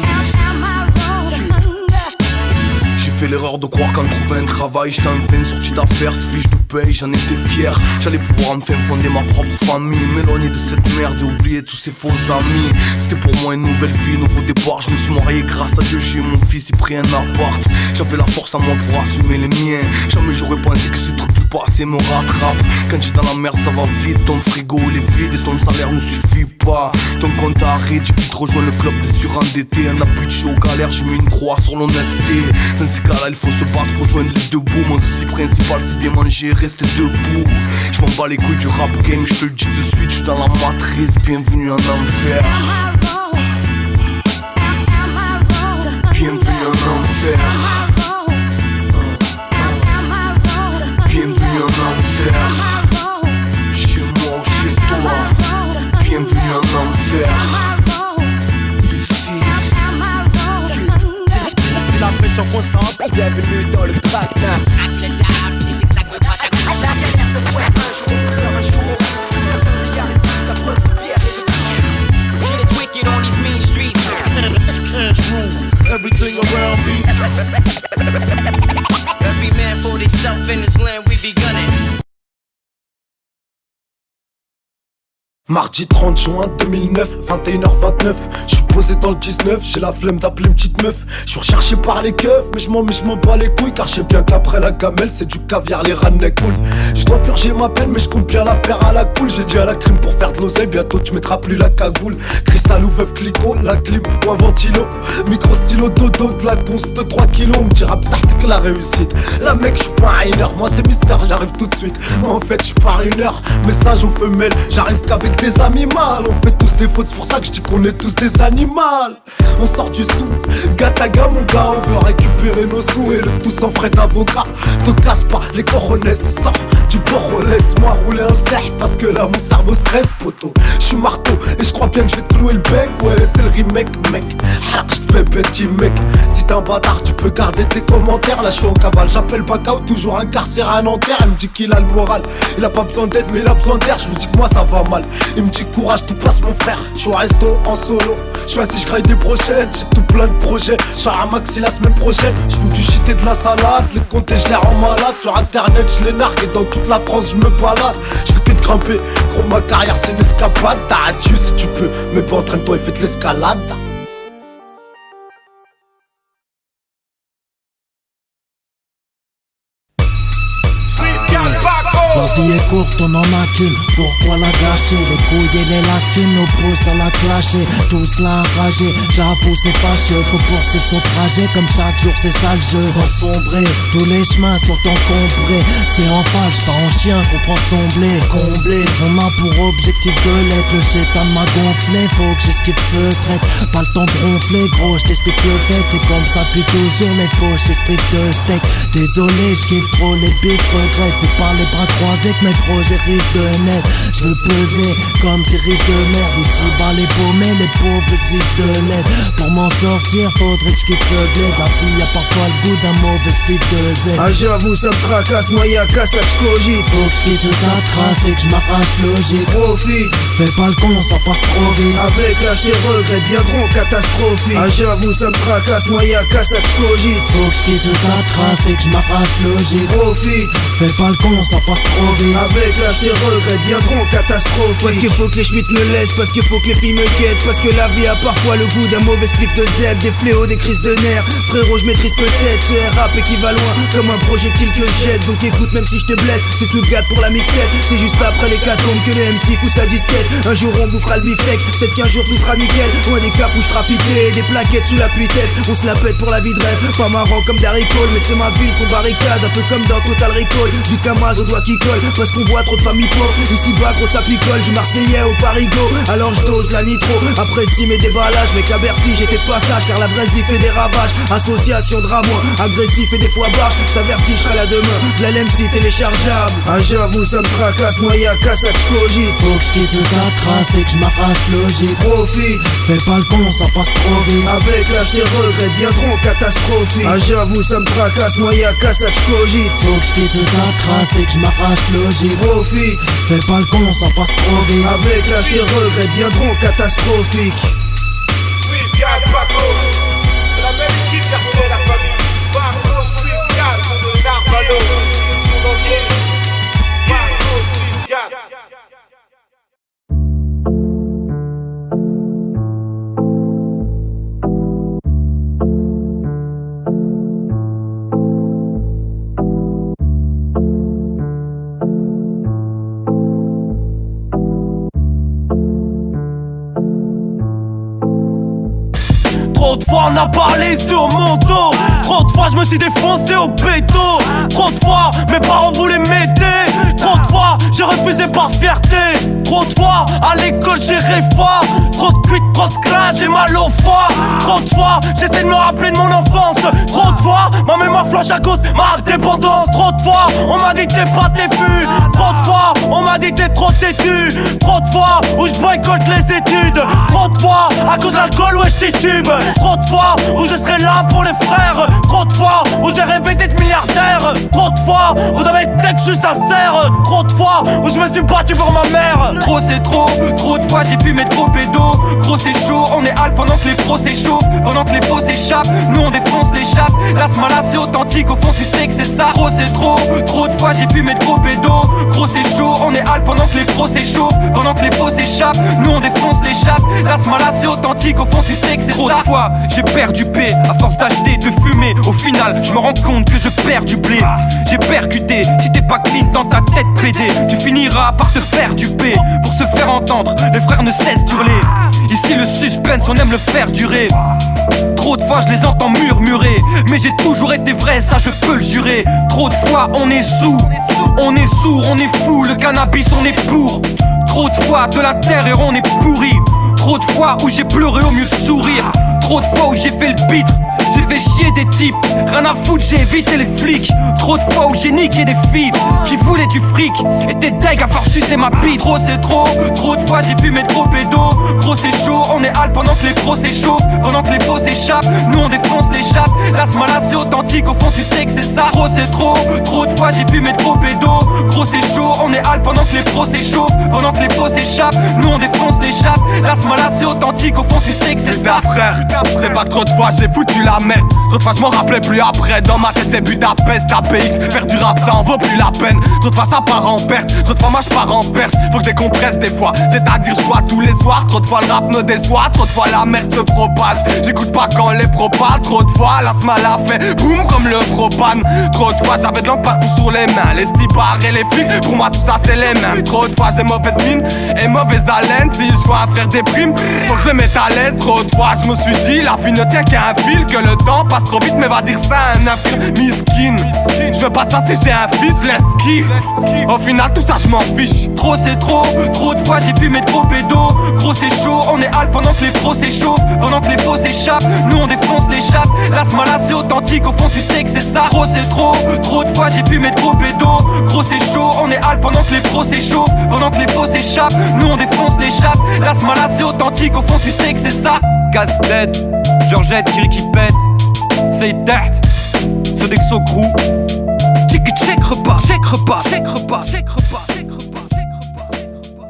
de croire qu'en trouver un travail j'étais enfin sorti d'affaires. Ce fiche de paye, j'en étais fier. J'allais pouvoir enfin fonder ma propre famille, m'éloigner de cette merde et oublier tous ces faux amis. C'était pour moi une nouvelle vie, nouveau départ. Je me suis marié, grâce à Dieu j'ai eu mon fils, il pris un appart. J'avais la force à moi pour assumer les miens. Jamais j'aurais pensé que ces trucs du passé me rattrapent. Quand j'étais dans la merde ça va vite, ton frigo il est vide et ton salaire ne suffit pas. Ton compte arrête, j'ai vite rejoint le club des surendettés. Un appui de chaud aux galères, j'ai mis une croix sur l'honnêteté. Dans ces cas-là il faut se battre, rejoindre les debout. Mon souci principal c'est bien manger et rester debout. Je m'en bats les couilles du rap game, je te le dis de suite, je suis dans la matrice, bienvenue en enfer. Bienvenue en enfer. Bienvenue en enfer. Chez moi ou chez toi. Bienvenue en enfer. Ici. La pression constante. Bienvenue dans le Traquenard. Everything around me. Every man for himself in this land we be gunning. Mardi 30 juin 2009, 21h29. J'suis posé dans le 19, j'ai la flemme d'appeler une petite meuf. J'suis recherché par les keufs, mais j'm'en bats les couilles. Car j'sais bien qu'après la gamelle, c'est du caviar, les ranais cool. J'dois purger ma peine, mais j'compte bien la faire à la cool. J'ai dit à la crime pour faire de l'oseille, bientôt tu mettras plus la cagoule. Cristal ou veuve clico, la clim ou un ventilo. Micro stylo, dodo, de la conce de 3 kilos. On me dira bzart que la réussite. La mec, j'suis pas un heure, moi c'est mystère, j'arrive tout de suite. Moi en fait, j'pars 1 heure, message aux femelles, j'arrive qu'avec des amis mal. On fait tous des fautes, c'est pour ça que je dis qu'on est tous des animaux. On sort du sou, gataga mon gars. On veut récupérer nos sous et le tout sans frais d'avocat. Te casse pas, les coronets sort du poro. Laisse-moi rouler un steak parce que là mon cerveau stresse poto. J'suis marteau et je crois bien que je vais te clouer le bec. Ouais c'est le remake mec. J'te fais petit mec. Si t'es un bâtard tu peux garder tes commentaires. Là j'suis en cavale, j'appelle Bacao, toujours incarcéré à Nanterre. Il me dit qu'il a le moral, il a pas besoin d'aide mais il a besoin d'air. Je lui dis que moi ça va mal, il me dit courage tout passe mon frère. J'suis au resto en solo, j'suis j'graille des brochettes. J'ai tout plein de projets, j'suis à Maxi la semaine prochaine. J'fume du shit et de la salade, les comptes et je les rends malade. Sur internet je les nargue et dans toute la France je me balade. J'fais que de grimper, gros ma carrière c'est une escapade. T'as Dieu si tu peux, mais pas entraîne-toi et fais de l'escalade. La vie est courte, on en a qu'une, pourquoi la gâcher? Les couilles et les lacunes nous poussent à la clasher. Tous là enragés, j'avoue c'est fâcheux. Faut poursuivre son trajet comme chaque jour c'est ça le jeu. Sans sombrer, tous les chemins sont encombrés. C'est en falche, pas en chien qu'on prend son blé. Comblé, on a pour objectif de l'être. Le chétan m'a gonflé, faut que j'esquive ce trait. Pas le temps de ronfler, gros, j't'explique le fait. C'est comme ça depuis toujours les fauches esprits de steak. Désolé, j'kiffe trop les bifs, regrette. C'est pas les bras croisés que mes projets risquent de naître. J'veux peser comme ces riches de merde. Ici bas les paumés, les pauvres exigent de l'aide. Pour m'en sortir, faudrait que j'quitte ce bled. La vie a parfois le goût d'un mauvais split de Z. Ah j'avoue ça me tracasse, moi y'a qu'à ça que j'cogite. Faut que j'quitte ta trace et que j'm'arrache logique. Profite, fais pas le con, ça passe trop vite. avec l'âge tes regrets deviendront catastrophiques. Ah j'avoue ça me tracasse, moi y'a qu'à ça que j'cogite. Faut que j'quitte ta trace et que j'm'arrache logique. Profite, fais pas le con, ça passe trop vite. avec l'âge tes regrets deviendront catastrophiques. Parce qu'il faut que les schmitts me laissent, parce qu'il faut que les filles me guettent. Parce que la vie a parfois le goût d'un mauvais spliff de zèbre. Des fléaux, des crises de nerfs. Frérot je maîtrise peut-être ce rap et qui va loin comme un projectile que je jette. Donc écoute même si je te blesse, c'est sauvegarde pour la mixtape. C'est juste après les catombes que le MC fout sa disquette. Un jour on bouffera le beefsteak, peut-être qu'un jour tout sera nickel. Loin des capes où je trafiquais, des plaquettes sous la pluie-tête. On se la pète pour la vie de rêve, pas marrant comme Darry Cole. Mais c'est ma ville qu'on barricade, un peu comme dans Total Recall. Du Kamaz au doigt qui colle, parce qu'on voit trop de familles pauvres. Ici bas gros ça picole, du Marseillais au Parigo. Alors je dose la nitro, apprécie mes déballages. Mais qu'à Bercy j'étais de passage, car la vraie zik fait des ravages. Association dramois, agressif et des fois barge. T'avertis je serai là demain, de la LMC téléchargeable. Ah j'avoue ça me tracasse, moi y'a qu'à ça que j'cogite. Faut que j'quitte ta trace et que j'm'arrache logique. Profite, fais pas le con, ça passe trop vite. avec l'âge tes regrets deviendront catastrophiques. Ah j'avoue ça me tracasse, moi y'a qu'à ça que j'cogite. Faut que j'quitte ta trace et que j'm'arrache logique. Profite, fais pas le con, ça passe trop vite. avec l'âge tes regrets deviendront catastrophiques. Swift Gad Paco, c'est la même équipe, c'est la famille. Paco, Swift de fois on a parlé sur mon dos. Trop de fois je me suis défoncé au béton. Trop de fois mes parents voulaient m'aider. Trop de fois j'ai refusé par fierté. Trop de fois à l'école j'ai rêvé fort. Trop de cuites, trop de scratch, j'ai mal au foie. Trop de fois j'essaie de me rappeler de mon enfance. Trop de fois ma mémoire flanche à cause de ma dépendance. Trop de fois on m'a dit t'es pas t'es vu. Trop de fois on m'a dit t'es trop têtu. Trop de fois où je boycotte les études. Trop de fois à cause de l'alcool ouais je titube. Trop de fois où je serai là pour les frères. Trop de fois où j'ai rêvé d'être milliardaire. Trop de fois où dans mes textes je suis sincère. Trop de fois où je me suis battu pour ma mère. Trop c'est trop de fois j'ai fumé trop pédo. Gros c'est chaud, on est hal pendant que les pros s'échauffent. Pendant que les faux s'échappent, nous on défonce les chapes. La smala c'est authentique, au fond tu sais que c'est ça. Gros c'est trop de fois j'ai fumé trop pédo. Gros c'est chaud, on est hal pendant que les pros s'échauffent. Pendant que les faux s'échappent, nous on défonce les chapes. La smala c'est authentique, au fond tu sais que c'est ça. Trop de fois j'ai perdu paix à force d'acheter, de fumer. Au final je me rends compte que je perds du blé. J'ai percuté, si t'es pas clean dans ta tête pédée, tu finiras par te faire du paix. Pour se faire entendre, les frères ne cessent d'hurler. Ici le suspense, on aime le faire durer. Trop de fois je les entends murmurer, mais j'ai toujours été vrai, ça je peux le jurer. Trop de fois on est sous, on est sourd, on est fou, le cannabis on est pour. Trop de fois de l'intérieur on est pourri. Trop de fois où j'ai pleuré au mieux de sourire. Trop de fois où j'ai fait le pitre, j'ai fait chier des types, rien à foutre, j'ai évité les flics. Trop de fois où j'ai niqué des filles qui voulaient du fric et t'es deg à faire sucer ma bite. Trop c'est trop de fois j'ai fumé trop pédo. Gros c'est chaud, on est hal pendant que les pros s'échauffent. Pendant que les faux s'échappent, nous on défonce les chapes. La smala c'est authentique, au fond tu sais que c'est ça. Trop c'est trop de fois j'ai fumé trop pédo. Gros c'est chaud, on est hal pendant que les pros s'échauffent. Pendant que les faux s'échappent, nous on défonce les chapes. La smala c'est authentique, au fond tu sais que c'est ça. Frère, c'est pas trop de fois j'ai foutu la merde. Trop de fois je m'en rappelais plus après. Dans ma tête c'est Budapest, APX. Faire du rap ça en vaut plus la peine. Trop de fois ça part en perte. Trop de fois moi je pars en perse. Faut que je décompresse des fois. C'est-à-dire je bois tous les soirs. Trop de fois le rap me déçoit. Trop de fois la merde se propage. J'écoute pas quand les pros parlent. Trop de fois la smala fait boum comme le propane. Trop de fois j'avais de l'encre partout sur les mains. Les stibards et les flics, pour moi tout ça c'est les mêmes. Trop de fois j'ai mauvaise mine et mauvaise haleine. Si je vois un frère déprime, faut que je le mette à l'aise. Trop de fois je me suis dit la vie ne tient qu'à un fil. Que le temps passe trop vite mais va dire ça à un infirme miskin. Je veux pas tasser, j'ai un fils, laisse kiff. Au final tout ça je m'en fiche. Trop c'est trop de fois j'ai fumé trop pédo. Gros c'est chaud, on est hal pendant que les pros s'échauffent. Pendant que les faux s'échappent, nous on défonce les chapes. La smala c'est authentique, au fond tu sais que c'est ça. Trop c'est trop de fois j'ai fumé trop pédo. Gros c'est chaud, on est hal pendant que les pros s'échauffent. Pendant que les faux s'échappent, nous on défonce les chapes. La smala c'est authentique, au fond tu sais que c'est ça. Gaz dead, Georgette, Kiri qui pète. C'est that, ce Dexo crew. Check repas, check repas, check repas, check repas, check repas, check repas, check repas.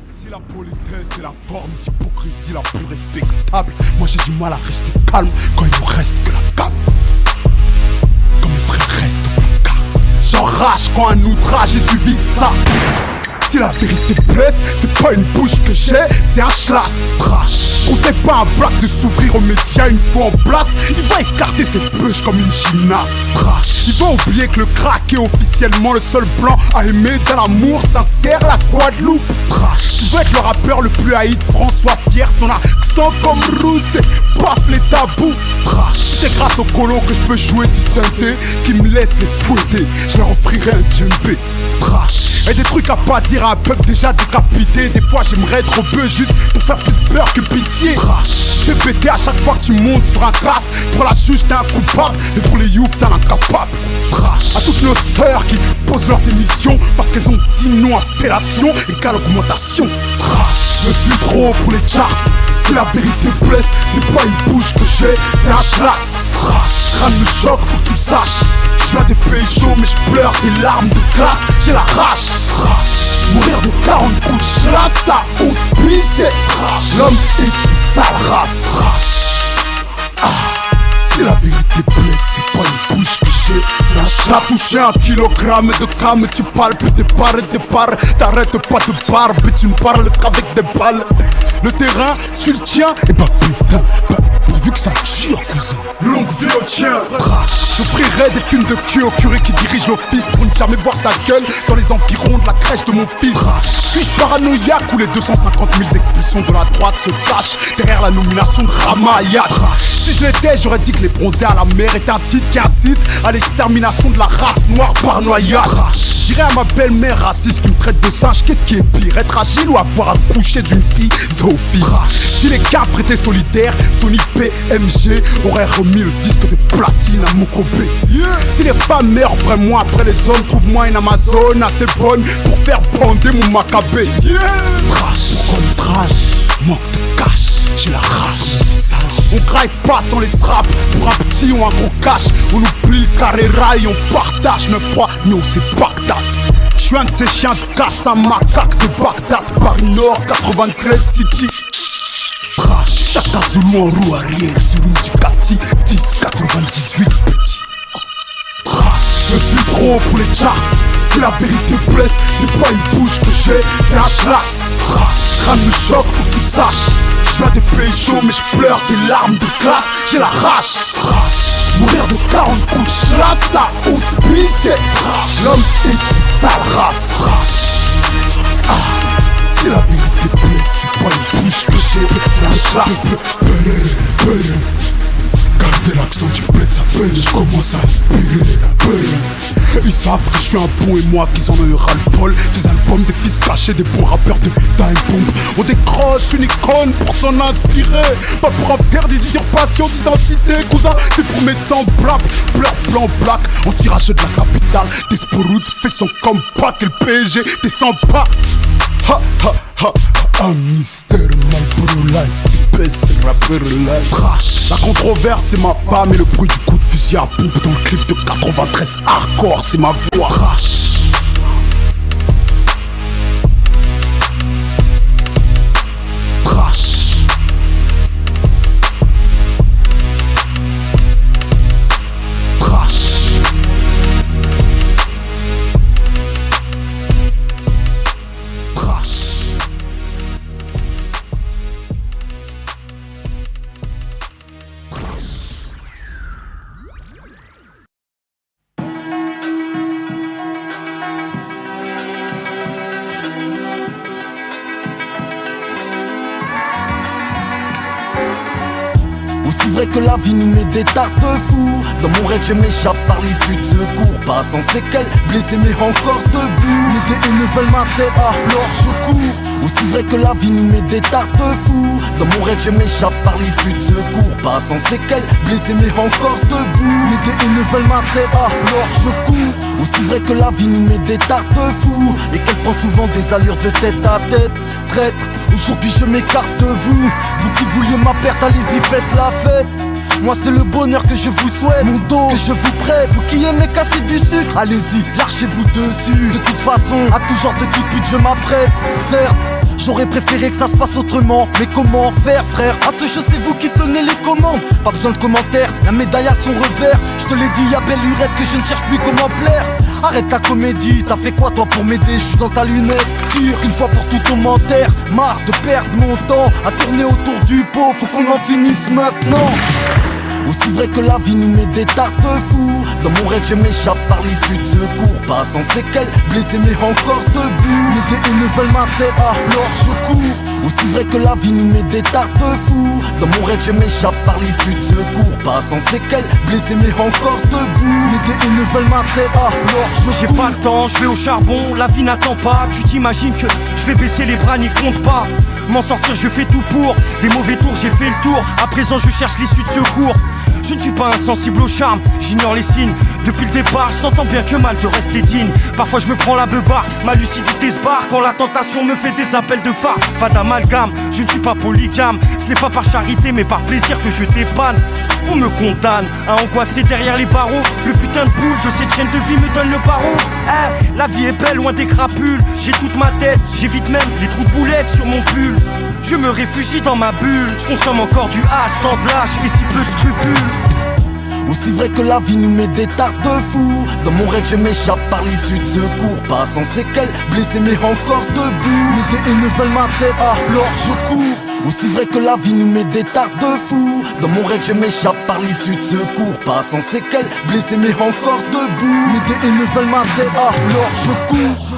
Si la politesse et la forme d'hypocrisie la plus respectable, moi j'ai du mal à rester calme quand il nous reste que la gamme. Quand mes frères restent au placard, j'enrage quand un outrage est suivi de ça. Si la vérité blesse, c'est pas une bouche que j'ai, c'est un schlass. On sait pas un black de s'ouvrir aux médias une fois en place. Il va écarter ses bûches comme une gymnaste. Il va oublier que le crack est officiellement le seul plan à aimer de l'amour sincère, la Guadeloupe. Tu veux être le rappeur le plus haï de France, sois fier, ton accent comme Roots et paf les tabous. C'est grâce au colo que je peux jouer du synthé qui me laisse les fouetter. Je leur offrirai un djembé. Et des trucs à pas dire à un peuple déjà décapité. Des fois j'aimerais trop peu juste pour faire plus peur que pitié. Je fais péter à chaque fois que tu montes sur un casse. Pour la juge t'es un coupable et pour les youths t'es un incapable. À toutes nos sœurs qui posent leur démission parce qu'elles ont dit non à fellation égale augmentation. Je suis trop pour les charts. Si la vérité blesse, c'est pas une bouche que j'ai, c'est un schlass. Crâne me choque, faut que tu le saches. Je viens des pays chauds mais je pleure des larmes de glace. J'ai la rage. Mourir de 40 coups de chlasse à 11 pieds, c'est l'homme est une sale race. Si la vérité blesse, c'est pas une bouche que j'ai, c'est un chat. T'as touché 1 kilogramme de cam, tu palpes des barres et des barres. T'arrêtes pas de barbe, tu ne parles qu'avec des balles. Le terrain, tu le tiens, et bah putain, pourvu vu que ça tire, cousin. Longue vie au tien. Je prierai des thunes de cul au curé qui dirige l'office pour ne jamais voir sa gueule dans les environs de la crèche de mon fils. Suis-je paranoïaque ou les 250 000 expulsions de la droite se cachent derrière la nomination de Ramayad? Si je l'étais, j'aurais dit que les bronzés à la mer est un titre qui incite à l'extermination de la race noire par noyade. Je dirais à ma belle-mère raciste qui me traite de singe, qu'est-ce qui est pire, être agile ou avoir accouché d'une fille Sophie? Si les Capres étaient solidaires, Sony PMG aurait remis le disque de platine à Mokobé. Si les femmes meurent vraiment après les hommes, trouve-moi une Amazone assez bonne pour faire bander mon macabé. Trash, pourquoi le trash? Manque de cash, j'ai la rage. On graille pas sans les straps, pour un petit ou un gros cash. On oublie le carrera et on partage 9-3, nous c'est Bagdad. J'suis un de ces chiens de casse, un macaque de Bagdad. Paris Nord, 93 City. Chaka Zulu en roue arrière sur une Ducati 1098 petit. Je suis trop pour les charts. Si la vérité blesse, c'est pas une bouche que j'ai, c'est un classe. Crâne me choque, faut que tu saches. Je viens des pays chauds mais je pleure des larmes de glace. J'ai la rage. Mourir de 40 coups de chasse à 11 pieds. L'homme est une sale race. Si la vérité blesse, c'est pas une bouche que j'ai, c'est un classe. Gardez l'accent du bled, ça peine, je commence à respirer. Ils savent que je suis un bon et moi qu'ils en ont eu ras-le-bol. Ces albums des fils cachés, des bons rappeurs de Time Bomb. On décroche une icône pour s'en inspirer, pas pour en faire des usurpations d'identité. Cousin, c'est pour mes semblables. Bleu, blanc, black, en tirage de la capitale. Desporoots fait son comeback et le PSG descend pas. Ha ha ha. Un mystère, Marlboro Life, best rapper live. La controverse c'est ma femme et le bruit du coup de fusil à pompe dans le clip de 93 hardcore c'est ma voix. Que la vie nous met des tartes-fous. Dans mon rêve je m'échappe par l'issue de secours. Pas sans séquelles, blessé mais encore debout. Les DE veulent ma tête, alors je cours. Aussi vrai que la vie nous met des tartes-fous. Dans mon rêve je m'échappe par l'issue de secours. Pas sans séquelles, blessé mais encore debout. Les DE veulent ma tête, alors je cours. Aussi vrai que la vie nous met des tartes-fous. Et qu'elle prend souvent des allures de tête à tête. Traître, aujourd'hui je m'écarte de vous. Vous qui vouliez ma perte, allez-y faites la fête. Moi c'est le bonheur que je vous souhaite, mon dos que je vous prête. Vous qui aimez casser du sucre, allez-y, lâchez-vous dessus. De toute façon, à tout genre de coup de pute je m'apprête. Certes, j'aurais préféré que ça se passe autrement, mais comment faire frère? À ce jeu c'est vous qui tenez les commandes. Pas besoin de commentaires, la médaille à son revers. Je te l'ai dit, y'a belle lurette que je ne cherche plus comment plaire. Arrête ta comédie, t'as fait quoi toi pour m'aider? Je suis dans ta lunette, tire une fois pour tout ton commentaire. Marre de perdre mon temps à tourner autour du pot, faut qu'on en finisse maintenant. Aussi vrai que la vie nous met des tartes-fous. Dans mon rêve je m'échappe par l'issue de secours. Pas sans séquelles, blessé mais encore debout. Les DE veulent ma tête, alors je cours. Aussi vrai que la vie nous met des tartes-fous. Dans mon rêve je m'échappe par l'issue de secours. Pas sans séquelles, blessé mais encore debout. Les DE veulent ma tête, alors je cours. J'ai pas le temps, je vais au charbon, la vie n'attend pas. Tu t'imagines que je vais baisser les bras, n'y compte pas. M'en sortir je fais tout pour. Des mauvais tours j'ai fait le tour. À présent je cherche l'issue de secours. Je ne suis pas insensible au charme, j'ignore les signes. Depuis le départ, je t'entends bien que mal de rester digne. Parfois je me prends la beubare, ma lucidité se barre quand la tentation me fait des appels de phare. Pas d'amalgame, je ne suis pas polygame. Ce n'est pas par charité mais par plaisir que je dépanne. On me condamne à angoisser derrière les barreaux. Le putain de boule de cette chaîne de vie me donne le barreau. La vie est belle loin des crapules. J'ai toute ma tête, j'évite même les trous de boulettes sur mon pull. Je me réfugie dans ma bulle. Je consomme encore du hache, tant de lâche et si peu de scrupules. Aussi vrai que la vie nous met des tartes-fous. Dans mon rêve je m'échappe par l'issue de secours. Pas sans séquelles, blessé mais encore debout. Les DE veulent ma tête, alors je cours. Aussi vrai que la vie nous met des tarde-fous. Dans mon rêve je m'échappe par l'issue de secours. Pas sans séquelles, blessé mais encore debout. Mes DE ne veulent ma tête, alors je cours.